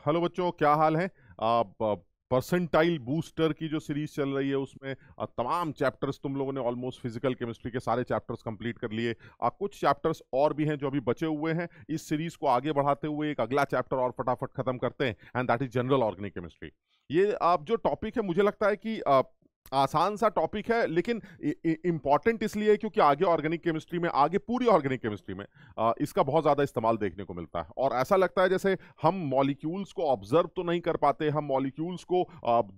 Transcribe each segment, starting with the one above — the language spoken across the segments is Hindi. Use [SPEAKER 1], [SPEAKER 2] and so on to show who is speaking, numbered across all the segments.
[SPEAKER 1] हेलो बच्चों, क्या हाल है। परसेंटाइल बूस्टर की जो सीरीज चल रही है उसमें तमाम चैप्टर्स तुम लोगों ने ऑलमोस्ट फिजिकल केमिस्ट्री के सारे चैप्टर्स कंप्लीट कर लिए। कुछ चैप्टर्स और भी हैं जो अभी बचे हुए हैं। इस सीरीज को आगे बढ़ाते हुए एक अगला चैप्टर और फटाफट खत्म करते हैं, and that is general organic chemistry. ये आप जो टॉपिक है, मुझे लगता है कि आसान सा टॉपिक है, लेकिन इंपॉर्टेंट इसलिए है क्योंकि आगे ऑर्गेनिक केमिस्ट्री में, आगे पूरी ऑर्गेनिक केमिस्ट्री में इसका बहुत ज्यादा इस्तेमाल देखने को मिलता है। और ऐसा लगता है जैसे हम मॉलिक्यूल्स को ऑब्जर्व तो नहीं कर पाते, हम मॉलिक्यूल्स को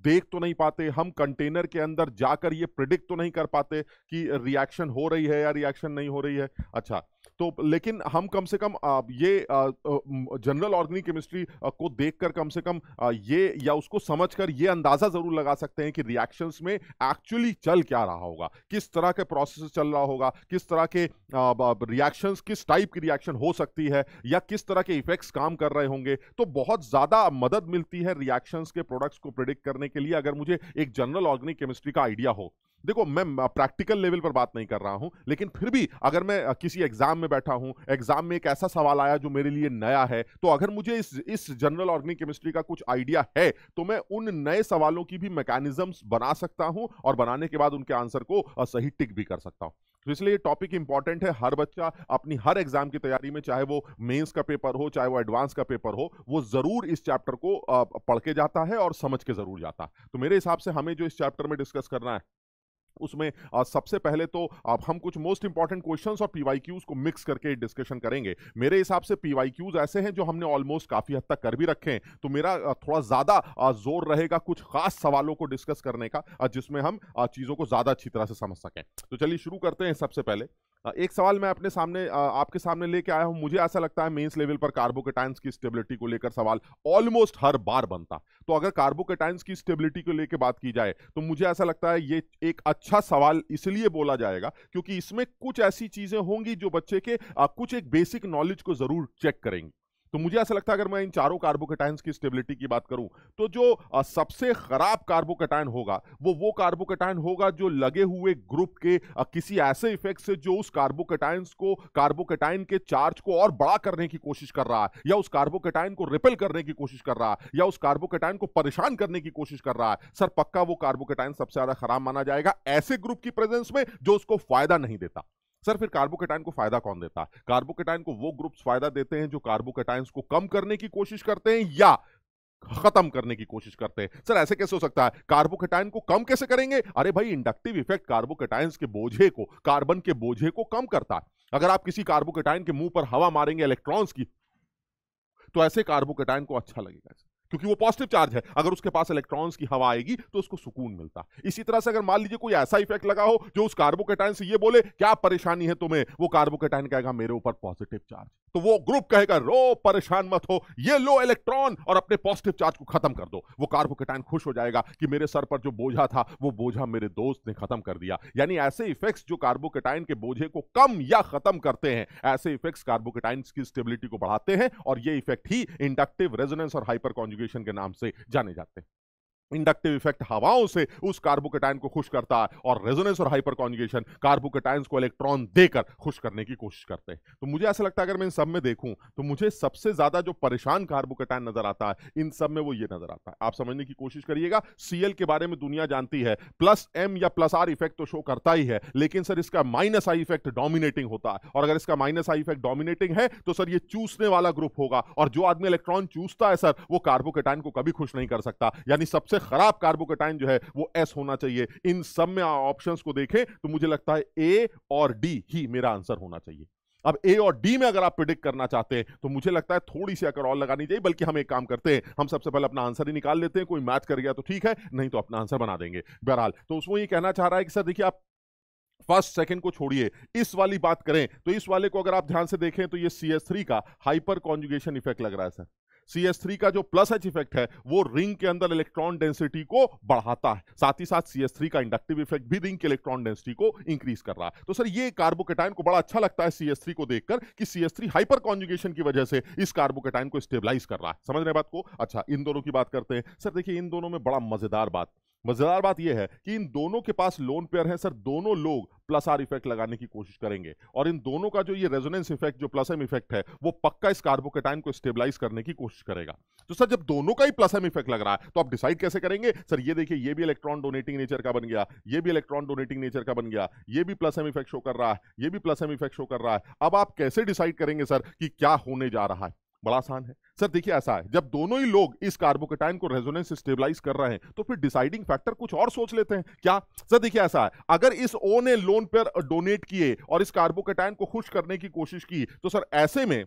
[SPEAKER 1] देख तो नहीं पाते, हम कंटेनर के अंदर जाकर ये प्रिडिक्ट तो नहीं कर पाते कि रिएक्शन हो रही है या रिएक्शन नहीं हो रही है। अच्छा, तो लेकिन हम कम से कम ये जनरल ऑर्गेनिक केमिस्ट्री को देखकर कम से कम ये या उसको समझकर ये अंदाजा जरूर लगा सकते हैं कि रिएक्शंस में एक्चुअली चल क्या रहा होगा, किस तरह के प्रोसेस चल रहा होगा, किस तरह के रिएक्शंस, किस टाइप की रिएक्शन हो सकती है, या किस तरह के इफेक्ट्स काम कर रहे होंगे। तो बहुत ज्यादा मदद मिलती है रिएक्शंस के प्रोडक्ट्स को प्रिडिक्ट करने के लिए अगर मुझे एक जनरल ऑर्गेनिक केमिस्ट्री का आइडिया हो। देखो, मैं प्रैक्टिकल लेवल पर बात नहीं कर रहा हूं, लेकिन फिर भी अगर मैं किसी एग्जाम में बैठा हूं, एग्जाम में एक ऐसा सवाल आया जो मेरे लिए नया है, तो अगर मुझे इस जनरल ऑर्गेनिक केमिस्ट्री का कुछ आइडिया है तो मैं उन नए सवालों की भी मैकेनिज्म्स बना सकता हूं और बनाने के बाद उनके आंसर को सही टिक भी कर सकता हूं। तो इसलिए ये टॉपिक इंपॉर्टेंट है। हर बच्चा अपनी हर एग्जाम की तैयारी में, चाहे वो मेंस का पेपर हो चाहे वो एडवांस का पेपर हो, वो जरूर इस चैप्टर को पढ़ के जाता है और समझ के जरूर जाता है। तो मेरे हिसाब से हमें जो इस चैप्टर में डिस्कस करना है उसमें सबसे पहले तो अब हम कुछ मोस्ट इंपॉर्टेंट क्वेश्चंस और पीवाईक्यूज को मिक्स करके डिस्कशन करेंगे। मेरे हिसाब से पीवाईक्यूज ऐसे हैं जो हमने ऑलमोस्ट काफी हद तक कर भी रखे हैं, तो मेरा थोड़ा ज्यादा जोर रहेगा कुछ खास सवालों को डिस्कस करने का, जिसमें हम चीजों को ज्यादा अच्छी तरह से समझ सकें। तो चलिए शुरू करते हैं। सबसे पहले एक सवाल मैं अपने सामने आपके सामने लेके आया हूं। मुझे ऐसा लगता है मेंस लेवल पर कार्बोकेटाइंस की स्टेबिलिटी को लेकर सवाल ऑलमोस्ट हर बार बनता। तो अगर कार्बोकेटाइंस की स्टेबिलिटी को लेकर बात की जाए तो मुझे ऐसा लगता है ये एक अच्छा सवाल इसलिए बोला जाएगा क्योंकि इसमें कुछ ऐसी चीजें होंगी जो बच्चे के कुछ एक बेसिक नॉलेज को जरूर चेक करेंगी। तो मुझे ऐसा लगता है अगर मैं इन चारों कार्बोकेटाइंस की स्टेबिलिटी की बात करूं तो जो सबसे खराब कार्बोकेटाइन होगा वो कार्बोकेटाइन होगा जो लगे हुए ग्रुप के किसी ऐसे इफेक्ट से जो उस कार्बोकेटाइंस को, कार्बोकेटाइन के चार्ज को और बड़ा करने की कोशिश कर रहा है, या उस कार्बोकेटाइन को रिपेल करने की कोशिश कर रहा है, या उस कार्बोकेटाइन को परेशान करने की कोशिश कर रहा है। सर पक्का वो कार्बोकेटाइन सबसे ज्यादा खराब माना जाएगा ऐसे ग्रुप की प्रेजेंस में जो उसको फायदा नहीं देता। सर फिर कार्बोकेटाइन को फायदा कौन देता है? कार्बोकेटाइन को वो ग्रुप्स फायदा देते हैं जो कार्बोकेटाइंस को कम करने की कोशिश करते हैं या खत्म करने की कोशिश करते हैं। सर ऐसे कैसे हो सकता है? कार्बोकेटाइन को कम कैसे करेंगे? अरे भाई, इंडक्टिव इफेक्ट कार्बोकेटाइंस के बोझे को, कार्बन के बोझे को कम करता है। अगर आप किसी कार्बोकेटाइन के मुंह पर हवा मारेंगे इलेक्ट्रॉन्स की, तो ऐसे कार्बोकेटाइन को अच्छा लगेगा क्योंकि वो पॉजिटिव चार्ज है। अगर उसके पास इलेक्ट्रॉन्स की हवा आएगी तो उसको सुकून मिलता। इसी तरह से अगर मान लीजिए कोई ऐसा इफेक्ट लगा हो जो उस कार्बोकेटाइन से ये बोले क्या परेशानी है तुम्हें, वो कार्बोकेटाइन कहेगा मेरे ऊपर पॉजिटिव चार्ज, तो वो ग्रुप कहेगा रो परेशान मत हो, ये लो इलेक्ट्रॉन और अपने पॉजिटिव चार्ज को खत्म कर दो। वो कार्बोकेटाइन खुश हो जाएगा कि मेरे सर पर जो बोझा था वो बोझा मेरे दोस्त ने खत्म कर दिया। यानी ऐसे इफेक्ट्स जो कार्बोकेटाइन के बोझे को कम या खत्म करते हैं, ऐसे इफेक्ट्स कार्बोकेटाइन की स्टेबिलिटी को बढ़ाते हैं, और ये इफेक्ट ही इंडक्टिव रेजोनेंस और हाइपर कॉन्जुगेशन के नाम से जाने जाते हैं। इंडक्टिव इफेक्ट हवाओं से उस कार्बोकेटाइन को खुश करता है, और रेजोनेंस और हाइपर कॉन्जुगेशन कार्बोकेटाइंस को इलेक्ट्रॉन देकर खुश करने की कोशिश करते हैं। तो मुझे ऐसा लगता है अगर मैं इन सब में देखूं तो मुझे सबसे ज्यादा जो परेशान कार्बोकेटाइन नजर आता है इन सब में वो ये नजर आता है। आप समझने की कोशिश करिएगा। सीएल के बारे में दुनिया जानती है, प्लस एम या प्लस आर इफेक्ट तो शो करता ही है, लेकिन सर इसका माइनस आई इफेक्ट डोमिनेटिंग होता है। और अगर इसका माइनस आई इफेक्ट डोमिनेटिंग है तो सर ये चूसने वाला ग्रुप होगा, और जो आदमी इलेक्ट्रॉन चूसता है सर वो कार्बोकेटाइन को कभी खुश नहीं कर सकता। यानी सबसे खराब कार्बोकेटाइन जो है वो एस होना चाहिए। इन सब में ऑप्शंस को देखें तो मुझे लगता है ए और डी ही मेरा आंसर होना चाहिए। अब ए और डी में अगर आप प्रिडिक्ट करना चाहते हैं तो मुझे लगता है थोड़ी सी अकर और लगानी चाहिए, बल्कि हम एक काम करते हैं, हम सबसे पहले अपना आंसर ही निकाल लेते हैं। कोई मैच कर गया तो ठीक है, नहीं तो अपना आंसर बना देंगे। बहरहाल तो उसमें ये कहना चाह रहा है कि सर देखिए, आप फर्स्ट सेकंड को छोड़िए, इस वाली बात करें तो इस वाले को अगर आप ध्यान से देखें तो ये CH3 का हाइपर कॉन्जुगेशन इफेक्ट लग रहा है सर। CH3 का जो प्लस एच इफेक्ट है वो रिंग के अंदर इलेक्ट्रॉन डेंसिटी को बढ़ाता है, साथ ही साथ CH3 का इंडक्टिव इफेक्ट भी रिंग के इलेक्ट्रॉन डेंसिटी को इंक्रीज कर रहा है। तो सर ये कार्बोकेटाइन को बड़ा अच्छा लगता है CH3 को देखकर कि CH3 हाइपर कॉन्जुगेशन की वजह से इस कार्बोकेटाइन को स्टेबलाइज कर रहा है। समझ रहे बात को? अच्छा, इन दोनों की बात करते हैं। सर देखिए, इन दोनों में बड़ा मजेदार बात, मजेदार बात यह है कि इन दोनों के पास लोन पेयर है सर, दोनों लोग प्लस आर इफेक्ट लगाने की कोशिश करेंगे और इन दोनों का जो ये रेजोनेंस इफेक्ट जो प्लस एम इफेक्ट है वो पक्का इस कार्बोकेटाइन को स्टेबलाइज करने की कोशिश करेगा। तो सर जब दोनों का ही प्लस एम इफेक्ट लग रहा है तो आप डिसाइड कैसे करेंगे? सर ये देखिए, ये भी इलेक्ट्रॉन डोनेटिंग नेचर का बन गया, ये भी इलेक्ट्रॉन डोनेटिंग नेचर का बन गया, ये भी प्लस एम इफेक्ट शो कर रहा है, ये भी प्लस एम इफेक्ट शो कर रहा है। अब आप कैसे डिसाइड करेंगे सर कि क्या होने जा रहा है? बड़ा आसान है सर, देखिए ऐसा है, जब दोनों ही लोग इस कार्बोकेटाइन को रेजोनेंस स्टेबलाइज कर रहे हैं तो फिर डिसाइडिंग फैक्टर कुछ और सोच लेते हैं। क्या सर? देखिए ऐसा है, अगर इस ओ ने लोन पेयर डोनेट किए और इस कार्बोकेटाइन को खुश करने की कोशिश की तो सर ऐसे में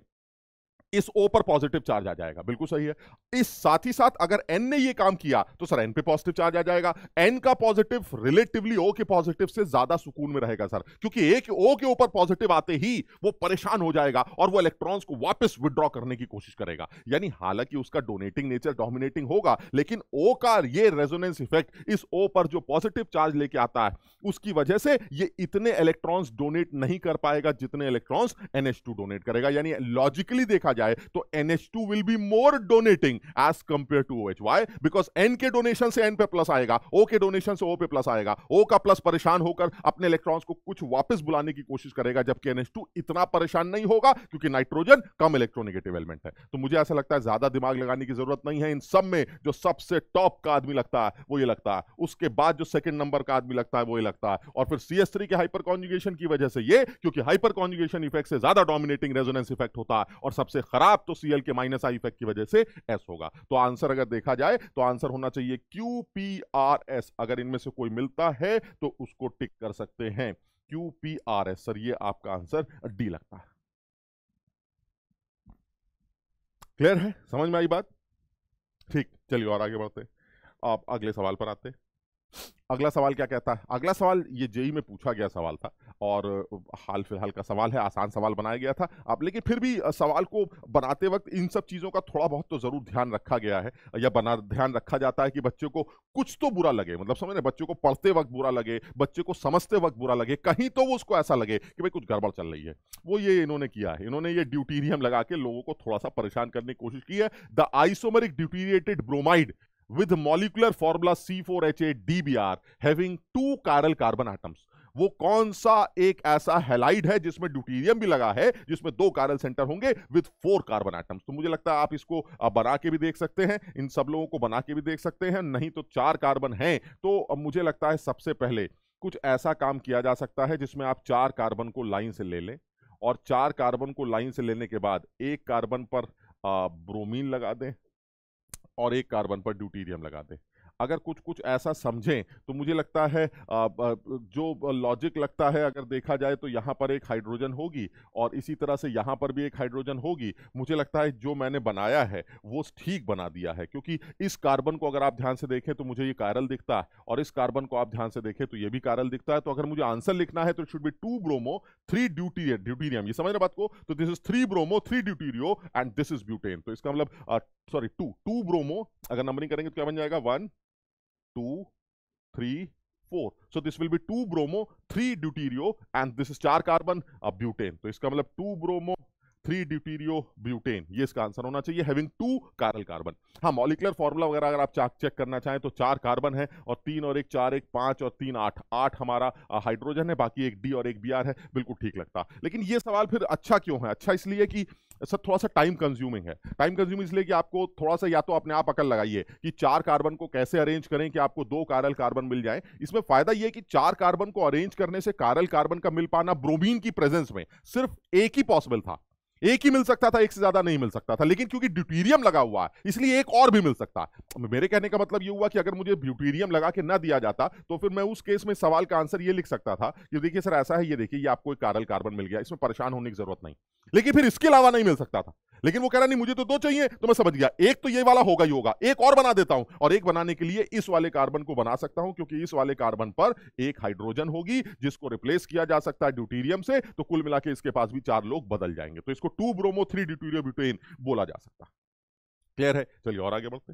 [SPEAKER 1] इस ओ पर पॉजिटिव चार्ज आ जाएगा, बिल्कुल सही है। इस साथ ही साथ अगर एन ने ये काम किया तो सर एन पे पॉजिटिव चार्ज आ जाएगा। एन का पॉजिटिव रिलेटिवली ओ के पॉजिटिव से ज्यादा सुकून में रहेगा सर, क्योंकि एक ओ के ऊपर पॉजिटिव आते ही वो परेशान हो जाएगा और वो इलेक्ट्रॉन्स को वापस विड्रॉ करने की कोशिश करेगा। यानी हालांकि उसका डोनेटिंग नेचर डोमिनेटिंग होगा, लेकिन ओ का ये रेजोनेंस इफेक्ट इस ओ पर जो पॉजिटिव चार्ज लेके आता है उसकी वजह से ये इतने इलेक्ट्रॉन्स डोनेट नहीं कर पाएगा जितने इलेक्ट्रॉन्स NH2 डोनेट करेगा। यानी लॉजिकली देखा जाए तो NH2 will be more donating as compare to OH। Why? Because N के डोनेशन से N पे प्लस आएगा, O के डोनेशन से O पे प्लस आएगा। O का प्लस परेशान होकर अपने इलेक्ट्रॉन्स को कुछ वापस बुलाने की कोशिश करेगा, जबकि NH2 इतना परेशान नहीं होगा क्योंकि नाइट्रोजन कम इलेक्ट्रोनेगेटिव एलिमेंट है। तो मुझे ऐसा लगता है ज्यादा दिमाग लगाने की जरूरत नहीं है। इन सब में जो सबसे टॉप का आदमी लगता है वो ये लगता है, उसके बाद जो सेकंड नंबर का आदमी लगता है वो ये लगता है, और फिर CH3 के हाइपर कॉन्जुगेशन की वजह से ये, क्योंकि हाइपर कॉन्जुगेशन इफेक्ट से ज्यादा डोमिनेटिंग रेजोनेंस इफेक्ट होता है, और सबसे खराब तो Cl के माइनस आई इफेक्ट की वजह से S होगा। तो आंसर अगर देखा जाए तो आंसर होना चाहिए QPRS। अगर इनमें से कोई मिलता है तो उसको टिक कर सकते हैं, QPRS। सर ये आपका आंसर D लगता है। क्लियर है? समझ में आई बात? ठीक, चलिए और आगे बढ़ते। आप अगले सवाल पर आते। अगला सवाल क्या कहता है? अगला सवाल ये जेई में पूछा गया सवाल था और हाल फिलहाल का सवाल है, आसान सवाल बनाया गया था आप, लेकिन फिर भी सवाल को बनाते वक्त इन सब चीजों का थोड़ा बहुत तो जरूर ध्यान रखा गया है, या ध्यान रखा जाता है कि बच्चे को कुछ तो बुरा लगे, मतलब समझ रहे, बच्चे को पढ़ते वक्त बुरा लगे, बच्चे को समझते वक्त बुरा लगे, कहीं तो वो उसको ऐसा लगे कि भाई कुछ गड़बड़ चल रही है। वो ये इन्होंने किया है, इन्होंने ये ड्यूटीरियम लगा के लोगों को थोड़ा सा परेशान करने की कोशिश की है। The isomeric deuteriated bromide with molecular formula C4H8DBr having 2 chiral carbon atoms। वो कौन सा एक ऐसा हैलाइड है जिसमें ड्यूटीरियम भी लगा है, जिसमें 2 कायरल सेंटर होंगे विद 4 कार्बन एटम्स? तो मुझे लगता है आप इसको बना के भी देख सकते हैं, इन सब लोगों को बना के भी देख सकते हैं, नहीं तो 4 कार्बन हैं तो मुझे लगता है सबसे पहले कुछ ऐसा काम किया जा सकता है जिसमें आप 4 कार्बन को लाइन से ले लें, और 4 कार्बन को लाइन से लेने के बाद एक कार्बन पर ब्रोमीन लगा दें और एक कार्बन पर ड्यूटीरियम लगा दें। अगर कुछ कुछ ऐसा समझें तो मुझे लगता है जो लॉजिक लगता है, अगर देखा जाए तो यहाँ पर एक हाइड्रोजन होगी और इसी तरह से यहाँ पर भी एक हाइड्रोजन होगी। मुझे लगता है जो मैंने बनाया है वो ठीक बना दिया है, क्योंकि इस कार्बन को अगर आप ध्यान से देखें तो मुझे ये कायरल दिखता है, और इस कार्बन को आप ध्यान से देखें तो ये भी कायरल दिखता है। तो अगर मुझे आंसर लिखना है तो it should be 2 bromo 3 deuterium. ये समझ रहे बात को? तो this is 3 bromo 3 deuterio and this is butane. तो इसका मतलब सॉरी 2 ब्रोमो, अगर नंबरिंग करेंगे तो क्या बन जाएगा? 1 2 3 4। So this will be 2 bromo 3 deuterio and this is 4 carbon butane। तो इसका मतलब 2 bromo 3 ड्यूटीरियो ब्यूटेन, ये इसका आंसर होना चाहिए, हैविंग 2 कायरल कार्बन। हाँ, मॉलिक्यूलर फॉर्मूला वगैरह अगर आप चेक करना चाहें तो 4 कार्बन है और 3 और 1 4, 1 5 और 3 8, 8 हमारा हाइड्रोजन है, बाकी एक डी और एक बीआर है, बिल्कुल ठीक लगता। लेकिन ये सवाल फिर अच्छा क्यों है? अच्छा इसलिए कि सर थोड़ा सा टाइम कंज्यूमिंग है। टाइम कंज्यूमिंग इसलिए कि आपको थोड़ा सा या तो अपने आप अकल लगाइए कि 4 कार्बन को कैसे अरेंज करें कि आपको 2 कायरल कार्बन मिल जाए। इसमें फायदा यह है कि 4 कार्बन को अरेंज करने से कायरल कार्बन का मिल पाना ब्रोमीन की प्रेजेंस में सिर्फ एक ही पॉसिबल था, एक ही मिल सकता था, एक से ज्यादा नहीं मिल सकता था। लेकिन क्योंकि ड्यूटीरियम लगा हुआ है इसलिए एक और भी मिल सकता है। मेरे कहने का मतलब ये हुआ कि अगर मुझे ड्यूटीरियम लगा के ना दिया जाता तो फिर मैं उस केस में सवाल का आंसर ये लिख सकता था कि देखिए सर ऐसा है, ये देखिए ये आपको एक कायरल कार्बन मिल गया, इसमें परेशान होने की जरूरत नहीं, लेकिन फिर इसके अलावा नहीं मिल सकता था। लेकिन वो कह रहा नहीं मुझे तो 2 चाहिए, तो मैं समझ गया एक तो ये वाला होगा ही होगा, एक और बना देता हूं, और एक बनाने के लिए इस वाले कार्बन को बना सकता हूं क्योंकि इस वाले कार्बन पर एक हाइड्रोजन होगी जिसको रिप्लेस किया जा सकता है ड्यूटीरियम से। तो कुल मिला के इसके पास भी 4 लोग बदल जाएंगे, तो इसको 2 ब्रोमो 3 ड्यूटीरियो ब्यूटेन बोला जा सकता है। क्लियर है? चलिए और आगे बढ़ते।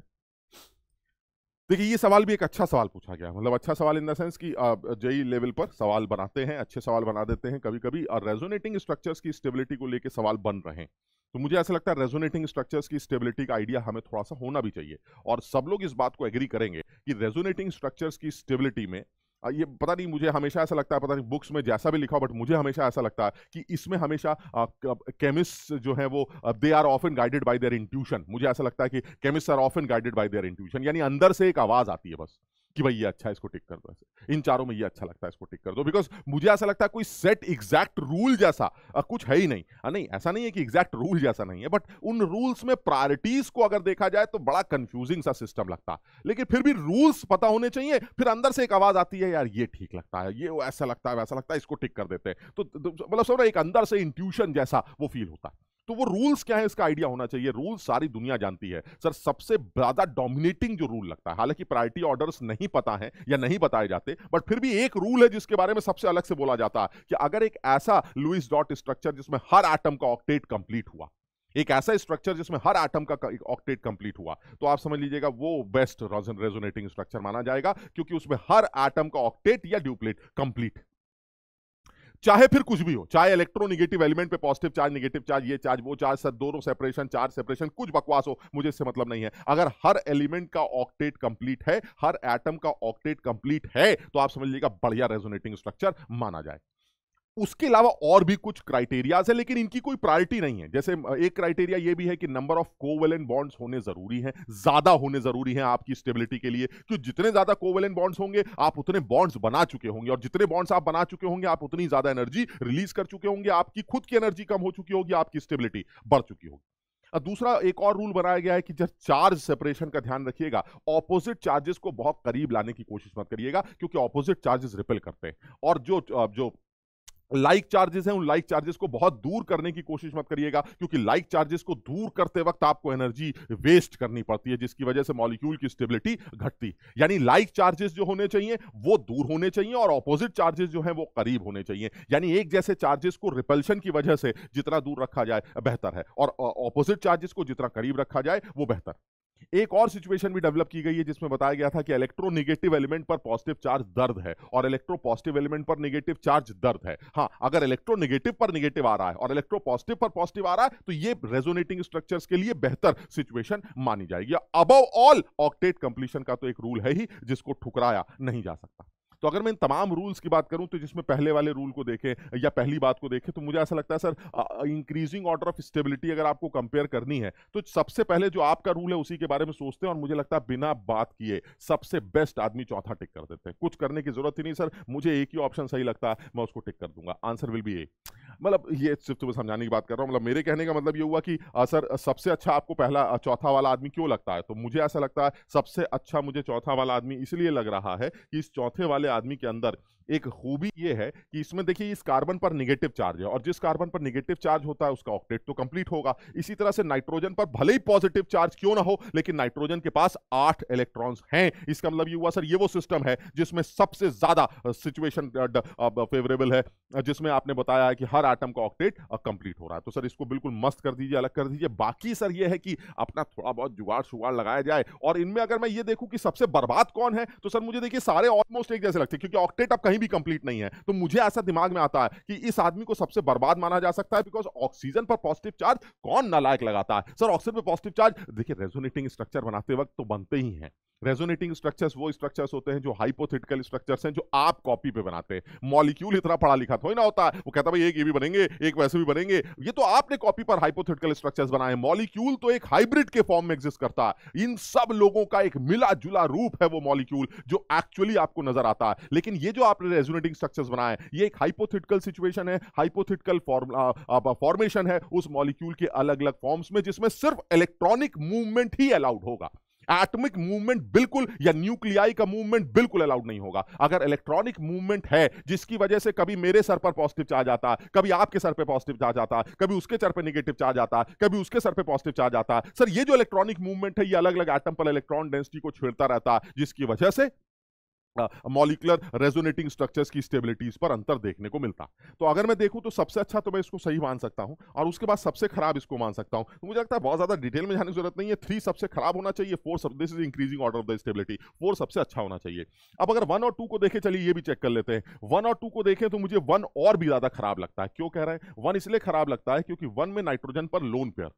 [SPEAKER 1] देखिए ये सवाल भी एक अच्छा सवाल पूछा गया, मतलब अच्छा सवाल इन द सेंस कि जेई लेवल पर सवाल बनाते हैं, अच्छे सवाल बना देते हैं कभी कभी, और रेजोनेटिंग स्ट्रक्चर्स की स्टेबिलिटी को लेकर सवाल बन रहे हैं। तो मुझे ऐसा लगता है रेजोनेटिंग स्ट्रक्चर्स की स्टेबिलिटी का आइडिया हमें थोड़ा सा होना भी चाहिए, और सब लोग इस बात को एग्री करेंगे कि रेजोनेटिंग स्ट्रक्चर्स की स्टेबिलिटी में ये पता नहीं, मुझे हमेशा ऐसा लगता है, पता नहीं बुक्स में जैसा भी लिखा हो, बट मुझे हमेशा ऐसा लगता है कि इसमें हमेशा केमिस्ट जो है वो they are often guided by their intuition. मुझे ऐसा लगता है कि chemist are often guided by their intuition, यानी अंदर से एक आवाज आती है बस कि भाई ये अच्छा है, इसको टिक कर दो, ऐसे इन चारों में ये अच्छा लगता है, इसको टिक कर दो। बिकॉज मुझे ऐसा लगता है कोई सेट एग्जैक्ट रूल जैसा कुछ है ही नहीं। नहीं, ऐसा नहीं है कि एग्जैक्ट रूल जैसा नहीं है, बट उन रूल्स में प्रायोरिटीज को अगर देखा जाए तो बड़ा कंफ्यूजिंग सा सिस्टम लगता है। लेकिन फिर भी रूल्स पता होने चाहिए, फिर अंदर से एक आवाज आती है, यार ये ठीक लगता है, ये ऐसा लगता है, वैसा लगता है, इसको टिक कर देते हैं। तो मतलब सब एक अंदर से इंट्यूशन जैसा वो फील होता है। तो वो रूल्स क्या है इसका आइडिया होना चाहिए। रूल्स सारी दुनिया जानती है सर, सबसे ज्यादा डोमिनेटिंग जो रूल लगता है, हालांकि प्रायोरिटी ऑर्डर्स नहीं पता है या नहीं बताए जाते, बट फिर भी एक रूल है जिसके बारे में सबसे अलग से बोला जाता है कि अगर एक ऐसा लुईस डॉट स्ट्रक्चर जिसमें हर एटम का ऑक्टेट कंप्लीट हुआ, एक ऐसा स्ट्रक्चर जिसमें हर एटम का ऑक्टेट कंप्लीट हुआ, तो आप समझ लीजिएगा वो बेस्ट रेजोनेटिंग स्ट्रक्चर माना जाएगा, क्योंकि उसमें हर एटम का ऑक्टेट या ड्यूप्लेट कंप्लीट, चाहे फिर कुछ भी हो, चाहे इलेक्ट्रोनिगेटिव एलिमेंट पे पॉजिटिव चार्ज, नेगेटिव चार्ज, ये चार्ज वो चार्ज, सब दोनों सेपरेशन, चार्ज सेपरेशन, कुछ बकवास हो, मुझे इससे मतलब नहीं है। अगर हर एलिमेंट का ऑक्टेट कंप्लीट है, हर एटम का ऑक्टेट कंप्लीट है, तो आप समझ लीजिएगा बढ़िया रेजोनेटिंग स्ट्रक्चर माना जाए। उसके अलावा और भी कुछ क्राइटेरियाज है, लेकिन इनकी कोई प्रायोरिटी नहीं है। जैसे एक क्राइटेरिया ये भी है कि नंबर ऑफ कोवेलेंट बॉन्ड्स होने जरूरी हैं, ज्यादा होने जरूरी हैं आपकी स्टेबिलिटी के लिए, क्योंकि जितने ज्यादा कोवेलेंट बॉन्ड्स होंगे आप उतने बॉन्ड्स बना चुके होंगे, और जितने बॉन्ड्स आप बना चुके होंगे आप उतनी ज्यादा एनर्जी रिलीज कर चुके होंगे, आपकी खुद की एनर्जी कम हो चुकी होगी, आपकी स्टेबिलिटी बढ़ चुकी होगी। दूसरा एक और रूल बनाया गया है कि जब चार्ज सेपरेशन का ध्यान रखिएगा, ऑपोजिट चार्जेस को बहुत करीब लाने की कोशिश मत करिएगा, क्योंकि ऑपोजिट चार्जेस रिपेल करते हैं, और जो लाइक चार्जेस हैं उन लाइक चार्जेस को बहुत दूर करने की कोशिश मत करिएगा, क्योंकि लाइक चार्जेस को दूर करते वक्त आपको एनर्जी वेस्ट करनी पड़ती है, जिसकी वजह से मॉलिक्यूल की स्टेबिलिटी घटती। यानी लाइक चार्जेस जो होने चाहिए वो दूर होने चाहिए, और ऑपोजिट चार्जेस जो हैं वो करीब होने चाहिए। यानी एक जैसे चार्जेस को रिपल्शन की वजह से जितना दूर रखा जाए बेहतर है, और ऑपोजिट चार्जेस को जितना करीब रखा जाए वो बेहतर। एक और सिचुएशन भी डेवलप की गई है जिसमें बताया गया था कि इलेक्ट्रोनेगेटिव एलिमेंट पर पॉजिटिव चार्ज दर्द है और इलेक्ट्रो पॉजिटिव एलिमेंट पर नेगेटिव चार्ज दर्द है। हाँ, अगर इलेक्ट्रोनेगेटिव पर नेगेटिव आ रहा है और इलेक्ट्रो पॉजिटिव पर पॉजिटिव आ रहा है, तो ये रेजोनेटिंग स्ट्रक्चर्स के लिए बेहतर सिचुएशन मानी जाएगी। अबव ऑल ऑक्टेट कंप्लीशन का तो एक रूल है ही जिसको ठुकराया नहीं जा सकता। तो अगर मैं इन तमाम रूल्स की बात करूं, तो जिसमें पहले वाले रूल को देखें या पहली बात को देखें, तो मुझे ऐसा लगता है sir increasing order of stability अगर आपको कंपेयर करनी है, तो सबसे पहले जो आपका रूल है उसी के बारे में सोचते हैं, और मुझे लगता है बिना बात किए सबसे बेस्ट आदमी चौथा टिक कर देते हैं। कुछ करने की जरूरत ही नहीं सर, मुझे एक ही ऑप्शन सही लगता है, मैं उसको टिक कर दूंगा, आंसर विल बी ए। मतलब ये सिर्फ तुम्हें समझाने की बात कर रहा हूं, मतलब मेरे कहने का मतलब ये हुआ कि सर सबसे अच्छा आपको पहला चौथा वाला आदमी क्यों लगता है, तो मुझे ऐसा लगता है सबसे अच्छा मुझे चौथा वाला आदमी इसलिए लग रहा है कि इस चौथे वाले आदमी के अंदर एक खूबी ये है कि इसमें देखिए इस कार्बन पर नेगेटिव चार्ज है, और जिस कार्बन पर नेगेटिव चार्ज होता है उसका ऑक्टेट तो कंप्लीट होगा। इसी तरह से नाइट्रोजन पर भले ही पॉजिटिव चार्ज क्यों ना हो, लेकिन नाइट्रोजन के पास 8 इलेक्ट्रॉन्स हैं। इसका मतलब ये हुआ सर ये वो सिस्टम है जिसमें सबसे ज्यादा सिचुएशन फेवरेबल है, जिसमें आपने बताया है कि हर एटम का ऑक्टेट कंप्लीट हो रहा है। तो सर इसको बिल्कुल मस्त कर दीजिए, अलग कर दीजिए। बाकी सर ये है कि अपना थोड़ा बहुत जुगाड़ शुगाड़ लगाया जाए, और इनमें अगर मैं ये देखूं कि सबसे बर्बाद कौन है, तो सर मुझे देखिए सारे ऑलमोस्ट एक जैसे लगते हैं, क्योंकि ऑक्टेट अब कहीं भी कंप्लीट नहीं है। तो मुझे ऐसा दिमाग में आता है कि इस आदमी को सबसे बर्बाद माना जा सकता है, बिकॉज ऑक्सीजन पर पॉजिटिव चार्ज कौन नालायक लगाता है। सर ऑक्सीजन पर पॉजिटिव चार्ज देखिए रेजोनेटिंग स्ट्रक्चर बनाते वक्त तो बनते ही हैं। रेजोनेटिंग स्ट्रक्चर्स वो स्ट्रक्चर्स होते हैं जो हाइपोथेटिकल स्ट्रक्चर्स हैं, जो आप कॉपी पे बनाते हैं। मॉलिक्यूल इतना पढ़ा लिखा थोड़ी ना होता है, वो कहता है भाई एक ये भी बनेंगे एक वैसे भी बनेंगे, ये तो आपने कॉपी पर हाइपोथेटिकल स्ट्रक्चर्स बनाए। मॉलिक्यूल तो एक हाइब्रिड के फॉर्म में एग्जिस्ट करता है। इन सब लोगों का एक मिला जुला रूप है वो मॉलिक्यूल, जो एक्चुअली आपको नजर आता है। लेकिन ये जो आपने रेजोनेटिंग स्ट्रक्चर्स बनाए, ये एक हाइपोथेटिकल सिचुएशन है, हाइपोथेटिकल फॉर्मेशन है उस मॉलिक्यूल के अलग अलग फॉर्म्स में, जिसमें सिर्फ इलेक्ट्रॉनिक मूवमेंट ही अलाउड होगा। एटॉमिक मूवमेंट बिल्कुल या न्यूक्लियाई का मूवमेंट बिल्कुल अलाउड नहीं होगा। अगर इलेक्ट्रॉनिक मूवमेंट है जिसकी वजह से कभी मेरे सर पर पॉजिटिव चार्ज आता है, कभी आपके सर पे पॉजिटिव चार्ज आता है, कभी उसके सर पे नेगेटिव चार्ज आता है, कभी उसके सर पे पॉजिटिव चार्ज आता है, सर ये जो इलेक्ट्रॉनिक मूवमेंट है ये अलग अलग एटम पर इलेक्ट्रॉन डेंसिटी को छेड़ता रहता है, जिसकी वजह से मॉलिक्यूलर रेजोनेटिंग स्ट्रक्चर्स की स्टेबिलिटीज पर अंतर देखने को मिलता। तो अगर मैं देखूं तो सबसे अच्छा तो मैं इसको सही मान सकता हूं, और उसके बाद सबसे खराब इसको मान सकता हूं। तो मुझे लगता है बहुत ज्यादा डिटेल में जाने की जरूरत नहीं है। 3 सबसे खराब होना चाहिए, 4 सब, this is increasing order of the stability, 4 सबसे अच्छा होना चाहिए। अब अगर 1 और 2 को देखें, चलिए ये भी चेक कर लेते हैं। 1 और 2 को देखें तो मुझे 1 और भी ज्यादा खराब लगता है। क्यों कह रहे हैं 1 इसलिए खराब लगता है क्योंकि 1 में नाइट्रोजन पर लोन पेयर,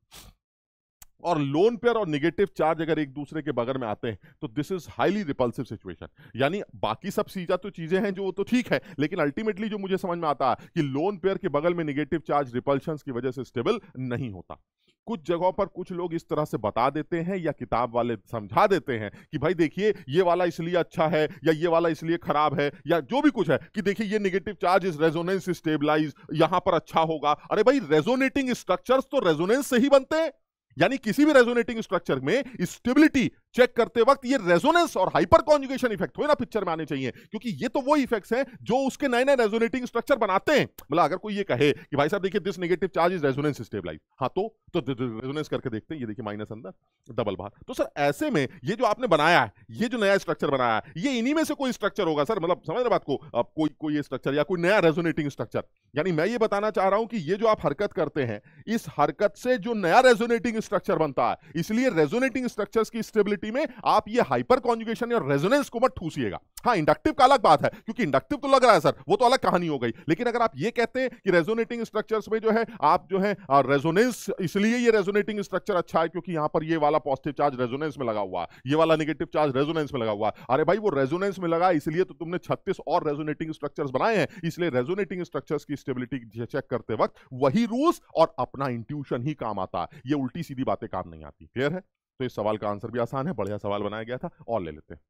[SPEAKER 1] और लोन पेयर और नेगेटिव चार्ज अगर एक दूसरे के बगल में आते हैं तो this is highly repulsive situation. यानी बाकी सब चीजें तो हैं जो तो ठीक है, लेकिन अल्टीमेटली जो मुझे समझ में आता है कि लोन पेयर के बगल में नेगेटिव चार्ज रिपल्शन की वजह से स्टेबल नहीं होता। कुछ जगहों पर कुछ लोग इस तरह से बता देते हैं या किताब वाले समझा देते हैं कि भाई देखिए ये वाला इसलिए अच्छा है या ये वाला इसलिए खराब है या जो भी कुछ है, कि देखिए ये negative charge is resonance stabilise, यहां पर अच्छा होगा। अरे भाई रेजोनेटिंग स्ट्रक्चर्स तो रेजोनेंस से ही बनते हैं। यानी किसी भी रेजोनेटिंग स्ट्रक्चर में स्टेबिलिटी चेक करते वक्त ये रेजोनेंस और हाइपर कॉन्जुगेशन इफेक्ट हो ना पिक्चर में आने चाहिए, क्योंकि ये तो वो इफेक्ट्स हैं जो उसके नए नए रेजोनेटिंग स्ट्रक्चर बनाते हैं। मतलब अगर कोई ये कहे कि भाई साहब देखिए this negative charge is resonance stabilise, हाँ तो रेजोनेंस करके देखते हैं, ये देखिए माइनस अंदर डबल बाहर। तो सर ऐसे में ये जो आपने बनाया है, ये जो नया स्ट्रक्चर बनाया है, ये इन्हीं में से कोई स्ट्रक्चर होगा सर। मतलब समझ रहे बात को, कोई स्ट्रक्चर या कोई नया रेजोनेटिंग स्ट्रक्चर। यानी मैं ये बताना चाह रहा हूं कि ये जो आप हरकत करते हैं, इस हरकत से जो नया रेजोनेटिंग स्ट्रक्चर बनता है, इसलिए रेजोनेटिंग स्ट्रक्चर्स की स्टेबिलिटी में आप ये हाइपर कॉन्जुगेशन और रेजोनेंस को मत ठूसिएगा। हाँ इंडक्टिव का अलग बात है, क्योंकि इंडक्टिव तो लग रहा है सर, वो तो अलग कहानी हो गई। लेकिन अगर आप ये कहते हैं कि रेजोनेटिंग स्ट्रक्चर्स में जो है आप जो है रेजोनेंस, इसलिए ये रेजोनेटिंग स्ट्रक्चर अच्छा है क्योंकि यहां पर ये वाला पॉजिटिव चार्ज रेजोनेंस में लगा हुआ है, ये वाला नेगेटिव चार्ज रेजोनेंस में लगा हुआ है। अरे भाई वो रेजोनेंस में लगा इसलिए तो तुमने 36 और रेजोनेटिंग स्ट्रक्चर्स बनाए हैं। इसलिए रेजोनेटिंग स्ट्रक्चर्स की स्टेबिलिटी चेक करते वक्त वही रूल्स और अपना इंट्यूशन ही काम आता है, ये उल्टी सीधी बातें काम नहीं आती। क्लियर है? तो इस सवाल का आंसर भी आसान है, बढ़िया सवाल बनाया गया था। और ले लेते हैं।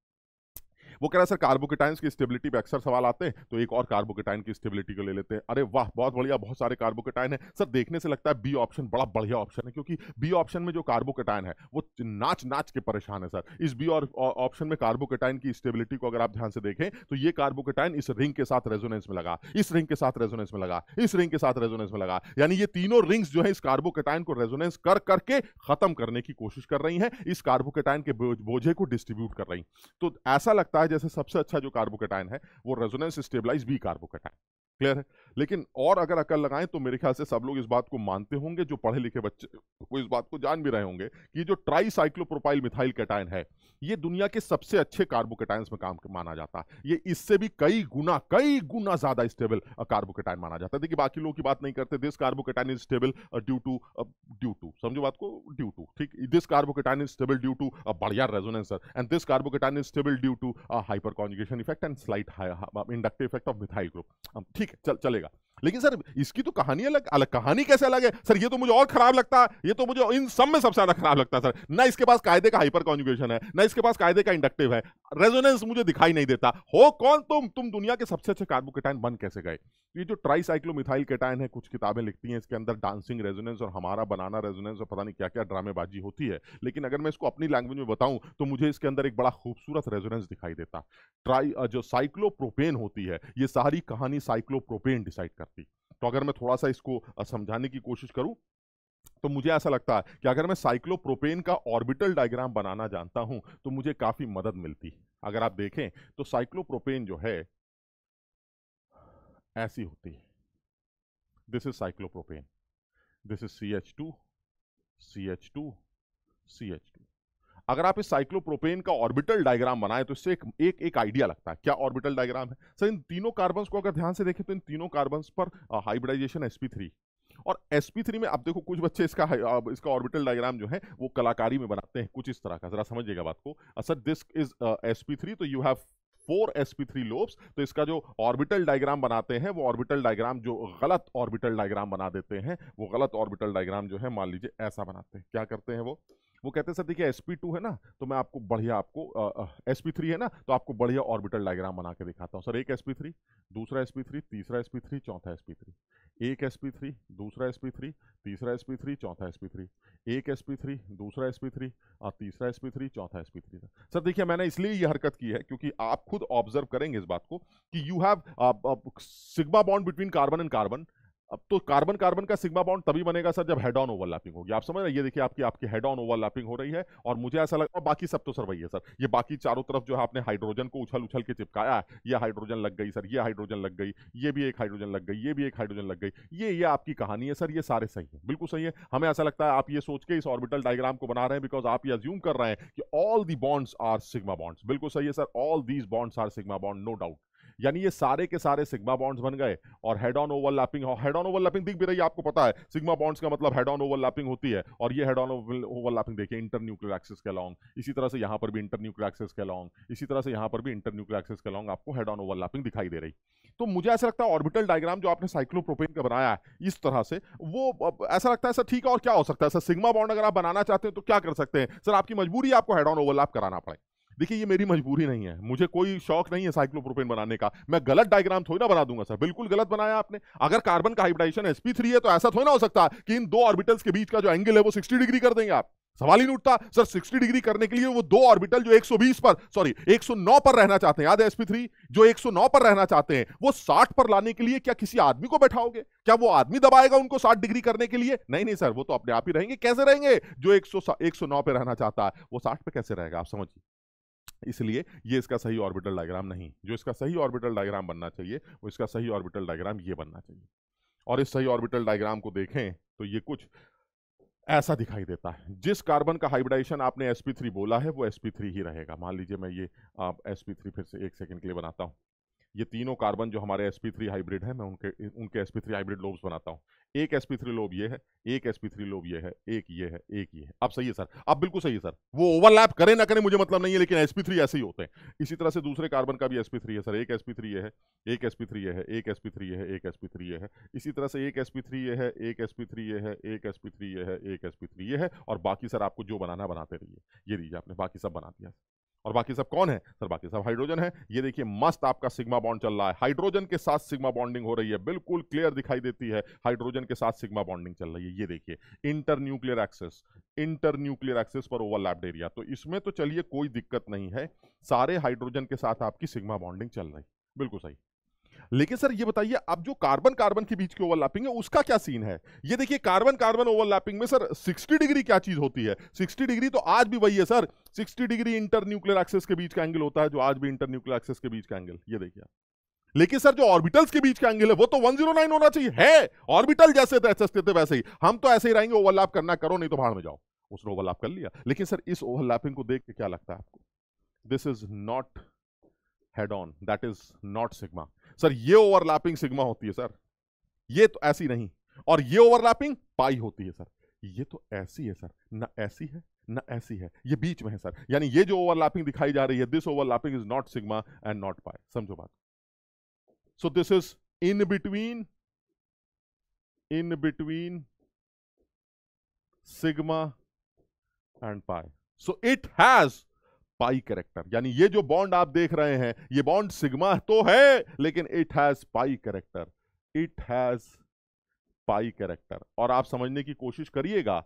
[SPEAKER 1] वो कह रहा है सर कार्बोकेटाइंस की स्टेबिलिटी पे अक्सर सवाल आते हैं, तो एक और कार्बोकेटाइन की स्टेबिलिटी को ले लेते हैं। अरे वाह बहुत बढ़िया, बहुत सारे कार्बोकेटाइन है सर। देखने से लगता है बी ऑप्शन बड़ा बढ़िया ऑप्शन है, क्योंकि बी ऑप्शन में जो कार्बोकेटाइन है वो नाच नाच के परेशान है सर। इस बी और ऑप्शन में कार्बोकेटाइन की स्टेबिलिटी को अगर आप ध्यान से देखें तो ये कार्बोकेटाइन इस रिंग के साथ रेजोनेंस में लगा, इस रिंग के साथ रेजोनेंस में लगा, इस रिंग के साथ रेजोनेंस में लगा। यानी ये तीनों रिंग्स जो है इस कार्बोकेटाइन को रेजोनेंस कर करके खत्म करने की कोशिश कर रही हैं, इस कार्बोकेटाइन के बोझे को डिस्ट्रीब्यूट कर रही। तो ऐसा लगता है जैसे सबसे अच्छा जो कार्बोकेटाइन है वो resonance stabilise be carbocation. Clear है? लेकिन और अगर अकल लगाएं तो मेरे ख्याल से सब लोग इस बात को मानते होंगे, जो पढ़े लिखे बच्चे वो इस बात को जान भी रहे होंगे कि जो ट्राईसाइक्लोप्रोपाइल मिथाइल कैटायन है ये दुनिया के सबसे अच्छे कार्बोकेटाइंस में काम माना जाता है। ये इससे भी कई गुना ज्यादा स्टेबल कार्बोकेटाइन माना जाता है। देखिए बाकी लोगों की बात नहीं करते, this carbocation is stable due to समझो बात को, ड्यू टू, ठीक, this carbocation is stable due to बढ़िया resonance and this carbocation is stable due to hyperconjugation effect and slight inductive effect of methyl group. ठीक है चलेगा। लेकिन सर इसकी तो कहानी अलग अलग, कहानी कैसे अलग है सर? ये तो मुझे और खराब लगता है, ये तो मुझे इन सब में सबसे ज्यादा खराब लगता है सर। ना इसके पास कायदे का हाइपर कॉन्जुगेशन है, ना इसके पास कायदे का इंडक्टिव है, रेजोनेंस मुझे दिखाई नहीं देता। हो कौन तुम दुनिया के सबसे अच्छे कार्बोकेटाइन बन कैसे गए? ये जो ट्राईसाइक्लोमिथाइल कैटायन है, कुछ किताबें लिखती हैं इसके अंदर डांसिंग रेजोनेंस और हमारा बनाना रेजोनेंस और पता नहीं क्या क्या ड्रामेबाजी होती है। लेकिन अगर मैं इसको अपनी लैंग्वेज में बताऊं तो मुझे इसके अंदर एक बड़ा खूबसूरत रेजोनेंस दिखाई देता। जो साइक्लोप्रोपेन होती है, ये सारी कहानी साइक्लोप्रोपेन डिसाइड करती। तो अगर मैं थोड़ा सा इसको समझाने की कोशिश करूं तो मुझे ऐसा लगता है कि अगर मैं साइक्लोप्रोपेन का ऑर्बिटल डायग्राम बनाना जानता हूं तो मुझे काफी मदद मिलती। अगर आप देखें तो साइक्लोप्रोपेन जो है ऐसी होती है, this is cyclopropane, this is CH2 CH2 CH2। अगर आप इस साइक्लोप्रोपेन का ऑर्बिटल डायग्राम बनाए तो इससे एक आइडिया लगता है। क्या ऑर्बिटल डायग्राम है सर? इन तीनों कार्बन्स को अगर ध्यान से देखें तो इन तीनों कार्बन्स पर हाइब्रिडाइजेशन sp3, और sp3 में अब देखो कुछ बच्चे इसका ऑर्बिटल डायग्राम जो है वो कलाकारी में बनाते हैं कुछ इस तरह का, जरा समझिएगा बात को। सर दिस इज sp3, तो यू हैव 4 sp3 लोब्स। तो इसका जो ऑर्बिटल डायग्राम बनाते हैं वो ऑर्बिटल डायग्राम जो गलत ऑर्बिटल डायग्राम बना देते हैं, वो गलत ऑर्बिटल डायग्राम जो है मान लीजिए ऐसा बनाते हैं। क्या करते हैं वो कहते हैं सर देखिए sp2 है ना, तो मैं आपको बढ़िया sp3 है ना, तो आपको बढ़िया ऑर्बिटल डायग्राम बना के दिखाता हूँ। सर एक sp3, दूसरा sp3, तीसरा sp3, चौथा sp3, एक sp3, दूसरा sp3, तीसरा sp3, चौथा sp3, एक sp3, दूसरा sp3, तीसरा sp3, चौथा sp3। सर देखिए मैंने इसलिए ये हरकत की है क्योंकि आप खुद ऑब्जर्व करेंगे इस बात को कि you have sigma bond between carbon and carbon, अब तो कार्बन कार्बन का सिग्मा बॉन्ड तभी बनेगा सर जब हेड ऑन ओवरलैपिंग होगी। आप समझ रहे हैं, ये देखिए आपकी आपकी हेड ऑन ओवरलैपिंग हो रही है और मुझे ऐसा लग रहा है बाकी सब तो सर वही है सर, ये बाकी चारों तरफ जो है आपने हाइड्रोजन को उछल उछल के चिपकाया है, ये हाइड्रोजन लग गई सर, ये हाइड्रोजन लग गई, ये भी एक हाइड्रोजन लग गई, ये भी एक हाइड्रोजन लग गई, ये आपकी कहानी है सर, ये सारे सही है, बिल्कुल सही है। हमें ऐसा लगता है आप ये सोच के इस ऑर्बिटल डायग्राम को बना रहे हैं बिकॉज आप ये अज्यूम कर रहे हैं कि all the bonds are sigma bonds, बिल्कुल सही है sir, all these bonds are sigma bond, no doubt. यानी ये सारे के सारे सिग्मा बॉन्ड्स बन गए और हेड ऑन ओवरलैपिंग दिख भी रही है, आपको पता है सिग्मा बॉन्ड्स का मतलब हेड ऑन ओवरलैपिंग होती है, और ये हेड ऑन ओवरलैपिंग देखिए इंटरन्यूक्लियर एक्सिस के अलोंग, इसी तरह से यहां पर भी इंटरन्यूक्लियर एक्सिस के अलोंग, इसी तरह से यहां पर भी इंटरन्यूक्लियर एक्सिस के अलोंग आपको हेड ऑन ओवरलैपिंग दिखाई दे रही। तो मुझे ऐसा लगता है ऑर्बिटल डायग्राम जो आपने साइक्लोप्रोपेन का बनाया है इस तरह से, वो ऐसा लगता है सर ठीक है, और क्या हो सकता है सर, सिग्मा बॉन्ड अगर आप बनाना चाहते हैं तो क्या कर सकते हैं सर, आपकी मजबूरी है आपको हेड ऑन ओवरलैप कराना पड़े। देखिए ये मेरी मजबूरी नहीं है, मुझे कोई शौक नहीं है साइक्लोप्रोपेन बनाने का, मैं गलत डायग्राम थोड़ी ना बना दूंगा सर, बिल्कुल गलत बनाया आपने। अगर कार्बन का हाइब्रिडाइजेशन sp3 है तो ऐसा थोड़ी ना हो सकता कि इन दो ऑर्बिटल्स के बीच का जो एंगल है वो 60 डिग्री कर देंगे आप, सवाल ही नहीं उठता सर। 60 डिग्री करने के लिए वो दो ऑर्बिटल जो 109 पर रहना चाहते हैं, याद है sp3 जो 109 पर रहना चाहते हैं, वो 60 पर लाने के लिए क्या किसी आदमी को बैठाओगे, क्या वो आदमी दबाएगा उनको 60 डिग्री करने के लिए? नहीं नहीं सर, वो तो अपने आप ही रहेंगे। कैसे रहेंगे? जो 109 पे रहना चाहता है वो 60 पे कैसे रहेगा, आप समझिए। इसलिए ये इसका सही ऑर्बिटल डायग्राम नहीं, जो इसका सही ऑर्बिटल डायग्राम बनना चाहिए वो इसका सही ऑर्बिटल डायग्राम ये बनना चाहिए। और इस सही ऑर्बिटल डायग्राम को देखें तो ये कुछ ऐसा दिखाई देता है। जिस कार्बन का हाइब्रिडाइजेशन आपने sp3 बोला है वो sp3 ही रहेगा। मान लीजिए मैं ये sp3 फिर से एक सेकंड के लिए बनाता हूं। ये तीनों कार्बन जो हमारे sp3 हाइब्रिड है, मैं उनके sp3 हाइब्रिड लोब्स बनाता हूं। एक sp3 लोब ये है, एक sp3 लोब ये है, एक ये है, एक ये है। अब सही है सर, अब बिल्कुल सही है सर, वो ओवरलैप करे ना करे मुझे मतलब नहीं है, लेकिन sp3 ऐसे ही होते हैं। इसी तरह से दूसरे कार्बन का भी sp3 है सर, एक sp3 ये है, एक sp3 ये है, एक sp3 ये है, एक sp3 ये है। इसी तरह से एक sp3 ये है, एक sp3 ये है, एक sp3 ये है, एक sp3 ये है, और बाकी सर आपको जो बनाना बनाते रहिए। ये लीजिए आपने बाकी सब बना दिया। और बाकी सब कौन है सर? बाकी सब हाइड्रोजन है। ये देखिए मस्त आपका सिग्मा बॉन्ड चल रहा है, हाइड्रोजन के साथ सिग्मा बॉन्डिंग हो रही है, बिल्कुल क्लियर दिखाई देती है, हाइड्रोजन के साथ सिग्मा बॉन्डिंग चल रही है। ये देखिए इंटरन्यूक्लियर एक्सेस पर ओवरलैप्ड एरिया, तो इसमें तो चलिए कोई दिक्कत नहीं है, सारे हाइड्रोजन के साथ आपकी सिग्मा बॉन्डिंग चल रही, बिल्कुल सही। लेकिन सर ये बताइए अब जो कार्बन कार्बन के बीच की ओवरलैपिंग है उसका क्या सीन है? ये देखिए कार्बन कार्बन ओवरलैपिंग में सर 60 डिग्री क्या चीज होती है? 60 डिग्री तो आज भी वही है सर, 60 डिग्री इंटरन्यूक्लियर एक्सिस के बीच का एंगल होता है, जो आज भी इंटरन्यूक्लियर एक्सिस के बीच का एंगल, ये देखिए। लेकिन सर जो ऑर्बिटल्स के बीच का एंगल है वो तो 109 होना चाहिए, है ऑर्बिटल जैसे थे वैसे ही, हम तो ऐसे ही रहेंगे, ओवरलैप करना करो नहीं तो भाड़ में जाओ। उसने ओवरलैप कर लिया, लेकिन सर इस ओवरलैपिंग को देख के क्या लगता है आपको? This is not head on, that is not sigma. Sir ये ओवरलैपिंग सिग्मा होती है सर, ये तो ऐसी नहीं, और ये ओवरलैपिंग पाई होती है सर, ये तो ऐसी है सर, ना ऐसी है ना ऐसी है, ये बीच में है सर। यानी ये जो ओवरलैपिंग दिखाई जा रही है, this overlapping is not sigma and not pi, समझो बात। So this is in between sigma and pi, so it has pi character. यानी ये जो बॉन्ड आप देख रहे हैं ये बॉन्ड सिग्मा तो है, लेकिन it has pi character, it has pi character. और आप समझने की कोशिश करिएगा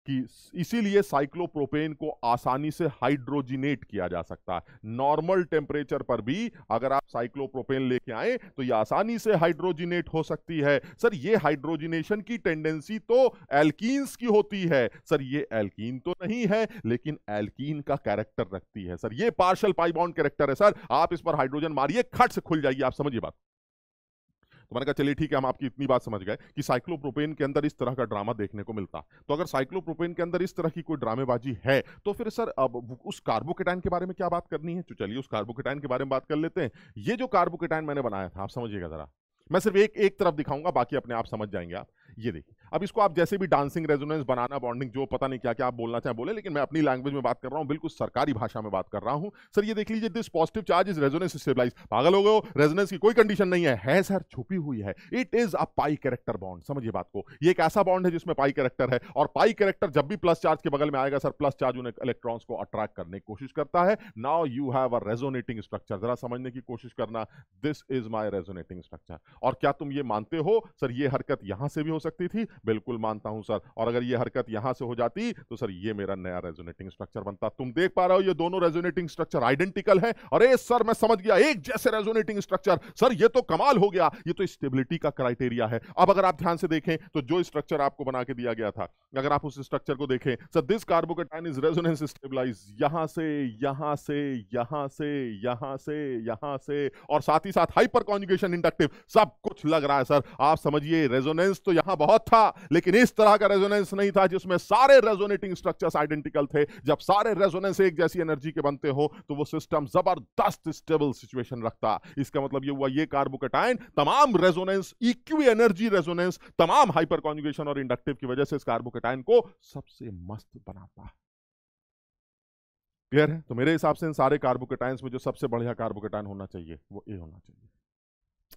[SPEAKER 1] कि इसीलिए साइक्लोप्रोपेन को आसानी से हाइड्रोजिनेट किया जा सकता है। नॉर्मल टेम्परेचर पर भी अगर आप साइक्लोप्रोपेन लेके आए तो ये आसानी से हाइड्रोजिनेट हो सकती है। सर ये हाइड्रोजिनेशन की टेंडेंसी तो एल्कीन्स की होती है, सर ये एल्कीन तो नहीं है लेकिन एल्कीन का कैरेक्टर रखती है। सर ये पार्शियल पाई बॉन्ड कैरेक्टर है सर, आप इस पर हाइड्रोजन मारिए खट से खुल जाइए, आप समझिए बात। तो मैंने कहा चलिए ठीक है, हम आपकी इतनी बात समझ गए कि साइक्लोप्रोपेन के अंदर इस तरह का ड्रामा देखने को मिलता। तो अगर साइक्लोप्रोपेन के अंदर इस तरह की कोई ड्रामेबाजी है तो फिर सर अब उस कार्बोकेटाइन के बारे में क्या बात करनी है? तो चलिए उस कार्बोकेटाइन के बारे में बात कर लेते हैं। ये जो कार्बोकेटाइन मैंने बनाया था, आप समझिएगा जरा, मैं सिर्फ एक तरफ दिखाऊंगा, बाकी अपने आप समझ जाएंगे आप। ये देखिए, अब इसको आप जैसे भी डांसिंग रेजोनेंस, बनाना बॉन्डिंग, जो पता नहीं क्या क्या आप बोलना चाहें बोले, लेकिन मैं अपनी लैंग्वेज में बात कर रहा हूं, बिल्कुल सरकारी भाषा में बात कर रहा हूं। सर ये देख लीजिए, this positive charge is resonance stabilise. पागल हो गए हो? रेजोनेंस की कोई कंडीशन नहीं है सर, छुपी हुई है। It is a pi character bond, समझिए बात को। ये एक ऐसा बॉन्ड है जिसमें पाई कैरेक्टर है, और पाई कैरेक्टर जब भी प्लस चार्ज के बगल में आएगा सर, प्लस चार्ज उन इलेक्ट्रॉन्स को अट्रैक्ट करने की कोशिश करता है। Now you have a resonating structure, जरा समझने की कोशिश करना। This is my resonating structure. और क्या तुम ये मानते हो सर ये हरकत यहां से भी हो सकती थी? बिल्कुल मानता हूं सर। और अगर ये हरकत यहां से हो जाती तो सर ये मेरा नया रेजोनेटिंग स्ट्रक्चर बनता। तुम देख पा रहे हो ये दोनों रेजोनेटिंग स्ट्रक्चर आइडेंटिकल है। अरे सर मैं समझ गया, एक जैसे रेजोनेटिंग स्ट्रक्चर, सर ये तो कमाल हो गया, ये तो स्टेबिलिटी का क्राइटेरिया है। अब अगर आप ध्यान से देखें तो जो स्ट्रक्चर आपको बना के दिया गया था, अगर आप उस स्ट्रक्चर को देखें, sir this carbocation is resonance stabilise, यहां से यहां से यहां से यहां से यहां से, और साथ ही साथ हाइपर कॉन्जुगेशन इंडक्टिव, सब कुछ लग रहा है सर। आप समझिए रेजोनेंस तो यहां बहुत था, लेकिन इस तरह का रेजोनेंस नहीं था जिसमें सारे रेजोनेटिंग स्ट्रक्चर्स आइडेंटिकल थे। जब सारे रेजोनेंस एक जैसी एनर्जी के बनते हो तो वो सिस्टम जबरदस्त स्टेबल सिचुएशन रखता। इसका मतलब ये हुआ ये कार्बोकेटाइन तमाम रेजोनेंस, इक्वी एनर्जी रेजोनेंस, तमाम हाइपर कॉन्जुगेशन और इंडक्टिव की वजह से इस कार्बोकेटाइन को सबसे मस्त बनाता। क्लियर है? तो मेरे हिसाब से इन सारे कार्बोकेटाइंस में जो सबसे बढ़िया कार्बोकेटाइन होना चाहिए वो ए होना चाहिए।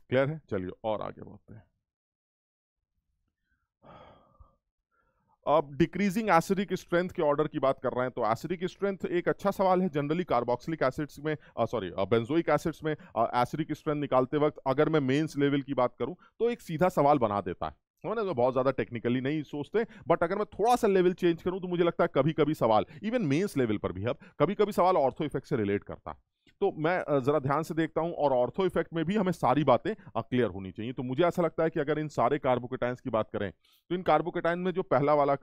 [SPEAKER 1] क्लियर है? चलिए और आगे बढ़ते हैं। अब डिक्रीजिंग एसिडिक स्ट्रेंथ के ऑर्डर की बात कर रहे हैं, तो एसिडिक स्ट्रेंथ एक अच्छा सवाल है। जनरली कार्बोक्सिलिक एसिड्स में बेंजोइक एसिड्स में एसिडिक स्ट्रेंथ निकालते वक्त अगर मैं मेंस लेवल की बात करूं तो एक सीधा सवाल बना देता है ना, तो बहुत ज्यादा टेक्निकली नहीं सोचते। बट अगर मैं थोड़ा सा लेवल चेंज करूं तो मुझे लगता है कभी कभी सवाल इवन मेंस लेवल पर भी, अब कभी कभी सवाल ऑर्थो इफेक्ट से रिलेट करता है। तो मैं जरा ध्यान से देखता हूं और ऑर्थो इफेक्ट में भी हमें सारी बातें क्लियर होनी चाहिए। तो मुझे ऐसा लगता है कि अगर इन सारे कार्बोकेटाइंस की बात करें तो इन कार्बोकेटाइन में जो पहला वाला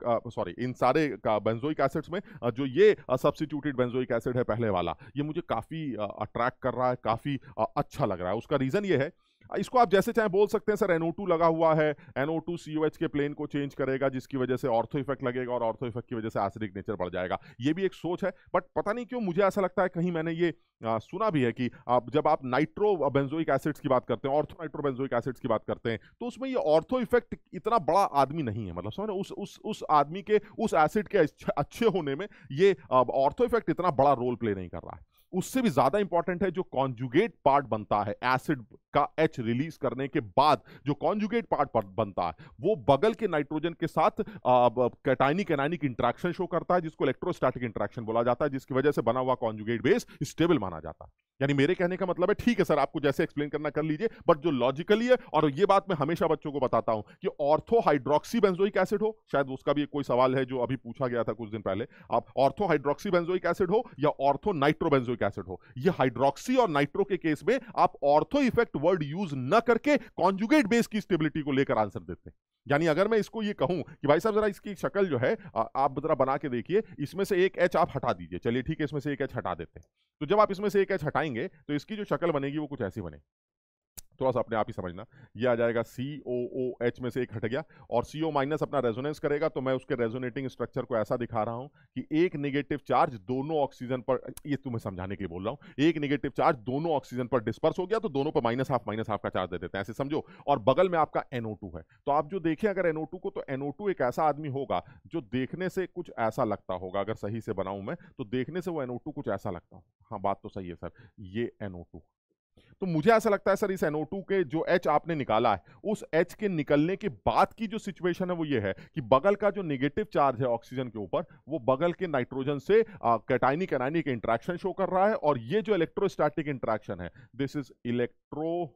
[SPEAKER 1] इन सारे बेंजोइक एसिड्स में जो ये सब्स्टिट्यूटेड बेंजोइक एसिड है पहले वाला, ये मुझे काफी अट्रैक्ट कर रहा है, काफी अच्छा लग रहा है। उसका रीजन ये है, इसको आप जैसे चाहे बोल सकते हैं सर NO2 लगा हुआ है, NO2 COH के प्लेन को चेंज करेगा जिसकी वजह से ऑर्थो इफेक्ट लगेगा और ऑर्थो इफेक्ट की वजह से एसिडिक नेचर बढ़ जाएगा। ये भी एक सोच है, बट पता नहीं क्यों मुझे ऐसा लगता है, कहीं मैंने ये सुना भी है कि जब आप नाइट्रो बेंजोइक एसिड्स की बात करते हैं, ऑर्थो नाइट्रो बेंजोइक एसिड्स की बात करते हैं, तो उसमें ये ऑर्थो इफेक्ट इतना बड़ा आदमी नहीं है। मतलब समझ रहे हो, उस आदमी के उस एसिड के अच्छे होने में ये ऑर्थो इफेक्ट इतना बड़ा रोल प्ले नहीं कर रहा है। उससे भी ज्यादा इंपॉर्टेंट है जो कॉन्जुगेट पार्ट बनता है एसिड का H रिलीज करने के बाद, जो कॉन्जुगेट पार्ट बनता है वो बगल के नाइट्रोजन के साथ कैटायनिक एनायनिक इंटरेक्शन शो करता है, जिसको इलेक्ट्रोस्टैटिक इंटरेक्शन बोला जाता है, जिसकी वजह से बना हुआ कॉन्जुगेट बेस स्टेबल माना जाता है। यानी मेरे कहने का मतलब है, ठीक है सर आपको जैसे एक्सप्लेन करना कर लीजिए, बट जो लॉजिकली है, और ये बात मैं हमेशा बच्चों को बताता हूं कि ऑर्थो हाइड्रोक्सी बेंजोइक एसिड हो, शायद उसका भी कोई सवाल है जो अभी पूछा गया था कुछ दिन पहले, आप ऑर्थो हाइड्रोक्सी बेंजोइक एसिड हो या ऑर्थो नाइट्रो बेंजोइक एसिड हो, ये हाइड्रोक्सी और नाइट्रो के केस में आप ऑर्थो इफेक्ट वर्ड यूज न करके कॉन्जुगेट बेस की स्टेबिलिटी को लेकर आंसर देते हैं। यानी अगर मैं इसको ये कहूं कि भाई साहब जरा इसकी शक्ल जो है आप जरा बना के देखिए, इसमें से एक H आप हटा दीजिए, चलिए ठीक है इसमें से एक H हटा देते हैं, तो जब आप इसमें से एक H हटाएंगे तो इसकी जो शक्ल बनेगी वो कुछ ऐसी बनेगी। थोड़ा सा अपने आप ही समझना, ये आ जाएगा COOH में से एक हट गया और CO माइनस अपना रेजोनेंस करेगा, तो मैं उसके रेजोनेटिंग स्ट्रक्चर को ऐसा दिखा रहा हूं कि एक नेगेटिव चार्ज दोनों ऑक्सीजन पर, ये तुम्हें समझाने के लिए बोल रहा हूं, एक नेगेटिव चार्ज दोनों ऑक्सीजन पर डिस्पर्स हो गया तो दोनों पर माइनस हाफ का चार्ज दे देते हैं, ऐसे समझो। और बगल में आपका NO2 है, तो आप जो देखें अगर NO2 को, तो NO2 एक ऐसा आदमी होगा जो देखने से कुछ ऐसा लगता होगा, अगर सही से बनाऊं मैं तो देखने से वो NO2 कुछ ऐसा लगता हो। हाँ बात तो सही है सर, ये NO2। तो मुझे ऐसा लगता है सर इस NO2 के जो H आपने निकाला है, उस H के निकलने के बाद की जो सिचुएशन है वो ये है कि बगल का जो नेगेटिव चार्ज है ऑक्सीजन के ऊपर, वो बगल के नाइट्रोजन से कैटायनिक एनायनिक इंटरेक्शन शो कर रहा है, और ये जो इलेक्ट्रोस्टैटिक इंटरेक्शन है, दिस इज इलेक्ट्रोस्टैटिक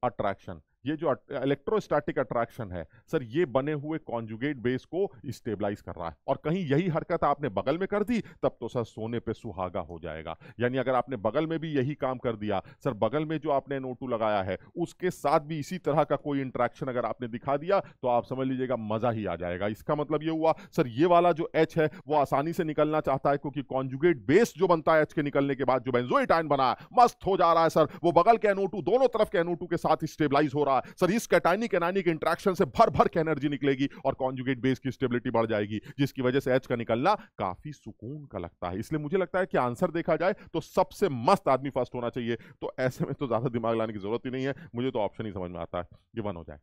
[SPEAKER 1] अट्रैक्शन। ये जो इलेक्ट्रोस्टैटिक अट्रैक्शन है सर, ये बने हुए कॉन्जुगेट बेस को स्टेबलाइज कर रहा है, और कहीं यही हरकत आपने बगल में कर दी तब तो सर सोने पे सुहागा हो जाएगा। यानी अगर आपने बगल में भी यही काम कर दिया सर, बगल में जो आपने NO2 लगाया है उसके साथ भी इसी तरह का कोई इंटरेक्शन अगर आपने दिखा दिया तो आप समझ लीजिएगा मजा ही आ जाएगा। इसका मतलब ये हुआ सर, ये वाला जो H है वो आसानी से निकलना चाहता है, क्योंकि कॉन्जुगेट बेस जो बनता है H के निकलने के बाद, जो बेंजोइट आयन बना है, मस्त हो जा रहा है सर, वो बगल के NO2 दोनों तरफ के NO2 के साथ स्टेबलाइज हो रहा है सर। इस कैटायनिक एनायनिक इंटरेक्शन से भर भर के एनर्जी निकलेगी और कॉन्जुगेट बेस की स्टेबिलिटी बढ़ जाएगी, जिसकी वजह से H का निकलना काफी सुकून का लगता है। इसलिए मुझे लगता है कि आंसर देखा जाए तो सबसे मस्त आदमी फर्स्ट होना चाहिए, तो ऐसे में तो ज्यादा दिमाग लाने की जरूरत ही नहीं है, मुझे तो ऑप्शन ही समझ में आता है कि 1 हो जाए।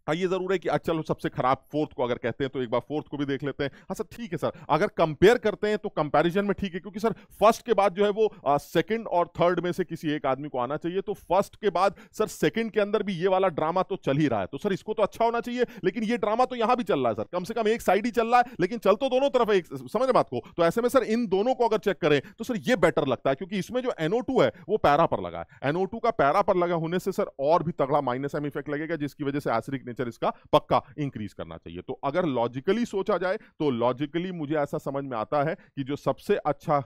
[SPEAKER 1] हाँ ये जरूर है कि चलो सबसे खराब फोर्थ को अगर कहते हैं तो एक बार फोर्थ को भी देख लेते हैं। हाँ सर ठीक है सर, अगर कंपेयर करते हैं तो कंपैरिजन में ठीक है, क्योंकि सर फर्स्ट के बाद जो है वो सेकंड और थर्ड में से किसी एक आदमी को आना चाहिए, तो फर्स्ट के बाद सर सेकंड के अंदर भी ये वाला ड्रामा तो चल ही रहा है, तो सर इसको तो अच्छा होना चाहिए, लेकिन ये ड्रामा तो यहां भी चल रहा है सर, कम से कम एक साइड ही चल रहा है, लेकिन चल तो दोनों तरफ है, समझ बात को। तो ऐसे में सर इन दोनों को अगर चेक करें तो सर ये बेटर लगता है, क्योंकि इसमें जो NO2 है वो पैरा पर लगा है, NO2 का पैरा पर लगा होने से सर और भी तगड़ा माइनस एम इफेक्ट लगेगा, जिसकी वजह से एसिडिक नेचर इसका पक्का इंक्रीज करना चाहिए। तो अगर लॉजिकली सोचा जाए तो लॉजिकली मुझे ऐसा समझ में आता है कि जो सबसे अच्छा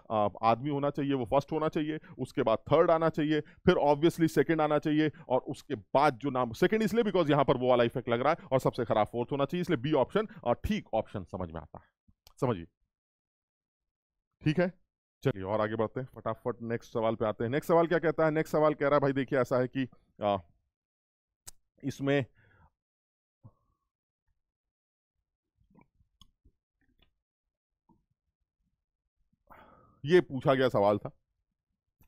[SPEAKER 1] आदमी होना चाहिए वो फर्स्ट होना चाहिए, उसके बाद थर्ड आना चाहिए, फिर ऑब्वियसली सेकंड आना चाहिए, और उसके बाद जो नाम सेकंड इसलिए बिकॉज यहां पर वो वाला इफेक्ट लग रहा है, और सबसे खराब फोर्थ होना चाहिए, इसलिए बी ऑप्शन ठीक ऑप्शन समझ में आता है। समझिए, ठीक है। चलिए और आगे बढ़ते हैं, फटाफट नेक्स्ट सवाल पे आते हैं। नेक्स्ट सवाल क्या कहता है? नेक्स्ट सवाल कह रहा है भाई देखिए ऐसा है कि इसमें ये पूछा गया सवाल था,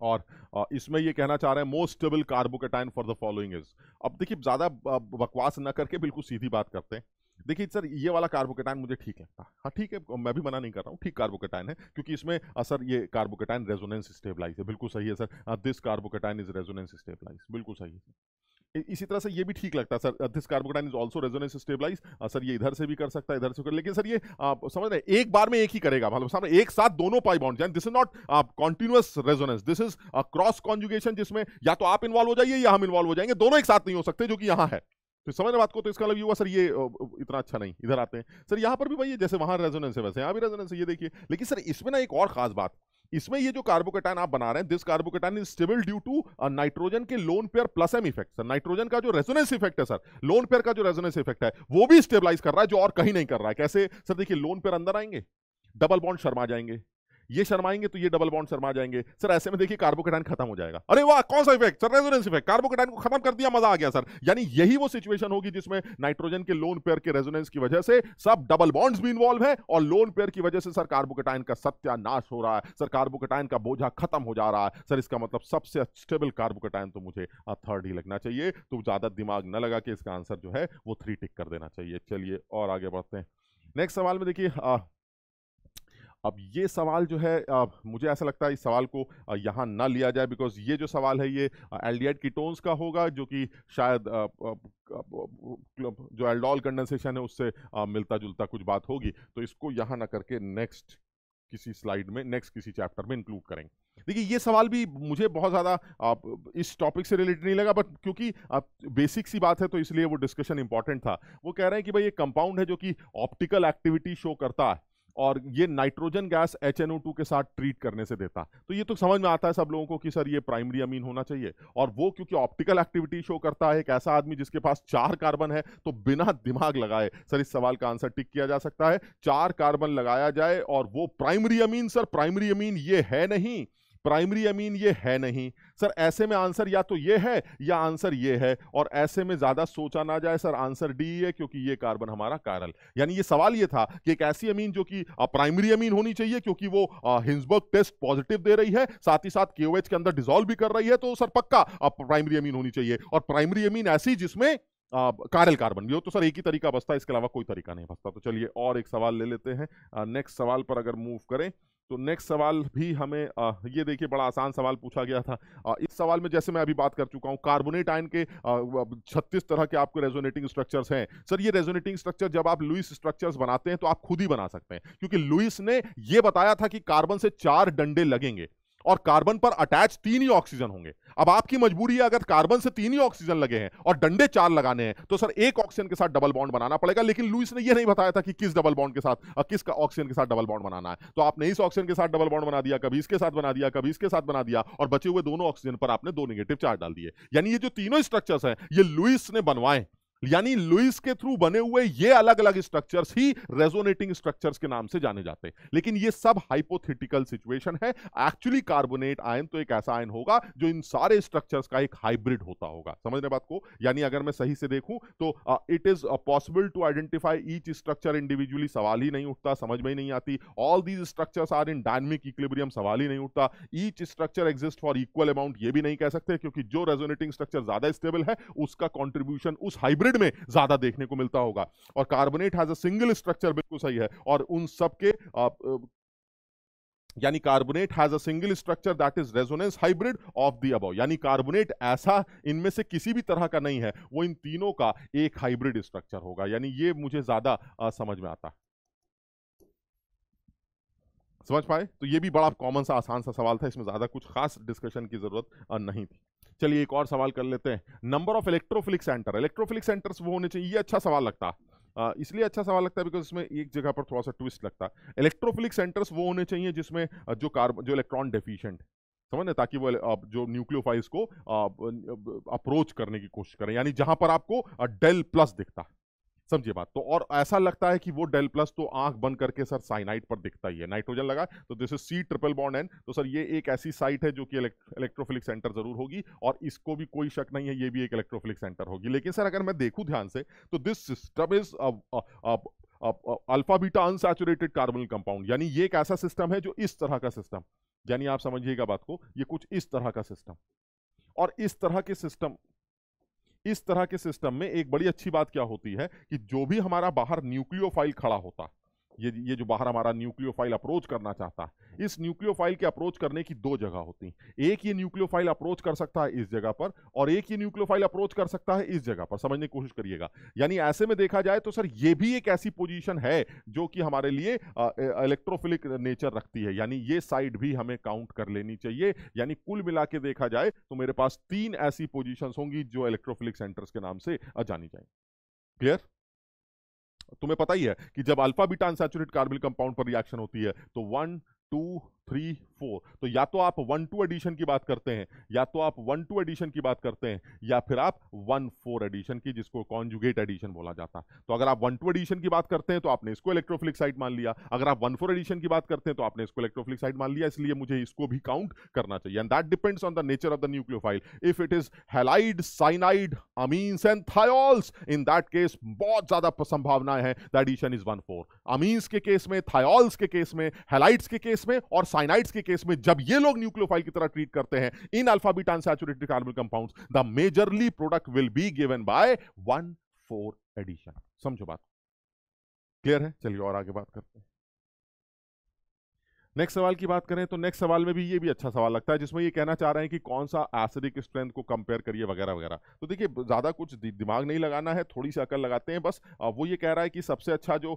[SPEAKER 1] और इसमें ये कहना चाह रहे हैं most stable carbocation for the following is. अब देखिए ज्यादा बकवास ना करके बिल्कुल सीधी बात करते हैं। देखिए सर ये वाला कार्बोकेटाइन मुझे ठीक लगता है, हाँ ठीक है, मैं भी मना नहीं कर रहा हूँ, ठीक कार्बोकेटाइन है, क्योंकि इसमें सर ये कार्बोकेटाइन रेजोनेंस स्टेबलाइज है, बिल्कुल सही है sir, this carbocation is resonance stabilise, बिल्कुल सही है सर। इसी तरह से ये भी ठीक लगता है sir, this carbocation is also resonance stabilise, sir ये इधर से भी कर सकता है इधर से कर, लेकिन सर ये समझ रहे एक बार में एक ही करेगा, मतलब सामने एक साथ दोनों pi bond, this is not continuous resonance, this is cross conjugation, जिसमें या तो आप इन्वॉल्व हो जाइए या हम इन्वॉल्व हो जाएंगे, दोनों एक साथ नहीं हो सकते, जो कि यहाँ है। तो समझ रहे बात को? तो इसका मतलब ये हुआ सर ये इतना अच्छा नहीं। इधर आते हैं सर, यहाँ पर भी भाई जैसे वहां रेजोनेंस है वैसे यहाँ भी रेजोनेंस है, ये देखिए। लेकिन सर इसमें ना एक और खास बात, इसमें ये जो कार्बोकेटाइन आप बना रहे हैं, this carbocation is stable due to nitrogen के lone pair plus M effect. Sir nitrogen का जो रेजोनेंस इफेक्ट है सर, लोन पेयर का जो रेजोनेंस इफेक्ट है वो भी स्टेबलाइज कर रहा है, जो और कहीं नहीं कर रहा है। कैसे सर? देखिए लोन पेयर अंदर आएंगे, डबल बॉन्ड शर्मा जाएंगे, ये शर्माएंगे तो ये डबल बॉन्ड शर्मा जाएंगे सर, ऐसे में देखिए कार्बोकेटाइन खत्म हो जाएगा। अरे वाह, कौन सा effect sir? Resonance effect, carbocation को खत्म कर दिया, मजा आ गया सर। यानी यही वो सिचुएशन होगी जिसमें नाइट्रोजन के लोन पेयर के रेजोनेंस की वजह से सब डबल बॉन्ड्स भी इन्वॉल्व है, और लोन पेयर की वजह से सर कार्बोकेटाइन का सत्यानाश हो रहा है, सर कार्बोकेटाइन का बोझा खत्म हो जा रहा है सर। इसका मतलब सबसे स्टेबल कार्बोकेटाइन तो मुझे थर्ड ही लगना चाहिए। तो ज्यादा दिमाग न लगा के इसका आंसर जो है वो 3 टिक कर देना चाहिए। चलिए और आगे बढ़ते हैं। नेक्स्ट सवाल में देखिए अब ये सवाल जो है मुझे ऐसा लगता है इस सवाल को यहाँ ना लिया जाए, बिकॉज ये जो सवाल है ये एल्डिहाइड कीटोन्स का होगा, जो कि शायद जो एल्डोल कंडेंसेशन है उससे मिलता जुलता कुछ बात होगी, तो इसको यहाँ ना करके नेक्स्ट किसी स्लाइड में, नेक्स्ट किसी चैप्टर में इंक्लूड करेंगे। देखिए ये सवाल भी मुझे बहुत ज्यादा इस टॉपिक से रिलेटेड नहीं लगा, बट क्योंकि बेसिक सी बात है तो इसलिए वो डिस्कशन इंपॉर्टेंट था। वो कह रहे हैं कि भाई ये कंपाउंड है जो कि ऑप्टिकल एक्टिविटी शो करता है, और ये नाइट्रोजन गैस HNO2 के साथ ट्रीट करने से देता। तो ये तो समझ में आता है सब लोगों को कि सर ये प्राइमरी अमीन होना चाहिए, और वो क्योंकि ऑप्टिकल एक्टिविटी शो करता है, एक ऐसा आदमी जिसके पास 4 कार्बन है, तो बिना दिमाग लगाए सर इस सवाल का आंसर टिक किया जा सकता है। 4 कार्बन लगाया जाए और वो primary amine, sir primary amine ये है नहीं, प्राइमरी अमीन ये है नहीं सर। ऐसे में आंसर या तो ये है या आंसर ये है, और ऐसे में ज्यादा सोचा ना जाए सर, आंसर डी है, क्योंकि ये कार्बन हमारा कायरल। यानी ये सवाल ये था कि एक ऐसी अमीन जो कि प्राइमरी अमीन होनी चाहिए, क्योंकि वो हिंसबर्ग टेस्ट पॉजिटिव दे रही है, साथ ही साथ KOH के अंदर डिसॉल्व भी कर रही है, तो सर पक्का प्राइमरी अमीन होनी चाहिए। और प्राइमरी अमीन ऐसी जिसमें कायरल कार्बन भी हो, तो सर एक ही तरीका बचता है, इसके अलावा कोई तरीका नहीं बचता। तो चलिए और एक सवाल ले लेते हैं। नेक्स्ट सवाल पर अगर मूव करें तो नेक्स्ट सवाल भी हमें ये देखिए बड़ा आसान सवाल पूछा गया था। इस सवाल में जैसे मैं अभी बात कर चुका हूं, कार्बोनेट आयन के 36 तरह के आपको रेजोनेटिंग स्ट्रक्चर्स हैं। सर ये रेजोनेटिंग स्ट्रक्चर जब आप लुईस स्ट्रक्चर्स बनाते हैं तो आप खुद ही बना सकते हैं, क्योंकि लुईस ने ये बताया था कि कार्बन से 4 डंडे लगेंगे और कार्बन पर अटैच 3 ही ऑक्सीजन होंगे। अब आपकी मजबूरी है, अगर कार्बन से 3 ही ऑक्सीजन लगे हैं और डंडे 4 लगाने हैं, तो सर एक ऑक्सीजन के साथ डबल बॉन्ड बनाना पड़ेगा। लेकिन लुईस ने यह नहीं बताया था कि किस डबल बॉन्ड के साथ, किस ऑक्सीजन के साथ डबल बॉन्ड बनाना है। तो आपने इस ऑक्सीजन के साथ डबल बॉन्ड बना दिया, कभी इसके साथ बना दिया, कभी इसके साथ बना दिया, और बचे हुए दोनों ऑक्सीजन पर आपने 2 नेगेटिव चार्ज डाल दिए। यानी ये जो तीनों स्ट्रक्चर्स हैं ये लुईस ने बनवाए, यानी लुईस के थ्रू बने हुए ये अलग अलग स्ट्रक्चर्स ही रेजोनेटिंग स्ट्रक्चर्स के नाम से जाने जाते हैं। लेकिन ये सब हाइपोथेटिकल सिचुएशन है। एक्चुअली कार्बोनेट आयन तो एक ऐसा आयन होगा जो इन सारे स्ट्रक्चर्स का एक हाइब्रिड होता होगा। समझ रहे बात को? यानी अगर मैं सही से देखूं तो it is possible to identify each structure individually, सवाल ही नहीं उठता, समझ में ही नहीं आती। All these structures are in dynamic equilibrium, सवाल ही नहीं उठता। Each structure exist for equal amount, ये भी नहीं कह सकते, क्योंकि जो रेजोनेटिंग स्ट्रक्चर ज्यादा स्टेबल है उसका कॉन्ट्रीब्यूशन उस हाइब्रिड में ज्यादा देखने को मिलता होगा। और carbonate has a single structure, बिल्कुल सही है। और उन सबके यानी carbonate has a single structure that is resonance hybrid of the above. यानी कार्बोनेट ऐसा इनमें से किसी भी तरह का नहीं है, वो इन तीनों का एक हाइब्रिड स्ट्रक्चर होगा। यानी ये मुझे ज्यादा समझ में आता है। समझ पाए? तो ये भी बड़ा कॉमन सा आसान सा सवाल था, इसमें ज्यादा कुछ खास डिस्कशन की जरूरत नहीं थी। चलिए एक और सवाल कर लेते हैं। Number of electrophilic centre, electrophilic centres वो होने चाहिए, ये अच्छा सवाल लगता है। इसलिए अच्छा सवाल लगता है बिकॉज इसमें एक जगह पर थोड़ा सा ट्विस्ट लगता है। इलेक्ट्रोफिलिक सेंटर्स वो होने चाहिए जिसमें जो इलेक्ट्रॉन डेफिशिएंट, समझ, ताकि वो जो न्यूक्लियोफाइल्स को अप्रोच करने की कोशिश करें, यानी जहां पर आपको डेल प्लस दिखता है, समझिए बात। तो और ऐसा लगता है कि वो डेल प्लस तो आंख बंद करके सर साइनाइड पर दिखता ही है, नाइट्रोजन लगा तो this is C triple bond N, तो सर ये एक ऐसी साइट है जो कि इलेक्ट्रोफिलिक सेंटर जरूर होगी, और इसको भी कोई शक नहीं है ये भी एक इलेक्ट्रोफिलिक सेंटर होगी। लेकिन सर अगर मैं देखूं ध्यान से तो this system is alpha beta unsaturated carbonyl compound, यानी ये एक ऐसा सिस्टम है जो इस तरह का सिस्टम, यानी आप समझिएगा बात को, ये कुछ इस तरह का सिस्टम, और इस तरह के सिस्टम में एक बड़ी अच्छी बात क्या होती है कि जो भी हमारा बाहर न्यूक्लियोफाइल खड़ा होता, ये जो बाहर हमारा न्यूक्लियोफाइल अप्रोच करना चाहता है, इस न्यूक्लियोफाइल के अप्रोच करने की दो जगह होती हैं। एक ये न्यूक्लियोफाइल अप्रोच कर सकता है इस जगह पर, और एक ये न्यूक्लियोफाइल अप्रोच कर सकता है इस जगह पर, समझने की कोशिश करिएगा। यानी ऐसे में देखा जाए तो सर ये भी एक ऐसी पोजीशन है जो कि हमारे लिए इलेक्ट्रोफिलिक नेचर रखती है, यानी ये साइड भी हमें काउंट कर लेनी चाहिए। यानी कुल मिला के देखा जाए तो मेरे पास 3 ऐसी पोजीशंस होंगी जो इलेक्ट्रोफिलिक सेंटर्स के नाम से जानी जाएंगी। क्लियर? तुम्हें पता ही है कि जब alpha beta unsaturated carbonyl compound पर रिएक्शन होती है तो 1 2 3 4, तो या तो आप 1-2 एडिशन की बात करते हैं, या तो आप 1-2 एडिशन की बात करते हैं, या फिर आप 1-4 एडिशन की, जिसको कॉन्जुगेट एडिशन बोला जाता है। तो अगर आप 1-2 एडिशन की बात करते हैं तो आपने इसको इलेक्ट्रोफिलिक साइट मान लिया, अगर आप 1-4 एडिशन की बात करते हैं तो आपने इसको इलेक्ट्रोफिलिक साइट मान लिया, इसलिए मुझे इसको भी काउंट करना चाहिए। And that depends on the nature of the nucleophile. If it is halide, cyanide, amines and thiols, in that case बहुत ज्यादा संभावना है द एडिशन इज 1-4। अमीन्स के केस में, थायोल्स के केस में, हैलाइड्स के केस में और साइनाइड्स के केस में जब ये लोग न्यूक्लियोफाइल की तरह ट्रीट करते हैं in alpha beta unsaturated carbonyl compounds, the majorly product will be given by 1-4 addition. समझो बात, क्लियर है? चलिए और आगे बात करते हैं। नेक्स्ट सवाल की बात करें तो नेक्स्ट सवाल में भी ये भी अच्छा सवाल लगता है, जिसमें ये कहना चाह रहे हैं कि कौन सा एसिडिक स्ट्रेंथ को कंपेयर करिए वगैरह वगैरह। तो देखिए ज्यादा कुछ दिमाग नहीं लगाना है, थोड़ी सी अकल लगाते हैं बस। वो ये कह रहा है कि सबसे अच्छा जो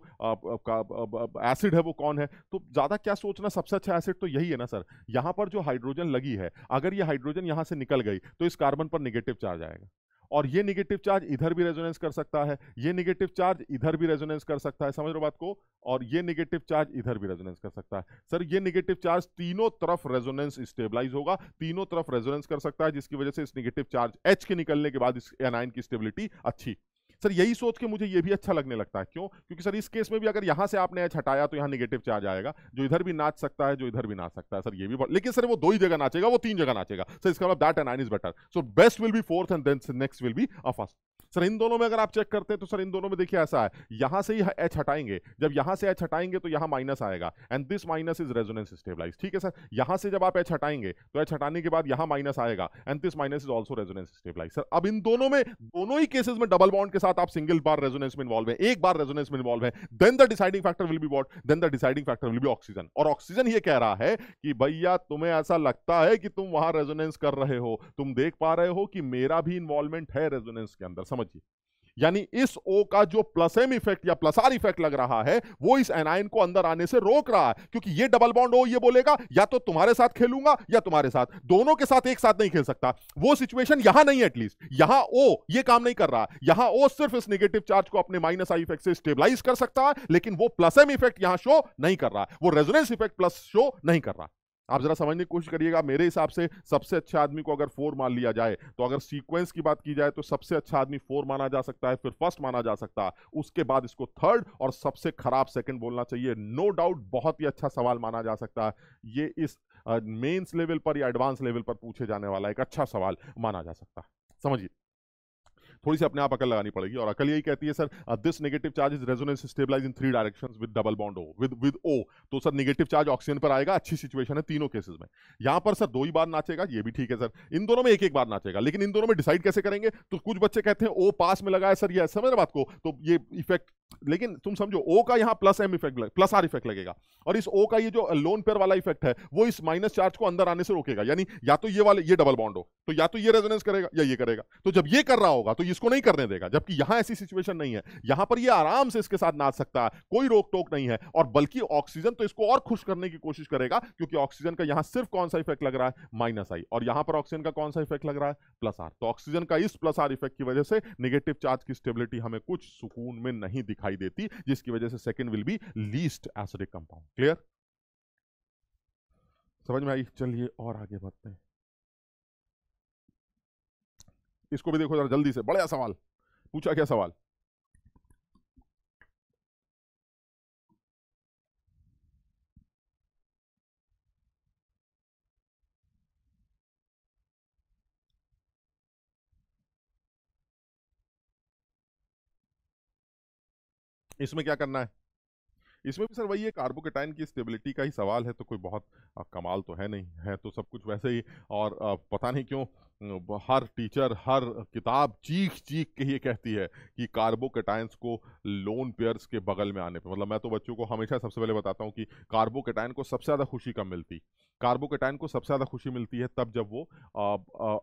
[SPEAKER 1] एसिड है वो कौन है, तो ज्यादा क्या सोचना, सबसे अच्छा एसिड तो यही है ना सर। यहां पर जो हाइड्रोजन लगी है, अगर ये हाइड्रोजन यहां से निकल गई तो इस कार्बन पर नेगेटिव चार्ज आएगा, और ये नेगेटिव चार्ज इधर भी रेजोनेंस कर सकता है, ये नेगेटिव चार्ज इधर भी रेजोनेंस कर सकता है, समझ रहे हो बात को, और ये नेगेटिव चार्ज इधर भी रेजोनेंस कर सकता है। सर ये नेगेटिव चार्ज तीनों तरफ रेजोनेंस स्टेबलाइज होगा, तीनों तरफ रेजोनेंस कर सकता है, जिसकी वजह से इस नेगेटिव चार्ज H के निकलने के बाद इस एनायन की स्टेबिलिटी अच्छी। सर यही सोच के मुझे ये भी अच्छा लगने लगता है, क्यों? क्योंकि सर इस केस में भी अगर यहां से आपने H हटाया तो यहां नेगेटिव चार्ज आएगा, जो इधर भी नाच सकता है, जो इधर भी नाच सकता है। सर ये भी, लेकिन सर वो 2 ही जगह नाचेगा, वो 3 जगह नाचेगा। सर इसका मतलब that anion is better, so best will be 4th and then next will be first. Sir इन दोनों में अगर आप चेक करते हैं तो सर इन दोनों में देखिए ऐसा है, यहां से ही H हटाएंगे, जब यहां से H हटाएंगे तो यहां माइनस आएगा, and this minus is resonance stabilise. ठीक है सर, यहां से जब आप H हटाएंगे तो H हटाने के बाद यहां माइनस आएगा, and this minus is also resonance stabilise. Sir अब इन दोनों में, दोनों ही केसेस में डबल बॉन्ड के साथ आप सिंगल बार रेजोनेंस में इन्वॉल्व है, एक बार रेजोनेंस में इन्वॉल्व है, then the deciding factor will be what, then the deciding factor will be oxygen. और ऑक्सीजन ये कह रहा है कि भैया तुम्हें ऐसा लगता है कि तुम वहां रेजोनेंस कर रहे हो, तुम देख पा रहे हो कि मेरा भी इन्वॉल्वमेंट है रेजोनेंस के अंदर, समझिए। यानी इस O का जो प्लस एम इफेक्ट या प्लस आर इफेक्ट लग रहा है वो इस एनायन को अंदर आने से रोक रहा है, क्योंकि ये डबल बॉन्ड O ये बोलेगा या तो तुम्हारे साथ खेलूंगा या तुम्हारे साथ, दोनों के साथ एक साथ नहीं खेल सकता। वो सिचुएशन यहां नहीं है, एटलीस्ट यहां O ये काम नहीं कर रहा, यहां O सिर्फ इस नेगेटिव चार्ज को अपने माइनस आई इफेक्ट से स्टेबलाइज कर सकता है, लेकिन वो प्लस एम इफेक्ट यहां शो नहीं कर रहा, वो रेजोनेंस इफेक्ट प्लस शो नहीं कर रहा। आप जरा समझने की कोशिश करिएगा। मेरे हिसाब से सबसे अच्छे आदमी को अगर 4 मान लिया जाए, तो अगर सीक्वेंस की बात की जाए तो सबसे अच्छा आदमी 4 माना जा सकता है, फिर फर्स्ट माना जा सकता है, उसके बाद इसको थर्ड, और सबसे खराब सेकंड बोलना चाहिए। नो डाउट बहुत ही अच्छा सवाल माना जा सकता है, ये इस मेंस लेवल पर या एडवांस लेवल पर पूछे जाने वाला एक अच्छा सवाल माना जा सकता है। समझिए, थोड़ी सी अपने आप अकल लगानी पड़ेगी, और अकल यही कहती है sir this negative charge is resonance stabilise in 3 directions with double bond O with O। तो सर नेगेटिव चार्ज ऑक्सीजन पर आएगा, अच्छी सिचुएशन है तीनों केसेस में। यहां पर सर 2 ही बार नाचेगा, ये भी ठीक है सर, इन दोनों में एक बार नाचेगा, लेकिन इन दोनों में डिसाइड कैसे करेंगे? तो कुछ बच्चे कहते हैं O पास में लगा है सर, ये समझ रहे बात को, तो ये इफेक्ट लेकिन तुम समझो ओ का यहां plus M effect plus R effect लगेगा, और इस ओ का ये जो लोन पेयर वाला इफेक्ट है वो इस माइनस चार्ज को अंदर आने से रोकेगा। यानी या तो ये वाले ये डबल बॉन्ड हो तो या तो ये रेजोनेंस करेगा या ये करेगा। तो जब ये कर रहा होगा तो इसको नहीं करने देगा, जबकि यहां ऐसी सिचुएशन नहीं है। यहां पर ये आराम से इसके साथ नाच सकता है, कोई रोक टोक नहीं है, और बल्कि ऑक्सीजन तो इसको और खुश करने की कोशिश करेगा, क्योंकि ऑक्सीजन का यहां सिर्फ कौन सा इफेक्ट लग रहा है, माइनस आई, और यहां पर ऑक्सीजन का कौन सा इफेक्ट लग रहा है, प्लस आर। तो ऑक्सीजन का इस प्लस आर इफेक्ट की वजह से नेगेटिव चार्ज की स्टेबिलिटी हमें कुछ सुकून में नहीं दिखाई देती, जिसकी वजह से second will be least acidic compound. Clear, समझ में आई? चलिए और आगे बढ़ते हैं। इसको भी देखो जरा जल्दी से, बड़ा सवाल पूछा। क्या सवाल? इसमें क्या करना है? इसमें भी सर वही है, कार्बोकेटाइन की स्टेबिलिटी का ही सवाल है, तो कोई बहुत कमाल तो है नहीं, है तो सब कुछ वैसे ही। और पता नहीं क्यों हर टीचर हर किताब चीख चीख के ये कहती है कि कार्बोकेटाइंस को लोन पेयर्स के बगल में आने पे, मतलब मैं तो बच्चों को हमेशा सबसे पहले बताता हूँ कि कार्बोकेटाइन को सबसे ज़्यादा खुशी कब मिलती, कार्बोकेटाइन को सबसे ज़्यादा खुशी मिलती है तब जब वो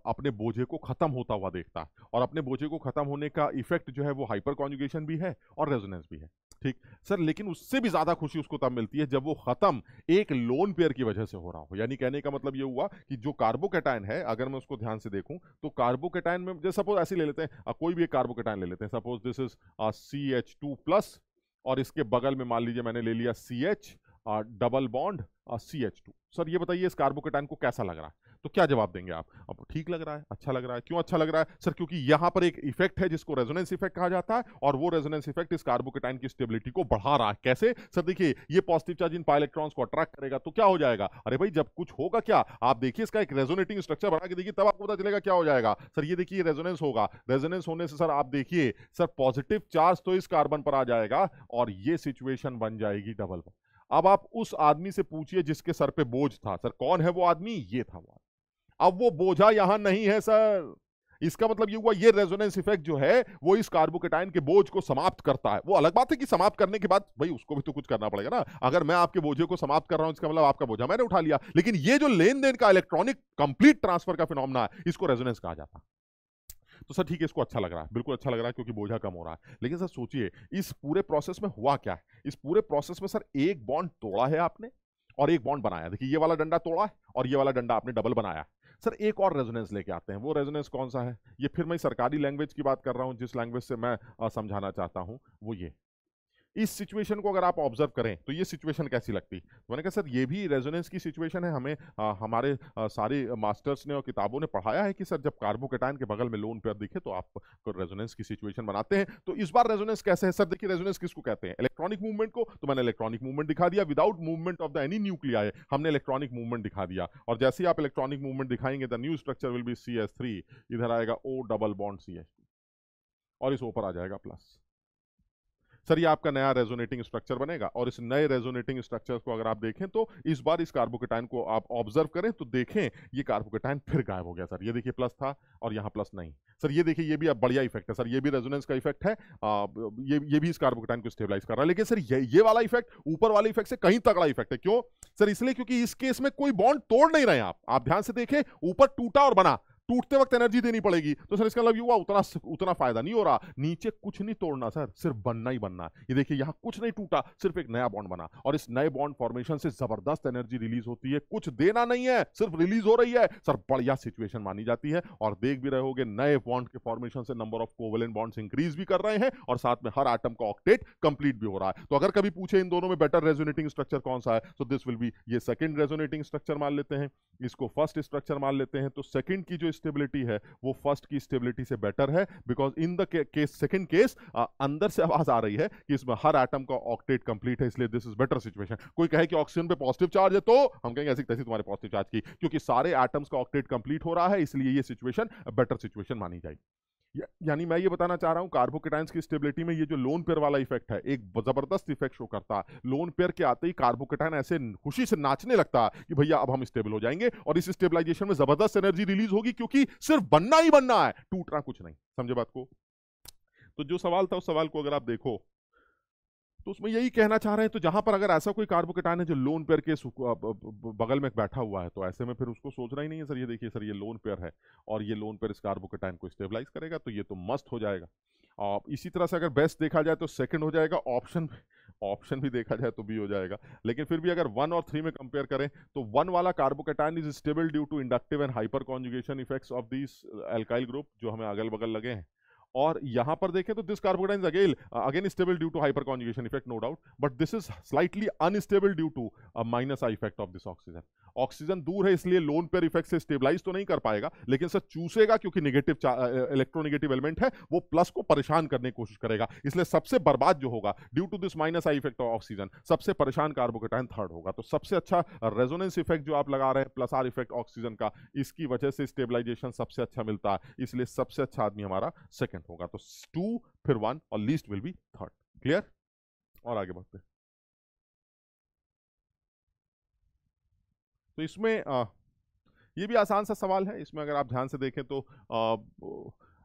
[SPEAKER 1] अपने बोझे को ख़त्म होता हुआ देखता है, और अपने बोझे को ख़त्म होने का इफेक्ट जो है वो हाइपर कॉन्जुगेशन भी है और रेजोनेंस भी है। ठीक सर, लेकिन उससे भी ज्यादा खुशी उसको तब मिलती है जब वो खत्म एक लोन पेयर की वजह से हो रहा हो। यानी कहने का मतलब ये हुआ कि जो कार्बोकेटाइन है, अगर मैं उसको ध्यान से देखूं तो कार्बोकेटाइन में, जैसे सपोज ऐसे ले लेते हैं, कोई भी एक कार्बोकेटाइन ले लेते हैं, सपोज दिस इज CH2+, और इसके बगल में मान लीजिए मैंने ले लिया CH double bond CH2। Sir ये बताइए इस कार्बोकेटाइन को कैसा लग रहा है? तो क्या जवाब देंगे आप? अब ठीक लग रहा है, अच्छा लग रहा है। क्यों अच्छा लग रहा है? सर क्योंकि यहां पर एक इफेक्ट है जिसको रेजोनेंस इफेक्ट कहा जाता है, और वो रेजोनेंस इफेक्ट इस कार्बोकेटाइन की स्टेबिलिटी को बढ़ा रहा है। कैसे? सर देखिए, ये positive charge in pi electrons को अट्रैक्ट करेगा तो क्या हो जाएगा? अरे भाई जब कुछ होगा क्या, आप देखिए इसका एक रेजोनेटिंग स्ट्रक्चर बना के देखिए, तब आपको पता चलेगा क्या हो जाएगा। सर ये देखिए रेजोनेंस होगा, रेजोनेंस होने से सर आप देखिए सर पॉजिटिव चार्ज तो इस कार्बन पर आ जाएगा, और ये सिचुएशन बन जाएगी डबल बॉन्ड। अब आप उस आदमी से पूछिए जिसके सर पे बोझ था, सर कौन है वो आदमी? ये था वो। अब वो बोझा यहां नहीं है सर, इसका मतलब ये हुआ ये रेजोनेंस इफेक्ट जो है वो इस कार्बोकेटाइन के बोझ को समाप्त करता है। वो अलग बात है कि समाप्त करने के बाद भाई उसको भी तो कुछ करना पड़ेगा ना। अगर मैं आपके बोझे को समाप्त कर रहा हूं इसका मतलब आपका बोझा मैंने उठा लिया, लेकिन ये जो लेन देन का इलेक्ट्रॉनिक कंप्लीट ट्रांसफर का फिनोमेना है, इसको रेजोनेंस कहा जाता है। तो सर ठीक है, इसको अच्छा लग रहा है, बिल्कुल अच्छा लग रहा है, क्योंकि बोझा कम हो रहा है। लेकिन सर सोचिए इस पूरे प्रोसेस में हुआ क्या है? इस पूरे प्रोसेस में सर एक बॉन्ड तोड़ा है आपने और एक बॉन्ड बनाया। देखिए ये वाला डंडा तोड़ा है और ये वाला डंडा आपने डबल बनाया। सर एक और रेजोनेंस लेके आते हैं, वो रेजोनेंस कौन सा है? ये फिर मैं सरकारी लैंग्वेज की बात कर रहा हूं, जिस लैंग्वेज से मैं समझाना चाहता हूं वो ये। इस सिचुएशन को अगर आप ऑब्जर्व करें तो ये सिचुएशन कैसी लगती? तो मैंने कहा सर ये भी रेजोनेंस की सिचुएशन है। हमें हमारे सारे मास्टर्स ने और किताबों ने पढ़ाया है कि सर जब कार्बोकेटाइन के बगल में लोन पेयर दिखे तो आप रेजोनेंस की सिचुएशन बनाते हैं। तो इस बार रेजोनेंस कैसे है? सर देखिए रेजोनेंस किसको कहते हैं? इलेक्ट्रॉनिक मूवमेंट को। तो मैंने इलेक्ट्रॉनिक मूवमेंट दिखा दिया, without movement of the any nuclei हमने इलेक्ट्रॉनिक मूवमेंट दिखा दिया। और जैसे ही आप इलेक्ट्रॉनिक मूवमेंट दिखाएंगे the new structure will be CH3, इधर आएगा O डबल बॉन्ड CH2, और इस ऊपर आ जाएगा प्लस। सर ये आपका नया रेजोनेटिंग स्ट्रक्चर बनेगा, और इस नए रेजोनेटिंग स्ट्रक्चर को अगर आप देखें तो इस बार इस कार्बोकेटाइन को आप ऑब्जर्व करें तो देखें ये कार्बोकेटाइन फिर गायब हो गया। सर ये देखिए प्लस था और यहाँ प्लस नहीं। सर ये देखिए ये भी अब बढ़िया इफेक्ट है, सर ये भी रेजोनेंस का इफेक्ट है। ये भी इस कार्बोकेटाइन को स्टेबलाइज कर रहा है। लेकिन सर ये वाला इफेक्ट ऊपर वाले इफेक्ट से कहीं तगड़ा इफेक्ट है। क्यों सर? इसलिए क्योंकि इस केस में कोई बॉन्ड तोड़ नहीं रहे आप ध्यान से देखें, ऊपर टूटा और बना, टूटते वक्त एनर्जी देनी पड़ेगी। तो सर इसका मतलब हुआ उतना फायदा नहीं हो रहा। नीचे कुछ नहीं तोड़ना सर, सिर्फ बनना ही बनना। ये देखिए यहां कुछ नहीं टूटा, सिर्फ एक नया बॉन्ड बना, और इस नए बॉन्ड फॉर्मेशन से जबरदस्त एनर्जी रिलीज होती है। कुछ देना नहीं है, सिर्फ रिलीज हो रही है। सर बढ़िया सिचुएशन मानी जाती है। और देख भी रहे होगे नए बॉन्ड के फॉर्मेशन से number of covalent bonds increase भी कर रहे हैं, और साथ में हर एटम का ऑक्टेट कंप्लीट भी हो रहा है। तो अगर कभी पूछे इन दोनों में बेटर रेजोनेटिंग स्ट्रक्चर कौन सा है, तो दिस विल बी, ये सेकंड रेजोनेटिंग स्ट्रक्चर मान लेते हैं, इसको फर्स्ट स्ट्रक्चर मान लेते हैं। तो सेकंड की जो स्टेबिलिटी है वो फर्स्ट की स्टेबिलिटी से बेटर है, because in the case second case अंदर से आवाज आ रही है कि इसमें हर एटम का ऑक्टेट कंप्लीट है, इसलिए दिस इज बेटर सिचुएशन। कोई कहे कि ऑक्सीजन पे पॉजिटिव चार्ज है तो हम कहेंगे ऐसी तैसी तुम्हारे पॉजिटिव चार्ज की, क्योंकि सारे एटम्स का ऑक्टेट कंप्लीट हो रहा है, इसलिए ये सिचुएशन बेटर सिचुएशन मानी जाएगी। यानी मैं ये बताना चाह रहा हूं कार्बोकेटाइंस की स्टेबिलिटी में ये जो लोन पेयर वाला इफेक्ट है एक जबरदस्त इफेक्ट शो करता है। लोन पेयर के आते ही कार्बोकेटाइन ऐसे खुशी से नाचने लगता है कि भैया अब हम स्टेबल हो जाएंगे, और इस स्टेबलाइजेशन में जबरदस्त एनर्जी रिलीज होगी, क्योंकि सिर्फ बनना ही बनना है, टूटना कुछ नहीं। समझे बात को? तो जो सवाल था उस सवाल को अगर आप देखो तो उसमें यही कहना चाह रहे हैं, तो जहां पर अगर ऐसा कोई कार्बोकेटायन है जो लोन पेयर के बगल में बैठा हुआ है, तो ऐसे में फिर उसको सोचना ही नहीं है सर ये देखिए सर ये लोन पेयर है और ये लोन पेयर इस कार्बोकेटायन को स्टेबलाइज करेगा, तो ये तो मस्त हो जाएगा। और इसी तरह से अगर बेस्ट देखा जाए तो सेकंड हो जाएगा, ऑप्शन ऑप्शन भी देखा जाए तो बी हो जाएगा। लेकिन फिर भी अगर 1 और 3 में कंपेयर करें तो 1 वाला carbocation is stable due to inductive and hyperconjugation effects of this alkyl group जो हमें अगल बगल लगे हैं। और यहां पर देखें तो this carbocation again stable due to hyperconjugation effect, no doubt, but this is slightly unstable due to minus I effect of this oxygen. Oxygen दूर है इसलिए लोन पेयर इफेक्ट से स्टेबलाइज तो नहीं कर पाएगा, लेकिन सर चूसेगा क्योंकि नेगेटिव इलेक्ट्रोनेगेटिव एलिमेंट है, वो प्लस को परेशान करने की कोशिश करेगा। इसलिए सबसे बर्बाद जो होगा due to this minus I effect of oxygen, सबसे परेशान कार्बोकेटाइन थर्ड होगा। तो सबसे अच्छा रेजोनेंस इफेक्ट जो आप लगा रहे हैं प्लस आर इफेक्ट ऑक्सीजन का, इसकी वजह से स्टेबलाइजेशन सबसे अच्छा मिलता है, इसलिए सबसे अच्छा आदमी हमारा सेकंड होगा। तो 2 फिर 1 और least will be third. Clear? और आगे बढ़ते हैं। तो इसमें ये भी आसान सा सवाल है। इसमें अगर आप ध्यान से देखें तो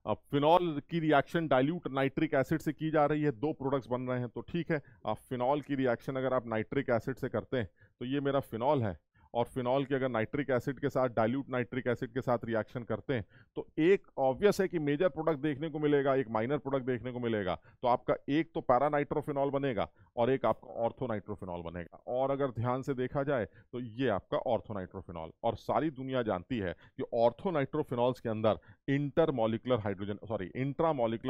[SPEAKER 1] फिनॉल की रिएक्शन डाइल्यूट नाइट्रिक एसिड से की जा रही है, 2 प्रोडक्ट्स बन रहे हैं, तो ठीक है। फिनॉल की रिएक्शन अगर आप नाइट्रिक एसिड से करते हैं तो ये मेरा फिनॉल है, और फिनॉल की अगर नाइट्रिक एसिड के साथ डाइल्यूट नाइट्रिक एसिड के साथ रिएक्शन करते हैं तो एक ऑब्वियस है कि मेजर प्रोडक्ट देखने को मिलेगा, एक माइनर प्रोडक्ट देखने को मिलेगा। तो आपका एक तो पैरानाइट्रोफिनॉल बनेगा और एक आपका ऑर्थोनाइट्रोफिनॉल बनेगा। और अगर ध्यान से देखा जाए तो ये आपका ऑर्थोनाइट्रोफिनॉल, और सारी दुनिया जानती है कि ऑर्थोनाइट्रोफिनॉल्स के अंदर इंट्रामॉलिक्यूलर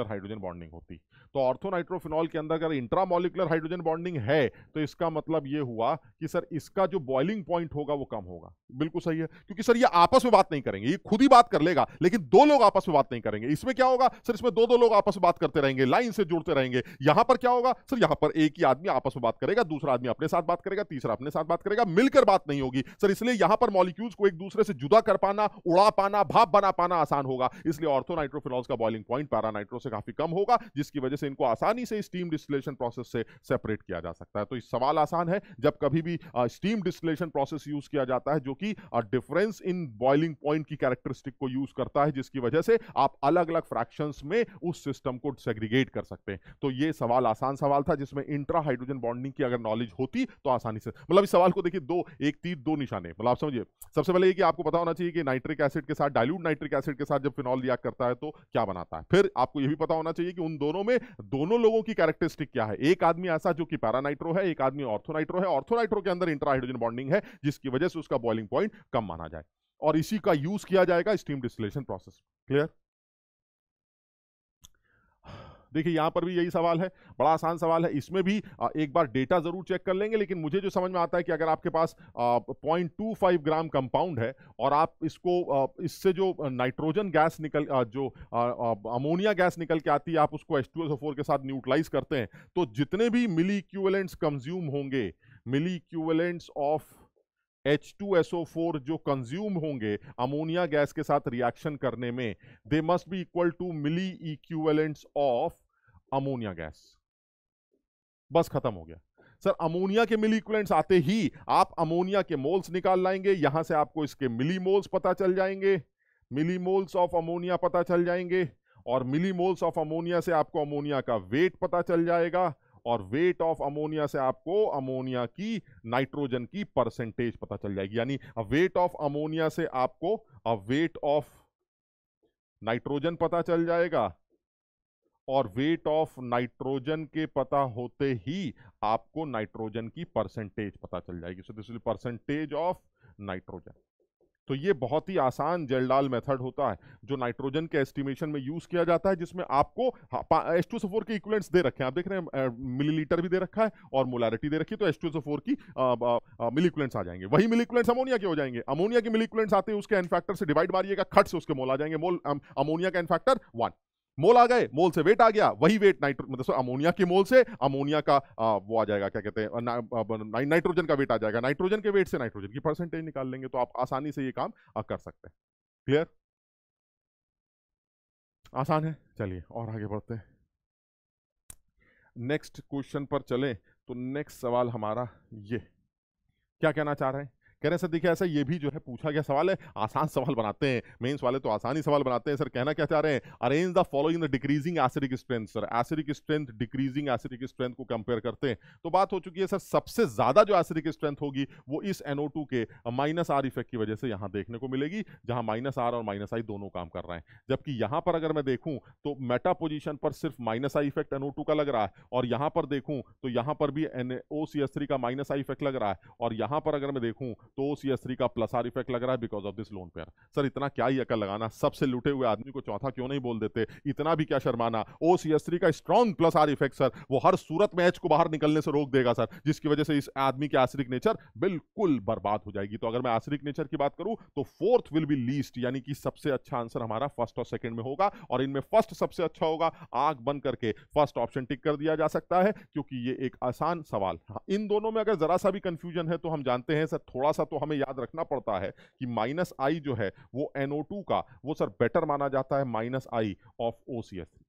[SPEAKER 1] हाइड्रोजन बॉन्डिंग होती। तो ऑर्थोनाइट्रोफिनॉल के अंदर अगर इंट्रामॉलिक्यूलर हाइड्रोजन बॉन्डिंग है तो इसका मतलब ये हुआ कि सर इसका जो बॉइलिंग पॉइंट होगा वो कम होगा। बिल्कुल सही है, क्योंकि सर ये आपस में बात नहीं करेंगे, ये खुद ही बात कर लेगा, लेकिन 2 लोग आपस में बात नहीं करेंगे। इसमें क्या होगा सर, इसमें 2 लोग आपस में बात करते रहेंगे, लाइन से जुड़ते रहेंगे। यहां पर क्या होगा सर, यहां पर एक ही आदमी आपस में बात करेगा, दूसरा आदमी अपने साथ बात करेगा, तीसरा अपने साथ बात करेगा, मिलकर बात नहीं होगी सर। इसलिए यहां पर मॉलिक्यूल्स को एक दूसरे से जुदा कर पाना, उड़ा पाना, भाप बना पाना आसान होगा। इसलिए ऑर्थोनाइट्रोफिनॉल्स का बॉइलिंग पॉइंट पैरानाइट्रो से काफी कम होगा, जिसकी वजह से इनको आसानी से स्टीम डिस्टिलेशन प्रोसेस से सेपरेट किया जा सकता है। तो इस सवाल आसान है जब कभी भी स्टीम डिस्टिलेशन प्रोसेस यूज किया जाता है जो कि डिफरेंस इन बॉइलिंग पॉइंट की कैरेक्टरिस्टिक को यूज करता है, जिसकी वजह से आप अलग अलग फ्रैक्शंस में उस सिस्टम को सेग्रीगेट कर सकते हैं। तो ये सवाल आसान सवाल था जिसमें इंट्रा हाइड्रोजन बॉन्डिंग की अगर नॉलेज होती तो आसानी से, मतलब इस सवाल को देखिए 2 एक तीर 2 निशाने, मतलब आप समझिए। सबसे पहले ये कि आपको पता होना चाहिए कि नाइट्रिक एसिड के साथ डाइल्यूट नाइट्रिक एसिड के साथ जब फिनॉल रिएक्ट करता है तो क्या बनाता है। फिर आपको यह भी पता होना चाहिए कि उन दोनों में दोनों लोगों की कैरेक्टरिस्टिक क्या है। एक आदमी ऐसा जो कि पैरानाइट्रो है, एक आदमी ऑर्थोनाइट्रो है। ऑर्थोनाइट्रो के अंदर इंट्रा हाइड्रोजन बॉन्डिंग है जिसकी वजह से उसका बॉइलिंग पॉइंट कम माना जाए, और इसी का यूज किया जाएगा स्टीम डिस्टिलेशन प्रोसेस। क्लियर? देखिए यहां पर भी यही सवाल है, बड़ा आसान सवाल है। इसमें भी एक बार डेटा जरूर चेक कर लेंगे, लेकिन मुझे जो समझ में आता है कि अगर आपके पास 0.25 ग्राम कंपाउंड है और आप इसको इससे जो नाइट्रोजन गैस निकल जो अमोनिया गैस निकल के आती है, आप उसको H2SO4 के साथ न्यूट्रलाइज करते हैं, तो जितने भी मिली इक्विवेलेंट्स कंज्यूम होंगे, मिली इक्विवेलेंट्स ऑफ H2SO4 जो कंज्यूम होंगे अमोनिया गैस के साथ रिएक्शन करने में, they must be equal to milliequivalents of ammonia gas. बस खत्म हो गया सर। अमोनिया के मिली इक्विवेलेंट्स आते ही आप अमोनिया के मोल्स निकाल लाएंगे, यहां से आपको इसके मिली मोल्स पता चल जाएंगे, मिली मोल्स ऑफ अमोनिया पता चल जाएंगे, और मिली मोल्स ऑफ अमोनिया से आपको अमोनिया का वेट पता चल जाएगा, और वेट ऑफ अमोनिया से आपको अमोनिया की नाइट्रोजन की परसेंटेज पता चल जाएगी। यानी वेट ऑफ अमोनिया से आपको वेट ऑफ नाइट्रोजन पता चल जाएगा, और वेट ऑफ नाइट्रोजन के पता होते ही आपको नाइट्रोजन की परसेंटेज पता चल जाएगी। So this will percentage of nitrogen. तो ये बहुत ही आसान जेल्डाल मेथड होता है जो नाइट्रोजन के एस्टिमेशन में यूज किया जाता है, जिसमें आपको H2SO4 के इक्विवेलेंट्स दे रखे हैं, आप देख रहे हैं मिलीलीटर भी दे रखा है और मोलारिटी दे रखी है, तो H2SO4 की मिली इक्विवेलेंट्स आ जाएंगे। वही मिली इक्विवेलेंट्स अमोनिया के हो जाएंगे। अमोनिया के मिली इक्विवेलेंट्स आते हैं, उसके एन फैक्टर से डिवाइड मारिएगा, खट से उसके मोल आ जाएंगे। मोल अमोनिया का एन फैक्टर 1, मोल आ गए, मोल से वेट आ गया, वही वेट मतलब अमोनिया के मोल से अमोनिया का वो आ जाएगा, क्या कहते हैं, नाइट्रोजन का वेट आ जाएगा, नाइट्रोजन के वेट से नाइट्रोजन की परसेंटेज निकाल लेंगे, तो आप आसानी से ये काम कर सकते हैं। क्लियर? आसान है। चलिए और आगे बढ़ते हैं, नेक्स्ट क्वेश्चन पर चलें। तो नेक्स्ट सवाल हमारा ये क्या कहना चाह रहे हैं कह रहे हैं सर देखिए ऐसा ये भी जो है पूछा गया सवाल है, आसान सवाल बनाते हैं, मेंस वाले तो आसान ही सवाल बनाते हैं सर। कहना क्या चाह रहे हैं, arrange the following the decreasing acidic strength. Sir acidic strength decreasing acidic strength को कंपेयर करते हैं तो बात हो चुकी है सर, सबसे ज्यादा जो एसिडिक स्ट्रेंथ होगी वो इस NO2 के माइनस आर इफेक्ट की वजह से यहां देखने को मिलेगी, जहां माइनस आर और माइनस आई दोनों काम कर रहे हैं। जबकि यहां पर अगर मैं देखूं तो मेटा पोजीशन पर सिर्फ माइनस आई इफेक्ट NO2 का लग रहा है, और यहां पर देखूं तो यहां पर भी OCH3 का माइनस आई इफेक्ट लग रहा है, और यहां पर अगर मैं देखूं तो OCH3 का प्लस आर इफेक्ट लग रहा है because of this lone pair. Sir इतना क्या ही अकल लगाना, सबसे लुटे हुए आदमी को चौथा क्यों नहीं बोल देते, इतना भी क्या शर्माना। OCH3 का strong plus R effect sir वो हर सूरत में एच को बाहर निकलने से रोक देगा सर, जिसकी वजह से इस आदमी की एसिडिक नेचर बिल्कुल बर्बाद हो जाएगी। तो अगर मैं एसिडिक नेचर की बात करूं तो फोर्थ विल बी लीस्ट, यानी कि सबसे अच्छा आंसर हमारा फर्स्ट और सेकंड में होगा, और इनमें फर्स्ट सबसे अच्छा होगा। आंख बंद करके फर्स्ट ऑप्शन टिक कर दिया जा सकता है क्योंकि ये एक आसान सवाल। हाँ, इन दोनों में अगर जरा सा भी कंफ्यूजन है तो हम जानते हैं सर, थोड़ा सा तो हमें याद रखना पड़ता है कि माइनस आई जो है वो NO2 का वो सर बेटर माना जाता है माइनस आई ऑफ OCH3।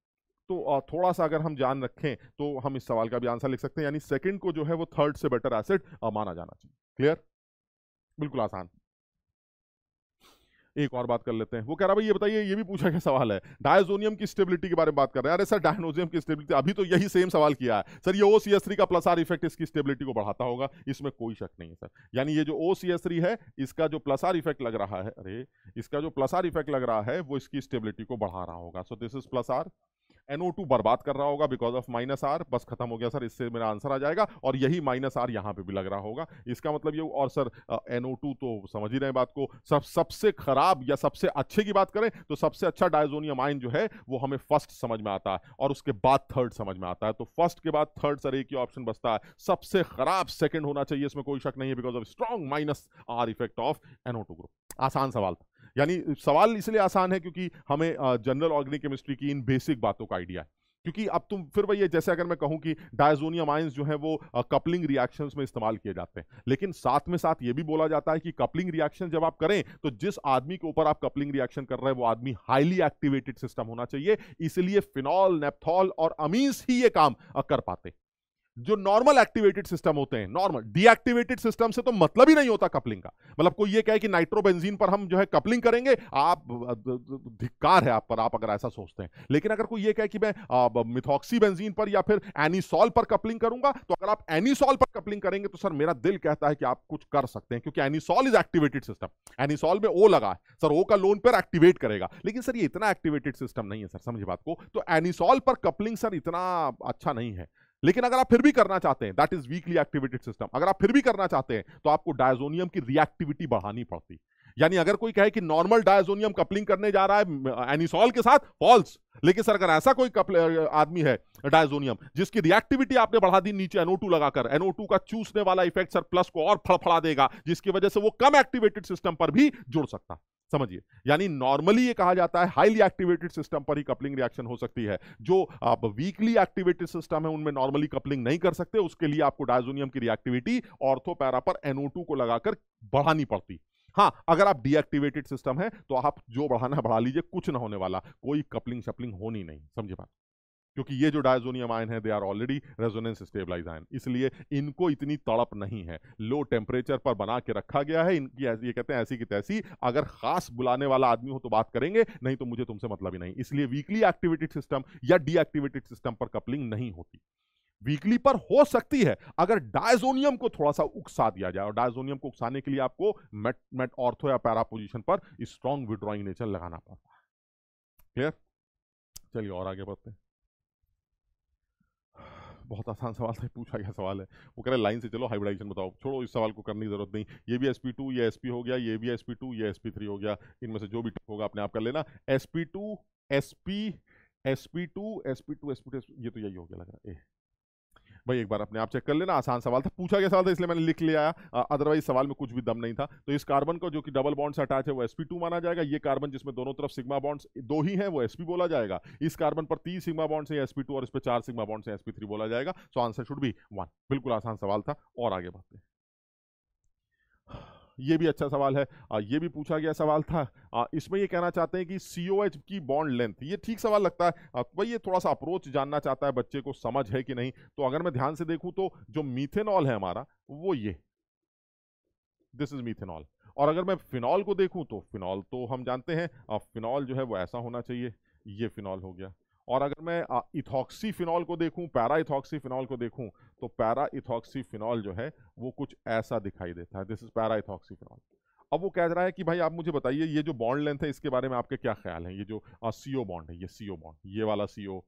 [SPEAKER 1] तो थोड़ा सा अगर हम जान रखें तो हम इस सवाल का भी आंसर लिख सकते हैं, यानी सेकंड को जो है वो थर्ड से बेटर एसिड माना जाना चाहिए। क्लियर, बिल्कुल आसान। एक और बात कर लेते हैं, वो कह रहा भाई ये बताइए, ये भी पूछा गया सवाल है, डायजोनियम की स्टेबिलिटी के बारे में बात कर रहे हैं। अरे सर डायनोजियम की स्टेबिलिटी, अभी तो यही सेम सवाल किया है सर, ये OCH3 का प्लस आर इफेक्ट इसकी स्टेबिलिटी को बढ़ाता होगा, इसमें कोई शक नहीं है सर। यानी ये जो OCH3 है इसका जो प्लस आर इफेक्ट लग रहा है, अरे इसका जो प्लस आर इफेक्ट लग रहा है वो इसकी स्टेबिलिटी को बढ़ा रहा होगा। So this is plus R, NO2 बर्बाद कर रहा होगा बिकॉज ऑफ माइनस आर, बस खत्म हो गया सर, इससे मेरा आंसर आ जाएगा। और यही माइनस आर यहाँ पे भी लग रहा होगा, इसका मतलब ये। और सर NO2 तो समझ ही रहे हैं बात को, सबसे खराब या सबसे अच्छे की बात करें तो सबसे अच्छा डायजोनियम आयन जो है वो हमें फर्स्ट समझ में आता है और उसके बाद थर्ड समझ में आता है। तो फर्स्ट के बाद थर्ड सर एक ही ऑप्शन बचता है, सबसे खराब सेकंड होना चाहिए, इसमें कोई शक नहीं है because of strong minus are effect of NO2 group. आसान सवाल था, यानी सवाल इसलिए आसान है क्योंकि हमें जनरल ऑर्गेनिक केमिस्ट्री की इन बेसिक बातों का आइडिया है। क्योंकि अब तुम फिर वही है, जैसे अगर मैं कहूं कि डायजोनियम आयंस जो है वो कपलिंग रिएक्शंस में इस्तेमाल किए जाते हैं, लेकिन साथ में साथ ये भी बोला जाता है कि कपलिंग रिएक्शन जब आप करें तो जिस आदमी के ऊपर आप कपलिंग रिएक्शन कर रहे हैं वो आदमी हाईली एक्टिवेटेड सिस्टम होना चाहिए, इसलिए फिनॉल, नेप्थॉल और अमीन्स ही ये काम कर पाते। जो नॉर्मल एक्टिवेटेड सिस्टम होते हैं, नॉर्मल डीएक्टिवेटेड सिस्टम से तो मतलब ही नहीं होता कपलिंग का। मतलब कोई ये कहे कि नाइट्रोबेंजीन पर हम जो है कपलिंग करेंगे, आप धिक्कार है आप पर, आप अगर ऐसा सोचते हैं। लेकिन अगर कोई ये कहे कि मैं मिथॉक्सी बेंजीन पर या फिर एनिसॉल पर कपलिंग करूंगा, तो अगर आप एनिसॉल पर कपलिंग करेंगे तो सर मेरा दिल कहता है कि आप कुछ कर सकते हैं, क्योंकि anisole is activated system. Anisole में ओ लगा है सर, ओ का लोन पर एक्टिवेट करेगा, लेकिन सर ये इतना एक्टिवेटेड सिस्टम नहीं है सर, समझिए बात को। तो एनिसॉल पर कपलिंग सर इतना अच्छा नहीं है। लेकिन अगर आप फिर भी करना चाहते हैं, that is weekly activated system, अगर आप फिर भी करना चाहते हैं तो आपको डायजोनियम की रिएक्टिविटी बढ़ानी पड़ती। यानी अगर कोई कहे कि नॉर्मल डायजोनियम कपलिंग करने जा रहा है एनिसॉल के साथ, फॉल्स। लेकिन सर अगर ऐसा कोई आदमी है डायजोनियम जिसकी रिएक्टिविटी आपने बढ़ा दी नीचे NO2 लगाकर, NO2 का चूसने वाला इफेक्ट सर प्लस को और फड़फड़ा देगा, जिसकी वजह से वो कम एक्टिवेटेड सिस्टम पर भी जुड़ सकता। समझिए, यानी नॉर्मली ये कहा जाता है हाईली एक्टिवेटेड सिस्टम पर ही कपलिंग रिएक्शन हो सकती है। जो आप वीकली एक्टिवेटेड सिस्टम है उनमें नॉर्मली कपलिंग नहीं कर सकते, उसके लिए आपको डायजोनियम की रिएक्टिविटी ऑर्थो पैरा पर NO2 को लगाकर बढ़ानी पड़ती। हाँ, अगर आप डीएक्टिवेटेड सिस्टम है तो आप जो बढ़ाना बढ़ा लीजिए, कुछ ना होने वाला, कोई कपलिंग शपलिंग होनी नहीं। समझे बात, क्योंकि ये जो डायजोनियम आयन है they are already resonance stabilise ion, इसलिए इनको इतनी तड़प नहीं है, लो टेम्परेचर पर बना के रखा गया है इनकी। ये कहते हैं ऐसी की तैसी, अगर खास बुलाने वाला आदमी हो तो बात करेंगे, नहीं तो मुझे तुमसे मतलब ही नहीं। इसलिए वीकली एक्टिवेटेड सिस्टम या डीएक्टिवेटेड सिस्टम पर कपलिंग नहीं होती। वीकली पर हो सकती है अगर डायजोनियम को थोड़ा सा उकसा दिया जाए, और डायजोनियम को उकसाने के लिए आपको मेट ऑर्थो या पैरा पोजीशन पर स्ट्रॉन्ग विड्रॉइंग नेचर लगाना पड़ता है। क्लियर, चलिए और आगे बढ़ते हैं। बहुत आसान सवाल था, पूछा गया सवाल है। वो कह रहे लाइन से चलो, हाइब्रिडाइजेशन बताओ। छोड़ो, इस सवाल को करने की जरूरत नहीं। ये भी sp2, ये sp हो गया, ये भी sp2, ये sp3 हो गया। इनमें से जो भी होगा अपने आप कर लेना। sp2 sp sp2 sp2 sp2, ये तो यही हो गया लग रहा है। भाई एक बार अपने आप चेक कर लेना, आसान सवाल था, पूछा गया सवाल था इसलिए मैंने लिख लिया। अदरवाइज सवाल में कुछ भी दम नहीं था। तो इस कार्बन को जो कि डबल बॉन्ड से अटैच है वो sp2 माना जाएगा। ये कार्बन जिसमें दोनों तरफ सिग्मा बॉन्ड्स दो ही हैं वो sp बोला जाएगा। इस कार्बन पर 3 सिग्मा बॉन्ड से sp2 और इस पर 4 सिग्मा बॉन्ड से sp3 बोला जाएगा। So answer should be 1। बिल्कुल आसान सवाल था। और आगे बढ़ते हैं। ये भी अच्छा सवाल है, ये भी पूछा गया सवाल था। इसमें ये कहना चाहते हैं कि COH की बॉन्ड लेंथ, ये ठीक सवाल लगता है भाई, ये थोड़ा सा अप्रोच जानना चाहता है बच्चे को, समझ है कि नहीं। तो अगर मैं ध्यान से देखूं तो जो मीथेनॉल है हमारा वो ये दिस इज मीथेनॉल। और अगर मैं फिनॉल को देखूं तो फिनॉल तो हम जानते हैं फिनॉल जो है वो ऐसा होना चाहिए, ये फिनॉल हो गया। और अगर मैं इथॉक्सी फिनॉल को देखूं, पैरा इथॉक्सी फिनॉल को देखूं, तो पैरा इथॉक्सी फिनॉल जो है वो कुछ ऐसा दिखाई देता है, this is para ethoxy phenol. अब वो कह रहा है कि भाई आप मुझे बताइए ये जो बॉन्ड लेंथ है इसके बारे में आपके क्या ख्याल है, ये जो सीओ बॉन्ड है, ये सीओ बॉन्ड, ये वाला सीओ,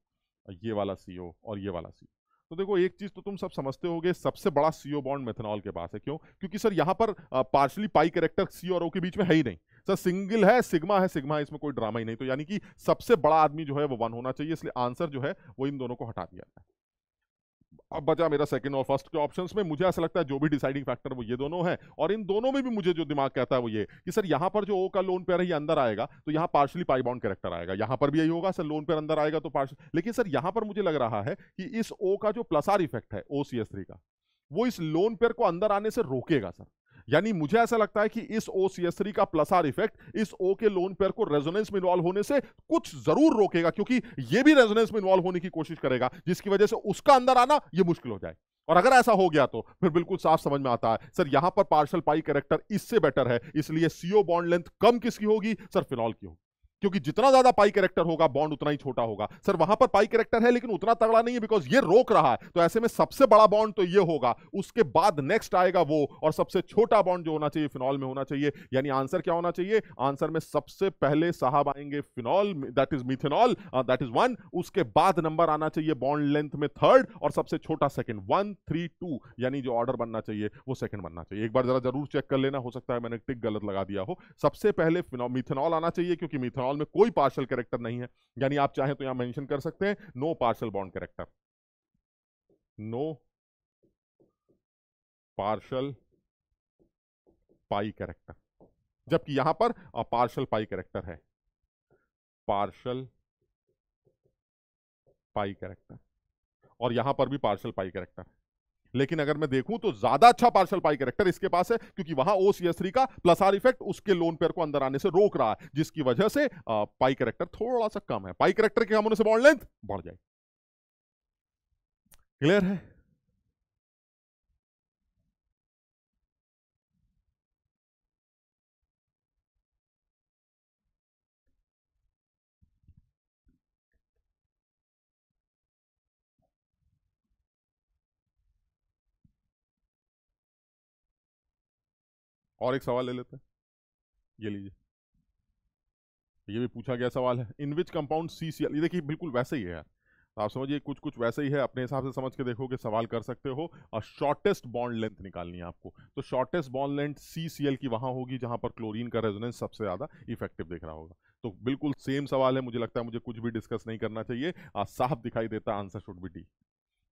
[SPEAKER 1] ये वाला सीओ और ये वाला सीओ। तो देखो एक चीज तो तुम सब समझते होगे, सबसे बड़ा सीओ बॉन्ड मेथनॉल के पास है। क्यों? क्योंकि सर यहां पर पार्शली पाई कैरेक्टर सी और ओ के बीच में है ही नहीं सर, सिंगल है, सिग्मा है, सिग्मा है, इसमें कोई ड्रामा ही नहीं। तो यानी कि सबसे बड़ा आदमी जो है वो 1 होना चाहिए, इसलिए आंसर जो है वो इन दोनों को हटा दिया जाए। अब बचा मेरा सेकंड और फर्स्ट के ऑप्शंस में। मुझे ऐसा लगता है जो भी डिसाइडिंग फैक्टर वो ये दोनों हैं, और इन दोनों में भी मुझे जो दिमाग कहता है वो ये कि सर यहां पर जो ओ का लोन पेयर है ये अंदर आएगा तो यहां पार्शली पाई बॉन्ड कैरेक्टर आएगा, यहां पर भी यही होगा सर, लोन पेयर अंदर आएगा तो पार्शल। लेकिन सर यहां पर मुझे लग रहा है कि इस ओ का जो प्लस आर इफेक्ट है OCS3 का, वो इस लोन पेयर को अंदर आने से रोकेगा सर। यानी मुझे ऐसा लगता है कि इस OCS3 का प्लस आर इफेक्ट इस O के लोन पेयर को रेजोनेंस में इन्वॉल्व होने से कुछ जरूर रोकेगा, क्योंकि ये भी रेजोनेंस में इन्वॉल्व होने की कोशिश करेगा, जिसकी वजह से उसका अंदर आना ये मुश्किल हो जाए। और अगर ऐसा हो गया तो फिर बिल्कुल साफ समझ में आता है सर यहां पर पार्शियल पाई कैरेक्टर इससे बेटर है, इसलिए सीओ बॉन्ड लेंथ कम किसकी होगी सर? फिनॉल की होगी, क्योंकि जितना ज्यादा पाई कैरेक्टर होगा बॉन्ड उतना ही छोटा होगा। सर वहां पर पाई कैरेक्टर है लेकिन उतना तगड़ा नहीं है, बिकॉज ये रोक रहा है, तो ऐसे में सबसे बड़ा बॉन्ड तो ये होगा, उसके बाद नेक्स्ट आएगा वो, और सबसे छोटा बॉन्ड जो होना चाहिए फिनॉल में होना चाहिए। यानी आंसर क्या होना चाहिए? आंसर में सबसे पहले साहब आएंगे phenol, that is methanol, that is 1। उसके बाद नंबर आना चाहिए बॉन्ड लेंथ में 3rd, और सबसे छोटा सेकंड, 1 3 2, यानी जो ऑर्डर बनना चाहिए वो सेकंड बनना चाहिए। एक बार जरा जरूर चेक कर लेना, हो सकता है मैंने टिक गलत लगा दिया हो। सबसे पहले मिथेनॉल आना चाहिए, क्योंकि मिथेनॉल में कोई पार्शियल कैरेक्टर नहीं है। यानी आप चाहें तो यहां मेंशन कर सकते हैं no partial bond character, no partial pi character, जबकि यहां पर पार्शियल पाई कैरेक्टर है, पार्शियल पाई कैरेक्टर, और यहां पर भी पार्शियल पाई कैरेक्टर। लेकिन अगर मैं देखूं तो ज्यादा अच्छा पार्शियल पाई कैरेक्टर इसके पास है, क्योंकि वहां OCS3 का प्लस आर इफेक्ट उसके लोन पेयर को अंदर आने से रोक रहा है, जिसकी वजह से पाई कैरेक्टर थोड़ा सा कम है। पाई कैरेक्टर के कम होने से बॉन्ड लेंथ बढ़ जाए। क्लियर है? और एक सवाल ले लेते हैं, ये लीजिए, ये भी पूछा गया सवाल है, इन विच कंपाउंड CCl, ये देखिए बिल्कुल वैसे ही है यार, आप समझिए कुछ कुछ वैसे ही है, अपने हिसाब से समझ के देखोगे, सवाल कर सकते हो। और शॉर्टेस्ट बॉन्ड लेंथ निकालनी है आपको, तो शॉर्टेस्ट बॉन्ड लेंथ CCl की वहां होगी जहां पर क्लोरीन का रेजोनेंस सबसे ज्यादा इफेक्टिव दिख रहा होगा। तो बिल्कुल सेम सवाल है, मुझे लगता है मुझे कुछ भी डिस्कस नहीं करना चाहिए, साफ दिखाई देता, आंसर शुड बी डी।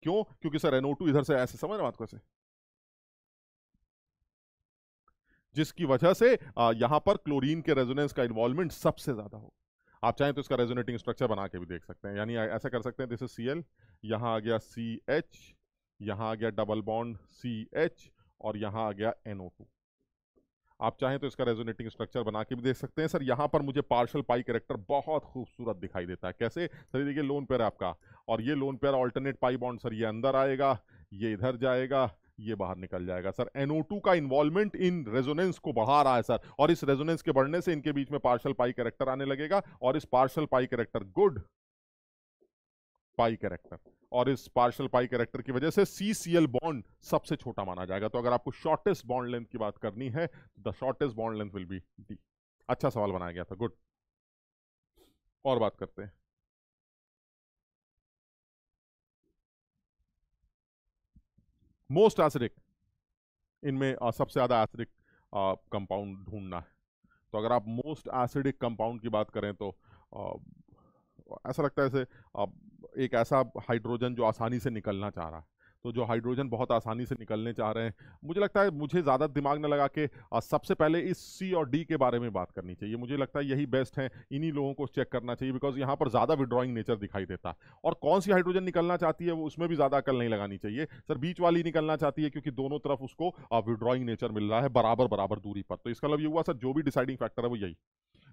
[SPEAKER 1] क्यों? क्योंकि सर NO2 इधर से ऐसे, समझ रहे बात को ऐसे, जिसकी वजह से यहां पर क्लोरीन के रेजोनेंस का इन्वॉल्वमेंट सबसे ज्यादा हो। आप चाहें तो इसका रेजोनेटिंग स्ट्रक्चर बना के भी देख सकते हैं, यानी ऐसा कर सकते हैं, दिस इज Cl, यहां आ गया CH, यहां आ गया डबल बॉन्ड CH, और यहां आ गया NO2। आप चाहें तो इसका रेजोनेटिंग स्ट्रक्चर बना के भी देख सकते हैं। सर यहां पर मुझे पार्शियल पाई कैरेक्टर बहुत खूबसूरत दिखाई देता है, कैसे सर? देखिए लोन पेयर आपका, और ये lone pair alternate pi bond, sir ये अंदर आएगा, ये इधर जाएगा, ये बाहर निकल जाएगा। सर NO2 का इन्वॉल्वमेंट इन रेजोनेंस को बढ़ा रहा है सर, और इस रेजोनेंस के बढ़ने से इनके बीच में पार्शियल पाई कैरेक्टर आने लगेगा, और इस पार्शियल पाई कैरेक्टर गुड पाई कैरेक्टर, और इस पार्शियल पाई कैरेक्टर की वजह से CCl बॉन्ड सबसे छोटा माना जाएगा। तो अगर आपको शॉर्टेस्ट बॉन्ड लेंथ की बात करनी है, the shortest bond length will be D। अच्छा सवाल बनाया गया था, गुड। और बात करते हैं, मोस्ट एसिडिक, इनमें सबसे ज्यादा एसिडिक कंपाउंड ढूंढना है। तो अगर आप मोस्ट एसिडिक कंपाउंड की बात करें तो ऐसा लगता है जैसे एक ऐसा हाइड्रोजन जो आसानी से निकलना चाह रहा है, तो जो हाइड्रोजन बहुत आसानी से निकलने चाह रहे हैं, मुझे लगता है मुझे ज़्यादा दिमाग न लगा के सबसे पहले इस C और D के बारे में बात करनी चाहिए। मुझे लगता है यही बेस्ट है, इन्हीं लोगों को चेक करना चाहिए, बिकॉज यहाँ पर ज़्यादा विड्रॉइंग नेचर दिखाई देता है। और कौन सी हाइड्रोजन निकलना चाहती है वो, उसमें भी ज़्यादा अकल नहीं लगानी चाहिए सर, बीच वाली निकलना चाहती है, क्योंकि दोनों तरफ उसको विड्रॉइंग नेचर मिल रहा है बराबर बराबर दूरी पर। तो इसका मतलब ये हुआ सर जो भी डिसाइडिंग फैक्टर है वो यही।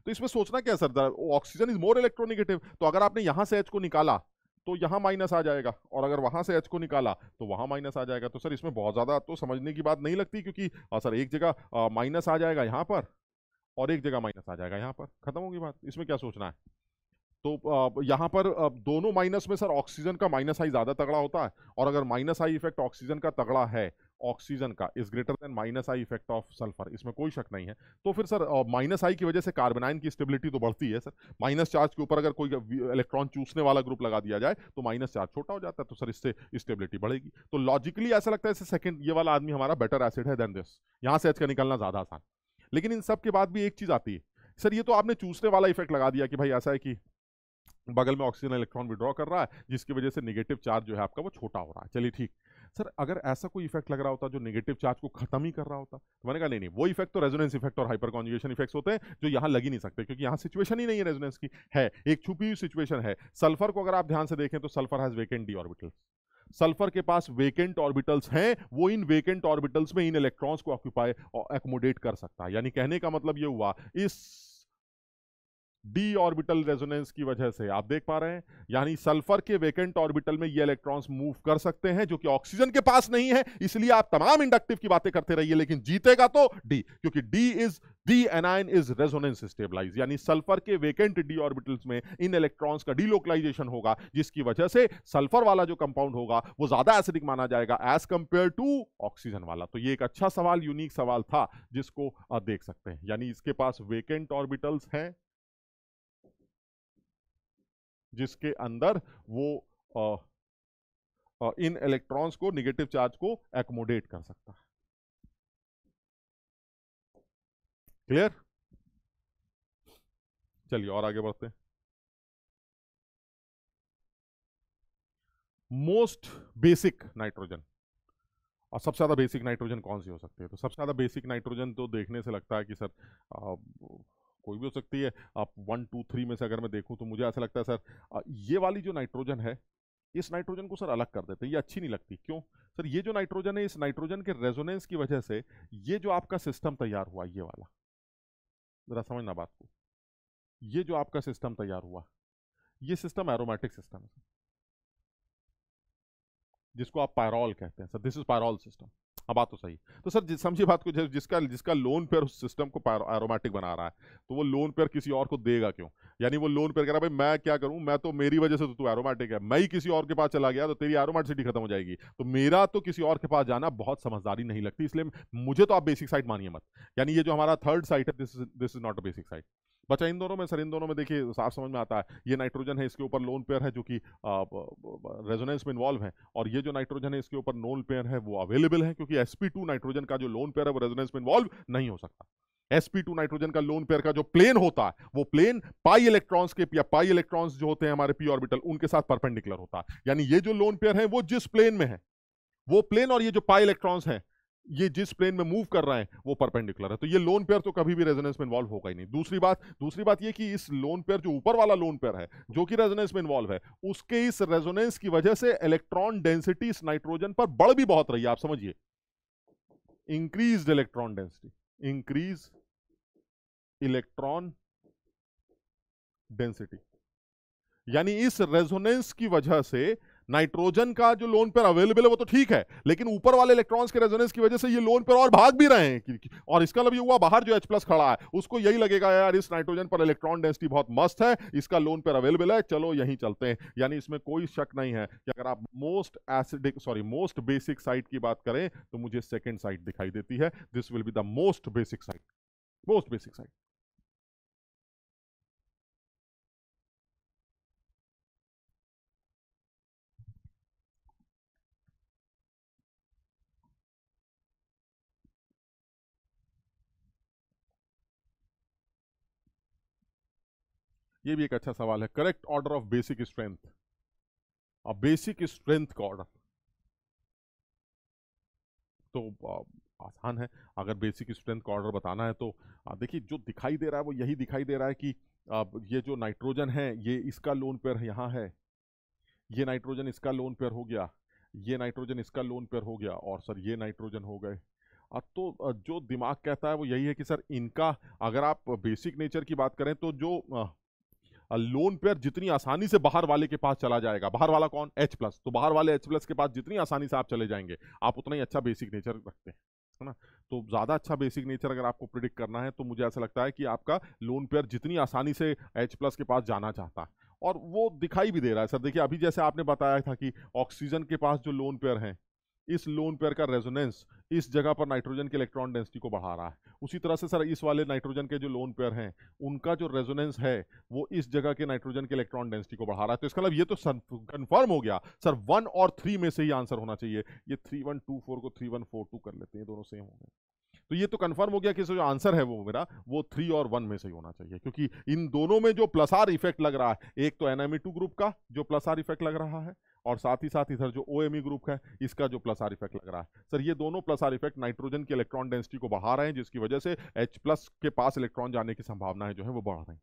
[SPEAKER 1] तो इसमें सोचना क्या है sir, oxygen is more electronegative, तो अगर आपने यहां से H को निकाला तो यहां माइनस आ जाएगा, और अगर वहां से H को निकाला तो वहां माइनस आ जाएगा। तो सर इसमें बहुत ज्यादा तो समझने की बात नहीं लगती, क्योंकि सर एक जगह माइनस आ जाएगा यहां पर और एक जगह माइनस आ जाएगा यहां पर, खत्म होगी बात। इसमें क्या सोचना है? तो यहाँ पर दोनों माइनस में सर ऑक्सीजन का माइनस आई ज्यादा तगड़ा होता है, और अगर माइनस आई इफेक्ट ऑक्सीजन का तगड़ा है, ऑक्सीजन का is greater than minus I effect of sulphur, इसमें कोई शक नहीं है। तो फिर सर माइनस आई की वजह से कार्बोनाइन की स्टेबिलिटी तो बढ़ती है सर। माइनस चार्ज के ऊपर अगर कोई इलेक्ट्रॉन चूसने वाला ग्रुप लगा दिया जाए तो माइनस चार्ज छोटा हो जाता है, तो सर इससे स्टेबिलिटी बढ़ेगी। तो लॉजिकली ऐसा लगता है जैसे सेकंड ये वाला आदमी हमारा बेटर एसिड है देन दिस, यहां से एच का निकलना ज्यादा आसान। लेकिन इन सब के बाद भी एक चीज आती है, सर ये तो आपने चूसने वाला इफेक्ट लगा दिया कि भाई ऐसा है कि बगल में ऑक्सीजन इलेक्ट्रॉन विड्रॉ कर रहा है, जिसकी वजह से नेगेटिव चार्ज जो है आपका वो छोटा हो रहा है। चलिए ठीक, सर अगर ऐसा कोई इफेक्ट लग रहा होता जो नेगेटिव चार्ज को खत्म ही कर रहा होता, तो मैंने कहा नहीं नहीं, वो इफेक्ट तो रेजोनेंस इफेक्ट और हाइपर कॉन्जुगेशन इफेक्ट्स होते हैं जो यहां लग ही नहीं सकते, क्योंकि यहां सिचुएशन ही नहीं है रेजोनेंस की, है एक छुपी हुई सिचुएशन है। सल्फर को अगर आप ध्यान से देखें तो sulphur has vacant D orbitals, sulphur के पास वेकेंट ऑर्बिटल्स हैं, वो इन वेकेंट ऑर्बिटल्स में इन इलेक्ट्रॉन्स को ऑक्यूपाई और एकोमोडेट कर सकता है। यानी कहने का मतलब ये हुआ, इस डी ऑर्बिटल रेजोनेंस की वजह से आप देख पा रहे हैं, यानी सल्फर के वेकेंट ऑर्बिटल में ये इलेक्ट्रॉन्स मूव कर सकते हैं, जो कि ऑक्सीजन के पास नहीं है। इसलिए आप तमाम इंडक्टिव की बातें करते रहिए, लेकिन जीतेगा तो डी, क्योंकि D anion is resonance stabilise, यानी सल्फर के वेकेंट डी ऑर्बिटल्स में इन इलेक्ट्रॉन्स का डीलोकलाइजेशन होगा, जिसकी वजह से सल्फर वाला जो कंपाउंड होगा वो ज्यादा एसिडिक माना जाएगा एज कंपेयर टू ऑक्सीजन वाला। तो ये एक अच्छा सवाल, यूनिक सवाल था, जिसको आप देख सकते हैं। यानी इसके पास वेकेंट ऑर्बिटल्स हैं जिसके अंदर वो इन इलेक्ट्रॉन्स को, नेगेटिव चार्ज को एकोमोडेट कर सकता है। क्लियर? चलिए और आगे बढ़ते हैं। मोस्ट बेसिक नाइट्रोजन, और सबसे ज्यादा बेसिक नाइट्रोजन कौन सी हो सकती है? तो सबसे ज्यादा बेसिक नाइट्रोजन तो देखने से लगता है कि सर कोई भी हो सकती है। आप 1 2 3 में से अगर मैं देखूं तो मुझे ऐसा लगता है सर ये वाली जो नाइट्रोजन है, इस नाइट्रोजन को सर अलग कर देते हैं, ये अच्छी नहीं लगती। क्यों सर? ये जो नाइट्रोजन है, इस नाइट्रोजन के रेजोनेंस की वजह से ये जो आपका सिस्टम तैयार हुआ, ये वाला, जरा समझना बात को, ये जो आपका सिस्टम तैयार हुआ, ये सिस्टम एरोमेटिक सिस्टम है, जिसको आप पायरॉल कहते हैं sir, this is pyrrole system. अब बात तो सही। तो सर समझिए बात को, जिसका जिसका लोन पेयर उस सिस्टम को एरोमेटिक बना रहा है, तो वो लोन पेयर किसी और को देगा क्यों? यानी वो लोन पेयर कह रहा है भाई मैं क्या करूं, मैं तो मेरी वजह से तो तू एरोमेटिक है, मैं ही किसी और के पास चला गया तो तेरी एरोमेटिसिटी खत्म हो जाएगी, तो मेरा तो किसी और के पास जाना बहुत समझदारी नहीं लगती। इसलिए मुझे तो आप बेसिक साइट मानिए मत। यानी ये जो हमारा थर्ड साइट है, this is not a basic site. बचा इन दोनों में सर, इन दोनों में देखिए साफ समझ में आता है, ये नाइट्रोजन है, इसके ऊपर लोन पेयर है जो कि रेजोनेंस में इन्वॉल्व है, और ये जो नाइट्रोजन है इसके ऊपर नोन पेयर है वो अवेलेबल है, क्योंकि sp2 नाइट्रोजन का जो लोन पेयर है वो रेजोनेंस में इन्वॉल्व नहीं हो सकता। sp2 नाइट्रोजन का लोन पेयर का जो प्लेन होता है, वो प्लेन पाई इलेक्ट्रॉन्स के, या पाई इलेक्ट्रॉन्स जो होते हैं हमारे p ऑर्बिटल, उनके साथ परपेंडिकुलर होता है। यानी ये जो लोन पेयर है वो जिस प्लेन में है, वो प्लेन, और ये जो पाई इलेक्ट्रॉन्स हैं ये जिस प्लेन में मूव कर रहे हैं वो परपेंडिकुलर है, तो ये लोन पेयर तो कभी भी रेजोनेंस में इन्वॉल्व होगा ही नहीं। दूसरी बात ये कि इस लोन पेयर, जो ऊपर वाला लोन पेयर है जो कि रेजोनेंस में इन्वॉल्व है, उसके इस रेजोनेंस की वजह से इलेक्ट्रॉन डेंसिटी इस नाइट्रोजन पर बढ़ भी बहुत रही है। आप समझिए, increase electron density, increase electron density, यानी इस रेजोनेंस की वजह से नाइट्रोजन का जो लोन पेयर अवेलेबल है वो तो ठीक है, लेकिन ऊपर वाले इलेक्ट्रॉन्स के रेजोनेंस की वजह से ये लोन पेयर और भाग भी रहे हैं, और इसका मतलब ये हुआ बाहर जो H+ खड़ा है उसको यही लगेगा यार इस नाइट्रोजन पर इलेक्ट्रॉन डेंसिटी बहुत मस्त है, इसका लोन पेयर अवेलेबल है, चलो यहीं चलते हैं। यानी इसमें कोई शक नहीं है कि अगर आप मोस्ट बेसिक साइट की बात करें तो मुझे सेकेंड साइट दिखाई देती है, this will be the most basic site, most basic site. ये भी एक अच्छा सवाल है, correct order of basic strength, और बेसिक स्ट्रेंथ का ऑर्डर तो आसान है। अगर बेसिक स्ट्रेंथ का ऑर्डर बताना है तो देखिए जो दिखाई दे रहा है वो यही दिखाई दे रहा है कि ये जो नाइट्रोजन है ये इसका लोन पेयर यहाँ है, ये नाइट्रोजन इसका लोन पेयर हो गया, ये नाइट्रोजन इसका लोन पेयर हो गया, और सर ये नाइट्रोजन हो गए। तो जो दिमाग कहता है वो यही है कि सर इनका, अगर आप बेसिक नेचर की बात करें तो जो लोन पेयर जितनी आसानी से बाहर वाले के पास चला जाएगा, बाहर वाला कौन, H+, तो बाहर वाले H+ के पास जितनी आसानी से आप चले जाएंगे, आप उतना ही अच्छा बेसिक नेचर रखते हैं, है ना। तो ज्यादा अच्छा बेसिक नेचर अगर आपको प्रिडिक्ट करना है तो मुझे ऐसा लगता है कि आपका लोन पेयर जितनी आसानी से H+ के पास जाना चाहता है, और वो दिखाई भी दे रहा है सर। देखिए अभी जैसे आपने बताया था कि ऑक्सीजन के पास जो लोन पेयर हैं, इस लोन पेयर का रेजोनेंस इस जगह पर नाइट्रोजन के इलेक्ट्रॉन डेंसिटी को बढ़ा रहा है। उसी तरह से सर इस वाले नाइट्रोजन के जो लोन पेयर हैं, उनका जो रेजोनेंस है वो इस जगह के नाइट्रोजन के इलेक्ट्रॉन डेंसिटी को बढ़ा रहा है। तो इसका मतलब ये तो कंफर्म हो गया सर, 1 और 3 में से ही आंसर होना चाहिए। ये 3124 को 3142 कर लेते हैं, दोनों सेम हो गए। तो ये तो कंफर्म हो गया कि जो आंसर है वो मेरा वो 3 और 1 में से ही होना चाहिए, क्योंकि इन दोनों में जो प्लस आर इफेक्ट लग रहा है, एक तो NME2 ग्रुप का जो प्लस आर इफेक्ट लग रहा है, और साथ ही साथ इधर जो OMe ग्रुप है इसका जो प्लस आर इफेक्ट लग रहा है। सर ये दोनों प्लस आर इफेक्ट नाइट्रोजन की इलेक्ट्रॉन डेंसिटी को बढ़ा रहे हैं, जिसकी वजह से H+ के पास इलेक्ट्रॉन जाने की संभावनाएं जो है वो बढ़ रही हैं।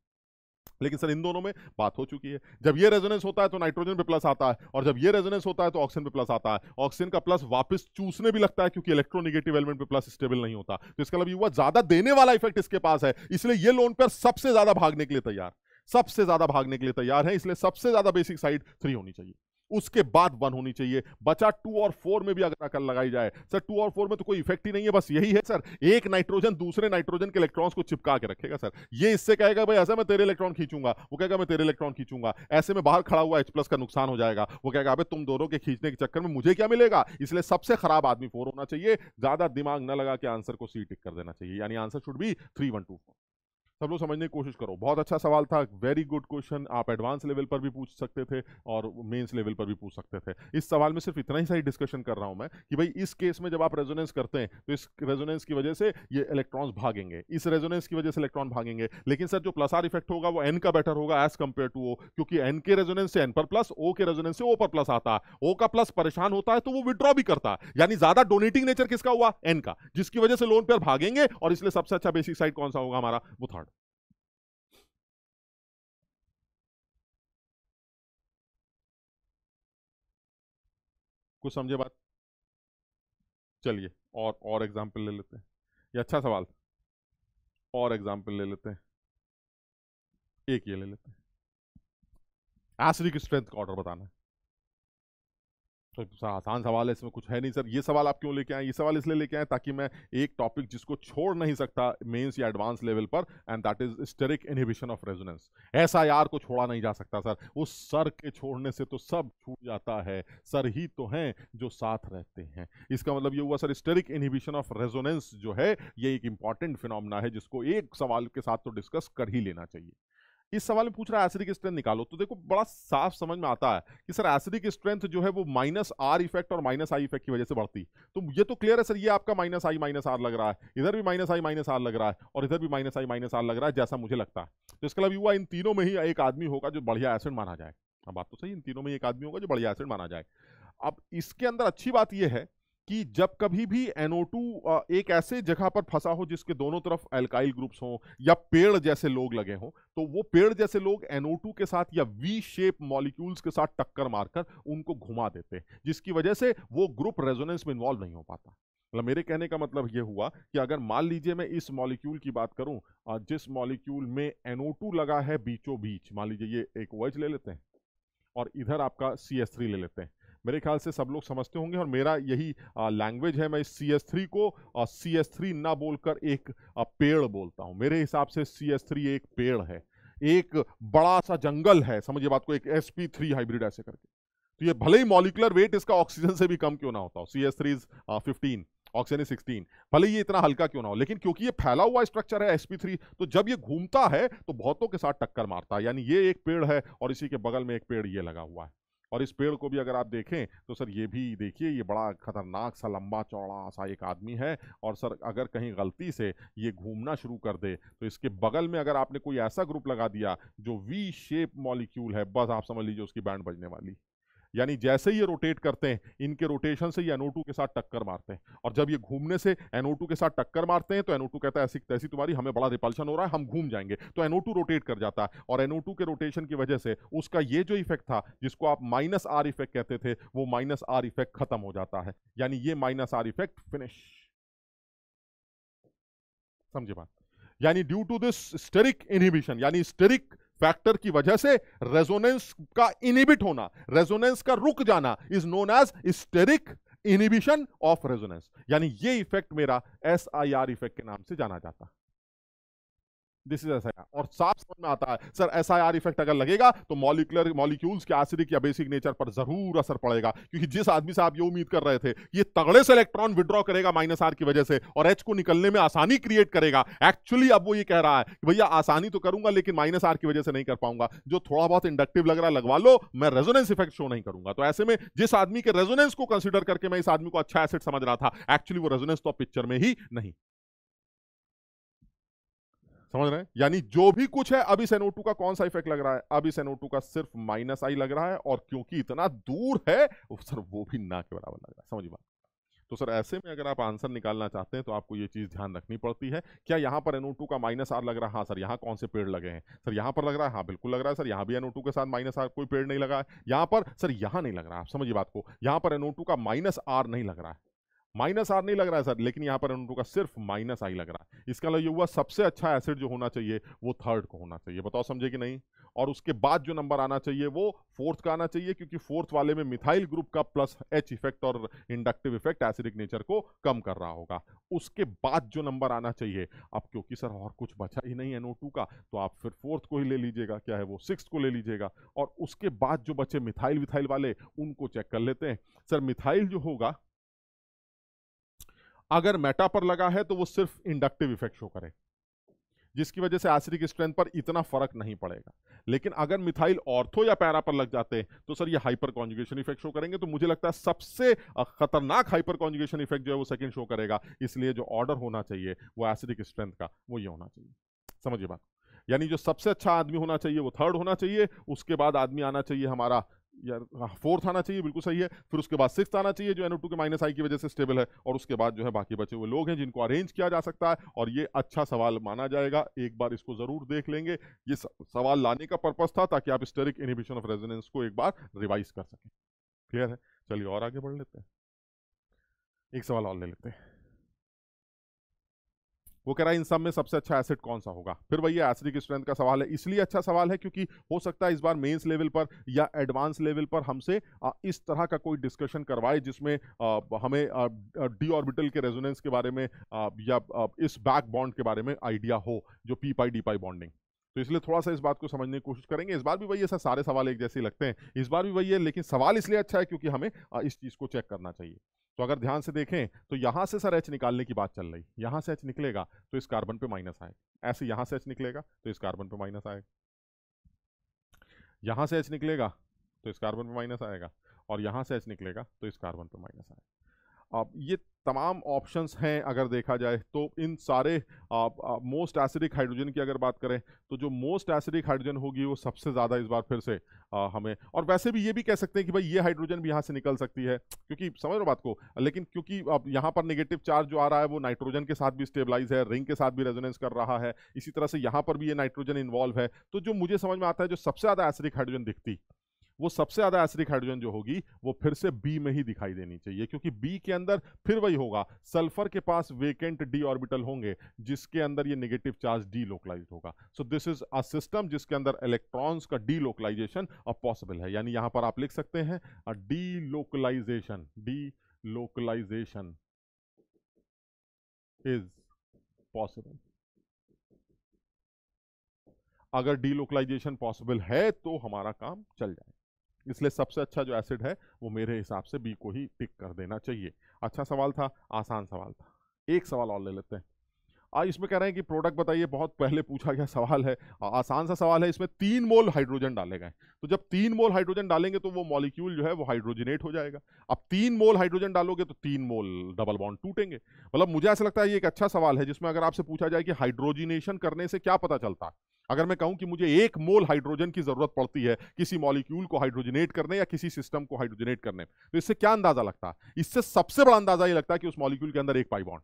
[SPEAKER 1] लेकिन सर इन दोनों में बात हो चुकी है, जब ये रेजोनेंस होता है तो नाइट्रोजन पे प्लस आता है, और जब ये रेजोनेंस होता है तो ऑक्सीजन पे प्लस आता है। ऑक्सीजन का प्लस वापस चूसने भी लगता है, क्योंकि इलेक्ट्रोनेगेटिव एलिमेंट पे प्लस स्टेबल नहीं होता। तो इसका मतलब युवा ज्यादा देने वाला इफेक्ट इसके पास है, इसलिए ये लोन पेयर सबसे ज्यादा भागने के लिए तैयार, सबसे ज्यादा भागने के लिए तैयार है, इसलिए सबसे ज्यादा बेसिक साइड 3 होनी चाहिए, उसके बाद 1 होनी चाहिए। बचा 2 और 4 में भी अगर अकल लगाई जाए सर, 2 और 4 में तो कोई इफेक्ट ही नहीं है, बस यही है सर, एक नाइट्रोजन दूसरे नाइट्रोजन के इलेक्ट्रॉन्स को चिपका के रखेगा सर। ये इससे कहेगा भाई ऐसा मैं तेरे इलेक्ट्रॉन खींचूंगा, वो कहेगा मैं तेरे इलेक्ट्रॉन खींचूंगा, ऐसे में बाहर खड़ा हुआ H+ का नुकसान हो जाएगा, वो कहेगा अबे तुम दोनों के खींचने के चक्कर में मुझे क्या मिलेगा। इसलिए सबसे खराब आदमी 4 होना चाहिए, ज्यादा दिमाग न लगा के आंसर को सी टिक कर देना चाहिए, यानी आंसर शुड बी 3124। सब लोग समझने की कोशिश करो, बहुत अच्छा सवाल था, वेरी गुड क्वेश्चन। आप एडवांस लेवल पर भी पूछ सकते थे और मेंस लेवल पर भी पूछ सकते थे। इस सवाल में सिर्फ इतना ही सही डिस्कशन कर रहा हूं मैं कि भाई इस केस में जब आप रेजोनेंस करते हैं तो इस रेजोनेंस की वजह से ये इलेक्ट्रॉन्स भागेंगे, इस रेजोनेंस की वजह से इलेक्ट्रॉन भागेंगे। लेकिन सर जो प्लस आर इफेक्ट होगा वो N का बेटर होगा एज कंपेयर टू O, क्योंकि N के रेजोनेंस से N पर प्लस, O के रेजोनेंस से O पर प्लस आता है। O का प्लस परेशान होता है तो वो विड्रॉ भी करता है, यानी ज्यादा डोनेटिंग नेचर किसका हुआ, N का, जिसकी वजह से लोन पेयर भागेंगे, और इसलिए सबसे अच्छा बेसिक साइड कौन सा होगा हमारा, वो 3rd। कुछ समझे बात। चलिए और एग्जाम्पल ले लेते हैं, ये अच्छा सवाल, और एग्जाम्पल ले लेते हैं, एक ये ले लेते हैं, एसिडिक स्ट्रेंथ का ऑर्डर बताना है। तो आसान सवाल है, इसमें कुछ है नहीं सर। ये सवाल आप क्यों लेके आए, ये सवाल इसलिए लेके आए ताकि मैं एक टॉपिक जिसको छोड़ नहीं सकता मेंस या एडवांस लेवल पर, and that is steric inhibition of resonance. SIR को छोड़ा नहीं जा सकता सर, उस सर के छोड़ने से तो सब छूट जाता है, सर ही तो हैं जो साथ रहते हैं। इसका मतलब ये हुआ sir, steric inhibition of resonance जो है ये एक इंपॉर्टेंट फिनोमेना है, जिसको एक सवाल के साथ तो डिस्कस कर ही लेना चाहिए। इस सवाल में पूछ रहा है एसिडिक स्ट्रेंथ निकालो, तो देखो बड़ा साफ समझ में आता है कि सर एसिडिक स्ट्रेंथ जो है वो -R इफेक्ट और -I इफेक्ट की वजह से बढ़ती। तो ये तो क्लियर है सर, ये आपका -I -R लग रहा है, इधर भी -I-R लग रहा है, और इधर भी -I-R लग रहा है, जैसा मुझे लगता है। तो इसका मतलब हुआ इन तीनों में ही एक आदमी होगा जो बढ़िया एसिड माना जाए। अब बात तो सही, इन तीनों में एक आदमी होगा जो बढ़िया एसिड माना जाए। अब इसके अंदर अच्छी बात यह है कि जब कभी भी NO2 एक ऐसे जगह पर फंसा हो जिसके दोनों तरफ एल्काइल ग्रुप्स हों या पेड़ जैसे लोग लगे हों, तो वो पेड़ जैसे लोग NO2 के साथ या V शेप मॉलिक्यूल्स के साथ टक्कर मारकर उनको घुमा देते हैं, जिसकी वजह से वो ग्रुप रेजोनेंस में इन्वॉल्व नहीं हो पाता। मतलब मेरे कहने का मतलब ये हुआ कि अगर मान लीजिए मैं इस मॉलिक्यूल की बात करूं, जिस मॉलिक्यूल में NO2 लगा है बीचों बीच, मान लीजिए ये एक OH ले लेते हैं और इधर आपका CH3 ले लेते हैं। मेरे ख्याल से सब लोग समझते होंगे, और मेरा यही लैंग्वेज है, मैं इस CH3 को CH3 ना बोलकर एक पेड़ बोलता हूं। मेरे हिसाब से CH3 एक पेड़ है, एक बड़ा सा जंगल है, समझिए बात को, एक sp3 हाइब्रिड ऐसे करके। तो ये भले ही मॉलिकुलर वेट इसका ऑक्सीजन से भी कम क्यों ना होता हो, CH3 इज 15, ऑक्सीजन इज 16, भले ये इतना हल्का क्यों ना हो, लेकिन क्योंकि ये फैला हुआ स्ट्रक्चर है sp3, तो जब ये घूमता है तो बहुतों के साथ टक्कर मारता है। यानी ये एक पेड़ है और इसी के बगल में एक पेड़ ये लगा हुआ है। और इस पेड़ को भी अगर आप देखें तो सर ये भी देखिए, ये बड़ा खतरनाक सा लंबा चौड़ा सा एक आदमी है, और सर अगर कहीं गलती से ये घूमना शुरू कर दे तो इसके बगल में अगर आपने कोई ऐसा ग्रुप लगा दिया जो V शेप मॉलिक्यूल है, बस आप समझ लीजिए उसकी बैंड बजने वाली। यानी जैसे ही ये रोटेट करते हैं, इनके रोटेशन से ये NO2 के साथ टक्कर मारते हैं, और जब ये घूमने से NO2 के साथ टक्कर मारते हैं तो NO2 कहता है ऐसी तैसी तुम्हारी, हमें बड़ा रिपल्शन हो रहा है, हम घूम जाएंगे। तो NO2 रोटेट कर जाता है, और NO2 के रोटेशन की वजह से उसका ये जो इफेक्ट था जिसको आप -R इफेक्ट कहते थे, वो -R इफेक्ट खत्म हो जाता है। यानी ये -R इफेक्ट फिनिश, समझे बात। यानी due to this steric inhibition, यानी स्टेरिक फैक्टर की वजह से रेजोनेंस का इनिबिट होना, रेजोनेंस का रुक जाना is known as steric inhibition of resonance. यानी ये इफेक्ट मेरा SIR इफेक्ट के नाम से जाना जाता। This is SIR। और साफ समझ में आता है सर SIR इफेक्ट अगर लगेगा तो मॉलिक्यूल्स के एसिडिक या बेसिक नेचर पर जरूर असर पड़ेगा, क्योंकि जिस आदमी से आप ये उम्मीद कर रहे थे ये तगड़े से इलेक्ट्रॉन विड्रॉ करेगा -R की वजह से और H को निकलने में आसानी क्रिएट करेगा, एक्चुअली अब वो ये कह रहा है कि भैया आसानी तो करूंगा लेकिन -R की वजह से नहीं कर पाऊंगा, जो थोड़ा बहुत इंडक्टिव लग रहा है लगवा लो, मैं रेजोनेंस इफेक्ट शो नहीं करूंगा। तो ऐसे में जिस आदमी के रेजोनेंस को कंसीडर करके मैं इस आदमी को अच्छा एसिड समझ रहा था, एक्चुअली वो रेजोनेंस तो पिक्चर में ही नहीं। समझ रहे हैं? यानी जो भी कुछ है, अब इस NO2 का कौन सा इफेक्ट लग रहा है? अब इस NO2 का सिर्फ -I लग रहा है, और क्योंकि इतना दूर है सर वो भी ना के बराबर लग रहा है। समझिए बात। तो सर ऐसे में अगर आप आंसर निकालना चाहते हैं तो आपको ये चीज ध्यान रखनी पड़ती है। क्या यहाँ पर NO2 का -R लग रहा है? हाँ सर। यहाँ कौन से पेड़ लगे हैं? सर यहाँ पर लग रहा है। हाँ बिल्कुल लग रहा है सर। यहाँ भी NO2 के साथ -R कोई पेड़ नहीं लगा है। यहाँ पर सर यहाँ नहीं लग रहा है। आप समझिए बात को, यहाँ पर NO2 का -R नहीं लग रहा है, -R नहीं लग रहा है सर, लेकिन यहां पर NO2 का सिर्फ -I लग रहा है। इसका मतलब ये हुआ सबसे अच्छा एसिड जो होना चाहिए वो थर्ड को होना चाहिए। बताओ समझे कि नहीं? और उसके बाद जो नंबर आना चाहिए वो फोर्थ का आना चाहिए, क्योंकि फोर्थ वाले में मिथाइल ग्रुप का +H इफेक्ट और इंडक्टिव इफेक्ट एसिडिक नेचर को कम कर रहा होगा। उसके बाद जो नंबर आना चाहिए, अब क्योंकि सर और कुछ बचा ही नहीं NO2 का, तो आप फिर फोर्थ को ही ले लीजिएगा, क्या है वो सिक्स्थ को ले लीजिएगा, और उसके बाद जो बचे मिथाइल विथाइल वाले उनको चेक कर लेते हैं। सर मिथाइल जो होगा अगर मेटा पर लगा है तो वो सिर्फ इंडक्टिव इफेक्ट शो करे, जिसकी वजह से एसिडिक स्ट्रेंथ पर इतना फर्क नहीं पड़ेगा। लेकिन अगर मिथाइल ऑर्थो या पैरा पर लग जाते हैं तो सर ये हाइपर कॉन्जुगेशन इफेक्ट शो करेंगे। तो मुझे लगता है सबसे खतरनाक हाइपर कॉन्जुगेशन इफेक्ट जो है वो सेकंड शो करेगा। इसलिए जो ऑर्डर होना चाहिए वो एसिडिक स्ट्रेंथ का वो ये होना चाहिए। समझिए बात। यानी जो सबसे अच्छा आदमी होना चाहिए वो थर्ड होना चाहिए, उसके बाद आदमी आना चाहिए हमारा यार फोर्थ आना चाहिए, बिल्कुल सही है, फिर उसके बाद सिक्स्थ आना चाहिए जो NO2 के -I की वजह से स्टेबल है, और उसके बाद जो है बाकी बचे हुए लोग हैं जिनको अरेंज किया जा सकता है। और ये अच्छा सवाल माना जाएगा, एक बार इसको जरूर देख लेंगे। ये सवाल लाने का पर्पस था ताकि आप स्टेरिक इनहिबिशन ऑफ रेजोनेंस को एक बार रिवाइज कर सकें। क्लियर है? चलिए और आगे बढ़ लेते हैं, एक सवाल और ले लेते हैं। वो कह रहा है इन सब में सबसे अच्छा एसिड कौन सा होगा? फिर वही एसिडिक स्ट्रेंथ का सवाल है। इसलिए अच्छा सवाल है क्योंकि हो सकता है इस बार मेंस लेवल पर या एडवांस लेवल पर हमसे इस तरह का कोई डिस्कशन करवाए जिसमें हमें डी ऑर्बिटल के रेजोनेंस के बारे में या इस बैक बॉन्ड के बारे में आइडिया हो, जो पी पाई डी पाई बॉन्डिंग। तो इसलिए थोड़ा सा इस बात को समझने की कोशिश करेंगे। इस बार भी वही ऐसा सारे सवाल एक जैसे लगते हैं, इस बार भी वही है, लेकिन सवाल इसलिए अच्छा है क्योंकि हमें इस चीज को चेक करना चाहिए। तो अगर ध्यान से देखें तो यहां से सर H निकालने की बात चल रही, यहां से H निकलेगा तो इस कार्बन पे माइनस आएगा, ऐसे यहां से H निकलेगा तो इस कार्बन पे माइनस आएगा, यहां से H निकलेगा तो इस कार्बन पे माइनस आएगा, और यहां से H निकलेगा तो इस कार्बन पे माइनस आएगा। अब ये तमाम ऑप्शंस हैं अगर देखा जाए तो इन सारे मोस्ट एसिडिक हाइड्रोजन की अगर बात करें तो जो मोस्ट एसिडिक हाइड्रोजन होगी वो सबसे ज़्यादा इस बार फिर से हमें, और वैसे भी ये भी कह सकते हैं कि भाई ये हाइड्रोजन भी यहाँ से निकल सकती है, क्योंकि समझ लो बात को, लेकिन क्योंकि अब यहाँ पर नेगेटिव चार्ज जो आ रहा है वो नाइट्रोजन के साथ भी स्टेबलाइज है, रिंग के साथ भी रेजोनेंस कर रहा है, इसी तरह से यहाँ पर भी ये नाइट्रोजन इन्वॉल्व है। तो जो मुझे समझ में आता है जो सबसे ज़्यादा एसिडिक हाइड्रोजन दिखती, वो सबसे ज्यादा एसिडिक हाइड्रोजन जो होगी वो फिर से बी में ही दिखाई देनी चाहिए, क्योंकि बी के अंदर फिर वही होगा, सल्फर के पास वेकेंट डी ऑर्बिटल होंगे जिसके अंदर ये नेगेटिव चार्ज डी लोकलाइज्ड होगा। So this is a system जिसके अंदर इलेक्ट्रॉन्स का डी लोकलाइजेशन पॉसिबल है। यानी यहां पर आप लिख सकते हैं डी लोकलाइजेशन इज पॉसिबल। अगर डी लोकलाइजेशन पॉसिबल है तो हमारा काम चल जाए। इसलिए सबसे अच्छा जो एसिड है वो मेरे हिसाब से बी को ही टिक कर देना चाहिए। अच्छा सवाल था, आसान सवाल था। एक सवाल और ले लेते हैं। इसमें कह रहे हैं कि प्रोडक्ट बताइए, बहुत पहले पूछा गया सवाल है, आसान सा सवाल है। इसमें 3 मोल हाइड्रोजन डाले गए, तो जब 3 मोल हाइड्रोजन डालेंगे तो वो मॉलिक्यूल जो है वो हाइड्रोजनेट हो जाएगा। अब 3 मोल हाइड्रोजन डालोगे तो 3 मोल डबल बॉन्ड टूटेंगे। मतलब मुझे ऐसा लगता है ये एक अच्छा सवाल है जिसमें अगर आपसे पूछा जाए कि हाइड्रोजिनेशन करने से क्या पता चलता है, अगर मैं कहूं कि मुझे 1 मोल हाइड्रोजन की जरूरत पड़ती है किसी मॉलिक्यूल को हाइड्रोजनेट करने या किसी सिस्टम को हाइड्रोजनेट करने, तो इससे क्या अंदाजा लगता है? इससे सबसे बड़ा अंदाजा ये लगता है कि उस मॉलिक्यूल के अंदर एक पाई बॉन्ड।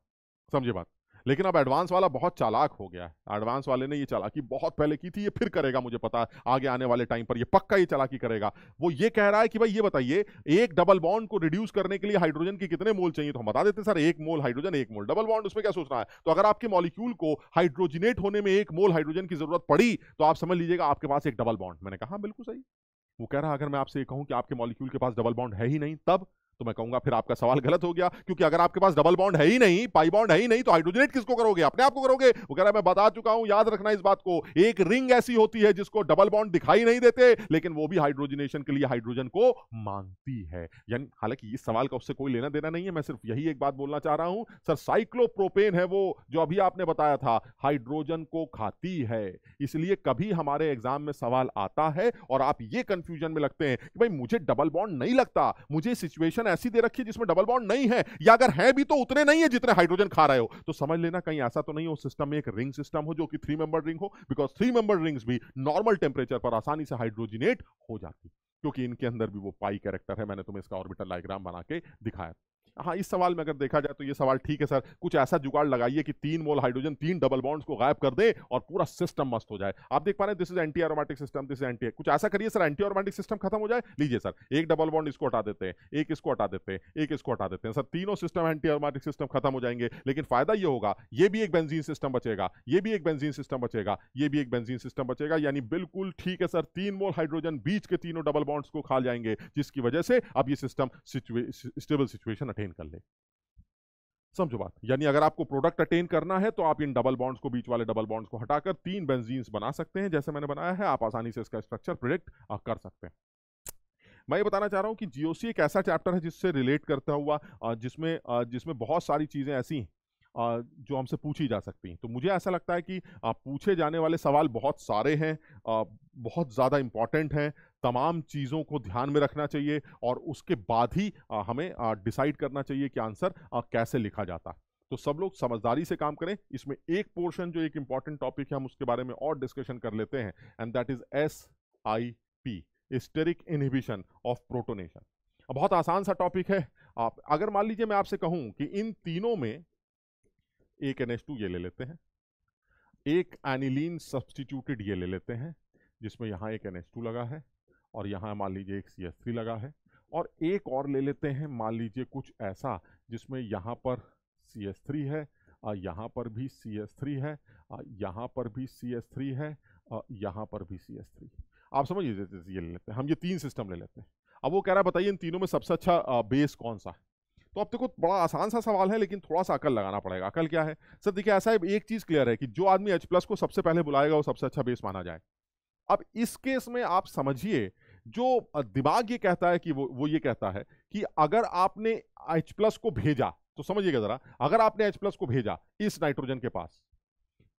[SPEAKER 1] समझे बात? लेकिन अब एडवांस वाला बहुत चालाक हो गया है। एडवांस वाले ने ये चालाकी बहुत पहले की थी, ये फिर करेगा, मुझे पता है आगे आने वाले टाइम पर ये पक्का ये चालाकी करेगा। वो ये कह रहा है कि भाई ये बताइए, एक डबल बॉन्ड को रिड्यूस करने के लिए हाइड्रोजन के कितने मोल चाहिए, तो हम बता देते सर 1 मोल हाइड्रोजन 1 मोल डबल बॉन्ड, उसमें क्या सोचना है। तो अगर आपके मॉलिक्यूल को हाइड्रोजनेट होने में 1 मोल हाइड्रोजन की जरूरत पड़ी तो आप समझ लीजिएगा आपके पास एक डबल बॉन्ड। मैंने कहा हाँ, बिल्कुल सही। वो कह रहा अगर मैं आपसे ये कहूं कि आपके मॉलिक्यूल के पास डबल बॉन्ड है ही नहीं, तब तो मैं कहूंगा फिर आपका सवाल गलत हो गया, क्योंकि अगर आपके पास डबल बॉन्ड है ही नहीं, पाई बॉन्ड है ही नहीं, तो हाइड्रोजनेट किसको करोगे, अपने आप को करोगे। वो कह रहा है मैं बता चुका हूं, याद रखना इस बात को, एक रिंग ऐसी होती है जिसको डबल बॉन्ड दिखाई नहीं देते, लेकिन वो भी हाइड्रोजनेशन के लिए हाइड्रोजन को मांगती है। यानी हालांकि इस सवाल का उससे कोई लेना देना नहीं है, मैं सिर्फ यही एक बात बोलना चाह रहा हूं सर, साइक्लोप्रोपेन है वो जो अभी आपने बताया था, हाइड्रोजन को खाती है। इसलिए कभी हमारे एग्जाम में सवाल आता है और आप ये कंफ्यूजन में लगते हैं कि भाई मुझे डबल बॉन्ड नहीं लगता, मुझे सिचुएशन ऐसी दे रखी है जिसमें डबल बॉन्ड नहीं है, या अगर है भी तो उतने नहीं है जितने हाइड्रोजन खा रहे हो, तो समझ लेना कहीं ऐसा तो नहीं हो सिस्टम में एक रिंग सिस्टम हो जो कि 3 मेंबर रिंग हो, बिकॉज 3 मेंबर रिंग्स भी नॉर्मल टेम्परेचर पर आसानी से हाइड्रोजनेट हो जाती, क्योंकि इनके अंदर भी वो पाई कैरेक्टर है। मैंने तुम्हें इसका ऑर्बिटल डायग्राम बना के दिखाया। हाँ, इस सवाल में अगर देखा जाए तो ये सवाल ठीक है सर, कुछ ऐसा जुगाड़ लगाइए कि 3 मोल हाइड्रोजन 3 डबल बॉन्ड्स को गायब कर दे और पूरा सिस्टम मस्त हो जाए। आप देख पा रहे हैं this is anti aromatic system, this is anti, कुछ ऐसा करिए सर एंटी एरोमेटिक सिस्टम खत्म हो जाए। लीजिए सर, एक डबल बॉन्ड इसको हटा देते हैं, एक इसको हटा देते हैं, एक इसको हटा देते हैं सर, तीनों सिस्टम एंटी एरोमेटिक सिस्टम खत्म हो जाएंगे। लेकिन फायदा ये होगा, ये भी एक बेंजीन सिस्टम बचेगा, ये भी एक बेंजीन सिस्टम बचेगा, ये भी एक बेंजीन सिस्टम बचेगा। यानी बिल्कुल ठीक है सर, 3 मोल हाइड्रोजन बीच के तीनों डबल बॉन्ड्स को खा जाएंगे, जिसकी वजह से अब ये सिस्टम स्टेबल सिचुएशन अटेन कर ले। समझो बात, यानी अगर आपको प्रोडक्ट अटेन करना है तो आप इन डबल बॉन्ड्स को, बीच वाले डबल बॉन्ड्स को हटाकर 3 बेंजीन्स बना सकते हैं, जैसे मैंने बनाया है। आप आसानी से इसका स्ट्रक्चर प्रिडिक्ट कर सकते हैं। मैं ये बताना चाह रहा हूं कि जीओसी एक ऐसा चैप्टर है जिससे रिलेट करता हुआ, जिसमें बहुत सारी चीजें ऐसी जो हमसे पूछी जा सकती हैं। तो मुझे ऐसा लगता है कि पूछे जाने वाले सवाल बहुत सारे हैं, बहुत ज़्यादा इंपॉर्टेंट हैं, तमाम चीज़ों को ध्यान में रखना चाहिए और उसके बाद ही हमें डिसाइड करना चाहिए कि आंसर कैसे लिखा जाता। तो सब लोग समझदारी से काम करें। इसमें एक पोर्शन जो एक इंपॉर्टेंट टॉपिक है, हम उसके बारे में और डिस्कशन कर लेते हैं, and that is SIP, steric inhibition of protonation. बहुत आसान सा टॉपिक है। आप अगर मान लीजिए मैं आपसे कहूं कि इन तीनों में एक NH2 ये ले लेते हैं, एक एनिलीन सब्स्टिट्यूटेड ये ले लेते हैं जिसमें यहाँ एक NH2 लगा है और यहाँ मान लीजिए एक CH3 लगा है, और एक और ले लेते हैं मान लीजिए कुछ ऐसा जिसमें यहाँ पर CH3 है, यहाँ पर भी CH3 है, यहाँ पर भी CH3 है, यहाँ पर भी CH3। आप समझ लीजिए ये ले लेते हैं, हम ये 3 सिस्टम ले लेते हैं। अब वो कह रहा है बताइए इन तीनों में सबसे अच्छा बेस कौन सा है। तो अब देखो बड़ा आसान सा सवाल है, लेकिन थोड़ा सा अकल लगाना पड़ेगा। अकल क्या है सर, देखिए ऐसा है, एक चीज क्लियर है कि जो आदमी H+ को सबसे पहले बुलाएगा वो सबसे अच्छा बेस माना जाए। अब इस केस में आप समझिए, जो दिमाग ये कहता है कि वो ये कहता है कि अगर आपने H+ को भेजा, तो समझिएगा जरा, अगर आपने H+ को भेजा इस नाइट्रोजन के पास,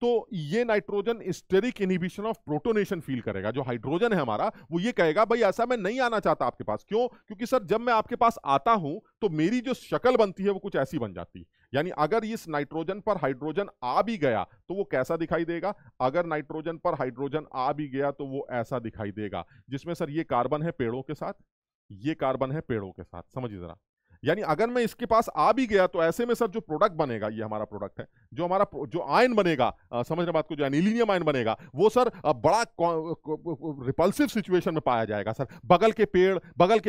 [SPEAKER 1] तो ये nitrogen steric inhibition of protonation feel करेगा। जो हाइड्रोजन है हमारा, वो ये कहेगा भाई ऐसा मैं नहीं आना चाहता आपके पास। क्यों? क्योंकि सर जब मैं आपके पास आता हूं तो मेरी जो शक्ल बनती है वो कुछ ऐसी बन जाती है। यानी अगर इस नाइट्रोजन पर हाइड्रोजन आ भी गया तो वो कैसा दिखाई देगा, अगर नाइट्रोजन पर हाइड्रोजन आ भी गया तो वो ऐसा दिखाई देगा, जिसमें सर ये कार्बन है पेड़ों के साथ, ये कार्बन है पेड़ों के साथ। समझिए जरा, यानी अगर मैं इसके पास आ भी गया तो ऐसे में सर जो प्रोडक्ट बनेगा, ये हमारा प्रोडक्ट है, जो हमारा जो आयन बनेगा, समझ रहे बात को, जो एनिलीनियम आयन बनेगा, वो सर बड़ा रिपल्सिव सिचुएशन में पाया जाएगा सर। बगल के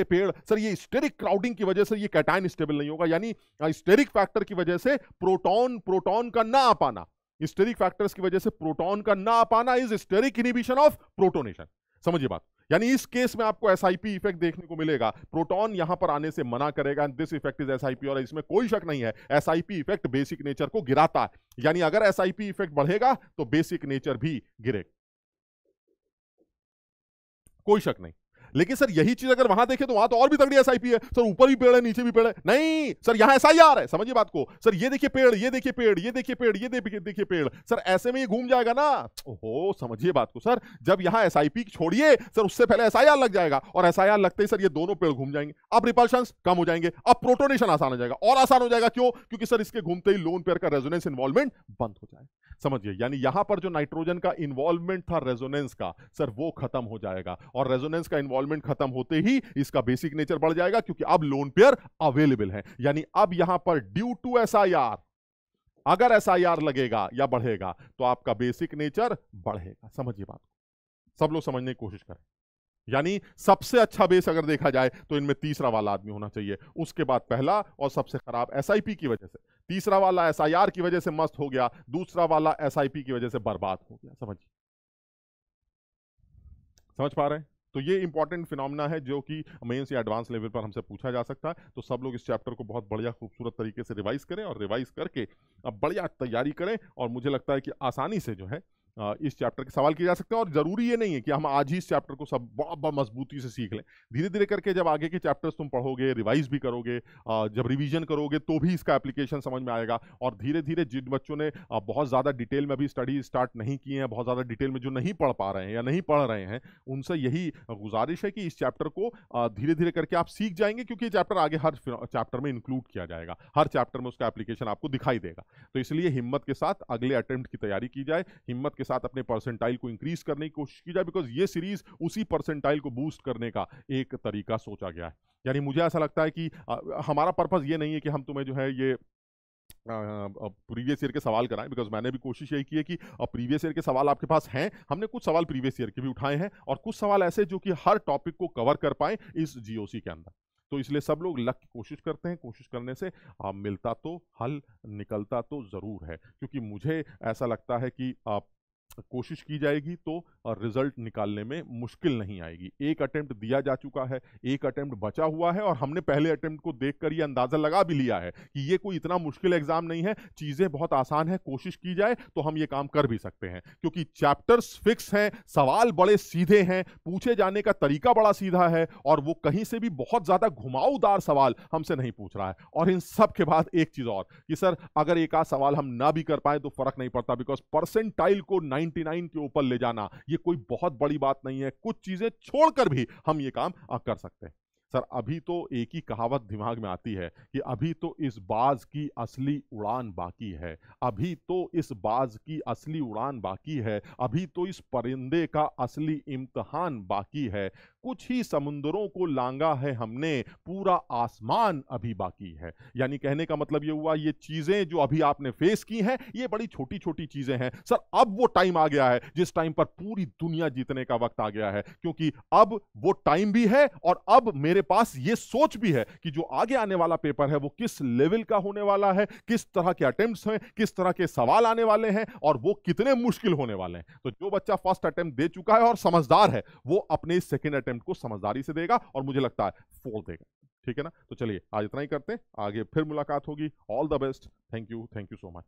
[SPEAKER 1] पेड़ सर, ये स्टेरिक क्राउडिंग की वजह से ये कैटायन स्टेबल नहीं होगा। यानी स्टेरिक फैक्टर की वजह से प्रोटॉन का ना आ पाना, स्टेरिक फैक्टर्स की वजह से प्रोटॉन का ना आ पाना is steric inhibition of protonation. समझिए बात, यानी इस केस में आपको SIP इफेक्ट देखने को मिलेगा, प्रोटॉन यहां पर आने से मना करेगा, and this effect is SIP। और इसमें कोई शक नहीं है, SIP इफेक्ट बेसिक नेचर को गिराता है। यानी अगर SIP इफेक्ट बढ़ेगा तो बेसिक नेचर भी गिरेगा, कोई शक नहीं। लेकिन सर यही चीज अगर वहां देखें तो वहां तो और भी तगड़ी SIP है सर, ऊपर भी पेड़ है नीचे भी पेड़ है। नहीं सर, यहां SIR है। समझिए बात को सर, ये देखिए पेड़, ये देखिए पेड़, ये देखिए पेड़, ये देखिए पेड़ सर, ऐसे में ये घूम जाएगा ना। ओहो, समझिए बात को सर, जब यहां SIP छोड़िए सर, उससे पहले SIR लग जाएगा, और SIR लगते ही सर ये दोनों पेड़ घूम जाएंगे। अब रिपल्शंस कम हो जाएंगे, अब प्रोटोनेशन आसान हो जाएगा, और आसान हो जाएगा। क्यों? क्योंकि सर इसके घूमते ही लोन पेयर का रेजोनेंस इन्वॉल्वमेंट बंद हो जाएगा। समझिए, यानी यहां पर जो नाइट्रोजन का इन्वॉल्वमेंट था रेजोनेंस का सर, वो खत्म हो जाएगा, और रेजोनेंस का इन्वॉल्वमेंट खत्म होते ही इसका बेसिक नेचर बढ़ जाएगा, क्योंकि अब लोन पेयर अवेलेबल है। यानी अब यहां पर ड्यू टू SIR अगर एसआईआर लगेगा या बढ़ेगा तो आपका बेसिक नेचर बढ़ेगा। समझिए बात को, सब लोग समझने की कोशिश करें। यानी सबसे अच्छा बेस अगर देखा जाए तो इनमें तीसरा वाला आदमी होना चाहिए, उसके बाद पहला, और सबसे खराब एसआईपी की वजह से। तीसरा वाला एसआईआर की वजह से मस्त हो गया, दूसरा वाला एसआईपी की वजह से बर्बाद हो गया। समझिए, समझ पा रहे हैं? तो ये इंपॉर्टेंट फिनोमिना है जो कि मेंस या एडवांस लेवल पर हमसे पूछा जा सकता है। तो सब लोग इस चैप्टर को बहुत बढ़िया खूबसूरत तरीके से रिवाइज करें, और रिवाइज करके अब बढ़िया तैयारी करें। और मुझे लगता है कि आसानी से जो है इस चैप्टर के सवाल किए जा सकते हैं। और जरूरी ये नहीं है कि हम आज ही इस चैप्टर को सब बहुत मजबूती से सीख लें। धीरे धीरे करके जब आगे के चैप्टर्स तुम पढ़ोगे, रिवाइज भी करोगे, जब रिवीजन करोगे तो भी इसका एप्लीकेशन समझ में आएगा। और धीरे धीरे जिन बच्चों ने बहुत ज़्यादा डिटेल में अभी स्टडी स्टार्ट नहीं किए हैं, बहुत ज़्यादा डिटेल में जो नहीं पढ़ पा रहे हैं या नहीं पढ़ रहे हैं, उनसे यही गुजारिश है कि इस चैप्टर को धीरे धीरे करके आप सीख जाएंगे, क्योंकि ये चैप्टर आगे हर चैप्टर में इंक्लूड किया जाएगा, हर चैप्टर में उसका एप्लीकेशन आपको दिखाई देगा। तो इसलिए हिम्मत के साथ अगले अटेम्प्ट की तैयारी की जाए, हिम्मत के साथ अपने परसेंटाइल को इंक्रीज करने की कोशिश की जाए, बिकॉज ये सीरीज उसी परसेंटाइल को बूस्ट करने का एक तरीका सोचा गया है। यानी मुझे ऐसा लगता है कि हमारा पर्पस ये नहीं है कि हम तुम्हें जो है ये प्रीवियस ईयर के सवाल कराएं, बिकॉज मैंने भी कोशिश यही की है कि प्रीवियस ईयर के सवाल आपके पास हैं, हमने कुछ सवाल प्रीवियस ईयर के भी उठाए हैं, और कुछ सवाल ऐसे जो कि हर टॉपिक को कवर कर पाए इस जीओसी के अंदर। तो इसलिए सब लोग लग की कोशिश करते हैं, कोशिश करने से मिलता तो हल, निकलता तो जरूर है। क्योंकि मुझे ऐसा लगता है कि कोशिश की जाएगी तो रिजल्ट निकालने में मुश्किल नहीं आएगी। एक अटेम्प्ट दिया जा चुका है, एक अटेम्प्ट बचा हुआ है, और हमने पहले अटेम्प्ट को देखकर ये अंदाजा लगा भी लिया है कि ये कोई इतना मुश्किल एग्जाम नहीं है, चीजें बहुत आसान है, कोशिश की जाए तो हम ये काम कर भी सकते हैं। क्योंकि चैप्टर्स फिक्स हैं, सवाल बड़े सीधे हैं, पूछे जाने का तरीका बड़ा सीधा है, और वो कहीं से भी बहुत ज्यादा घुमावदार सवाल हमसे नहीं पूछ रहा है। और इन सब के बाद एक चीज और कि सर अगर एक आध सवाल हम ना भी कर पाए तो फर्क नहीं पड़ता, बिकॉज परसेंटाइल को 99 के ऊपर ले जाना ये कोई बहुत बड़ी बात नहीं है। कुछ चीजें छोड़कर भी हम ये काम कर सकते हैं। सर अभी तो एक ही कहावत दिमाग में आती है कि अभी तो इस बाज की असली उड़ान बाकी है, अभी तो इस बाज की असली उड़ान बाकी है, अभी तो इस परिंदे का असली इम्तिहान बाकी है। कुछ ही समुंदरों को लांगा है हमने, पूरा आसमान अभी बाकी है। यानी कहने का मतलब ये हुआ, ये चीजें जो अभी आपने फेस की हैं ये बड़ी छोटी छोटी चीजें हैं। सर अब वो टाइम आ गया है जिस टाइम पर पूरी दुनिया जीतने का वक्त आ गया है, क्योंकि अब वो टाइम भी है, और अब मेरे पास ये सोच भी है कि जो आगे आने वाला पेपर है वो किस लेवल का होने वाला है, किस तरह के अटेम्प्ट्स हैं, किस तरह के सवाल आने वाले हैं, और वो कितने मुश्किल होने वाले हैं। तो जो बच्चा फर्स्ट अटेम्प्ट दे चुका है और समझदार है, वो अपने सेकंड अटेम्प्ट को समझदारी से देगा, और मुझे लगता है फोड़ देगा। ठीक है ना? तो चलिए आज इतना ही करते हैं, आगे फिर मुलाकात होगी। All the best, thank you so much.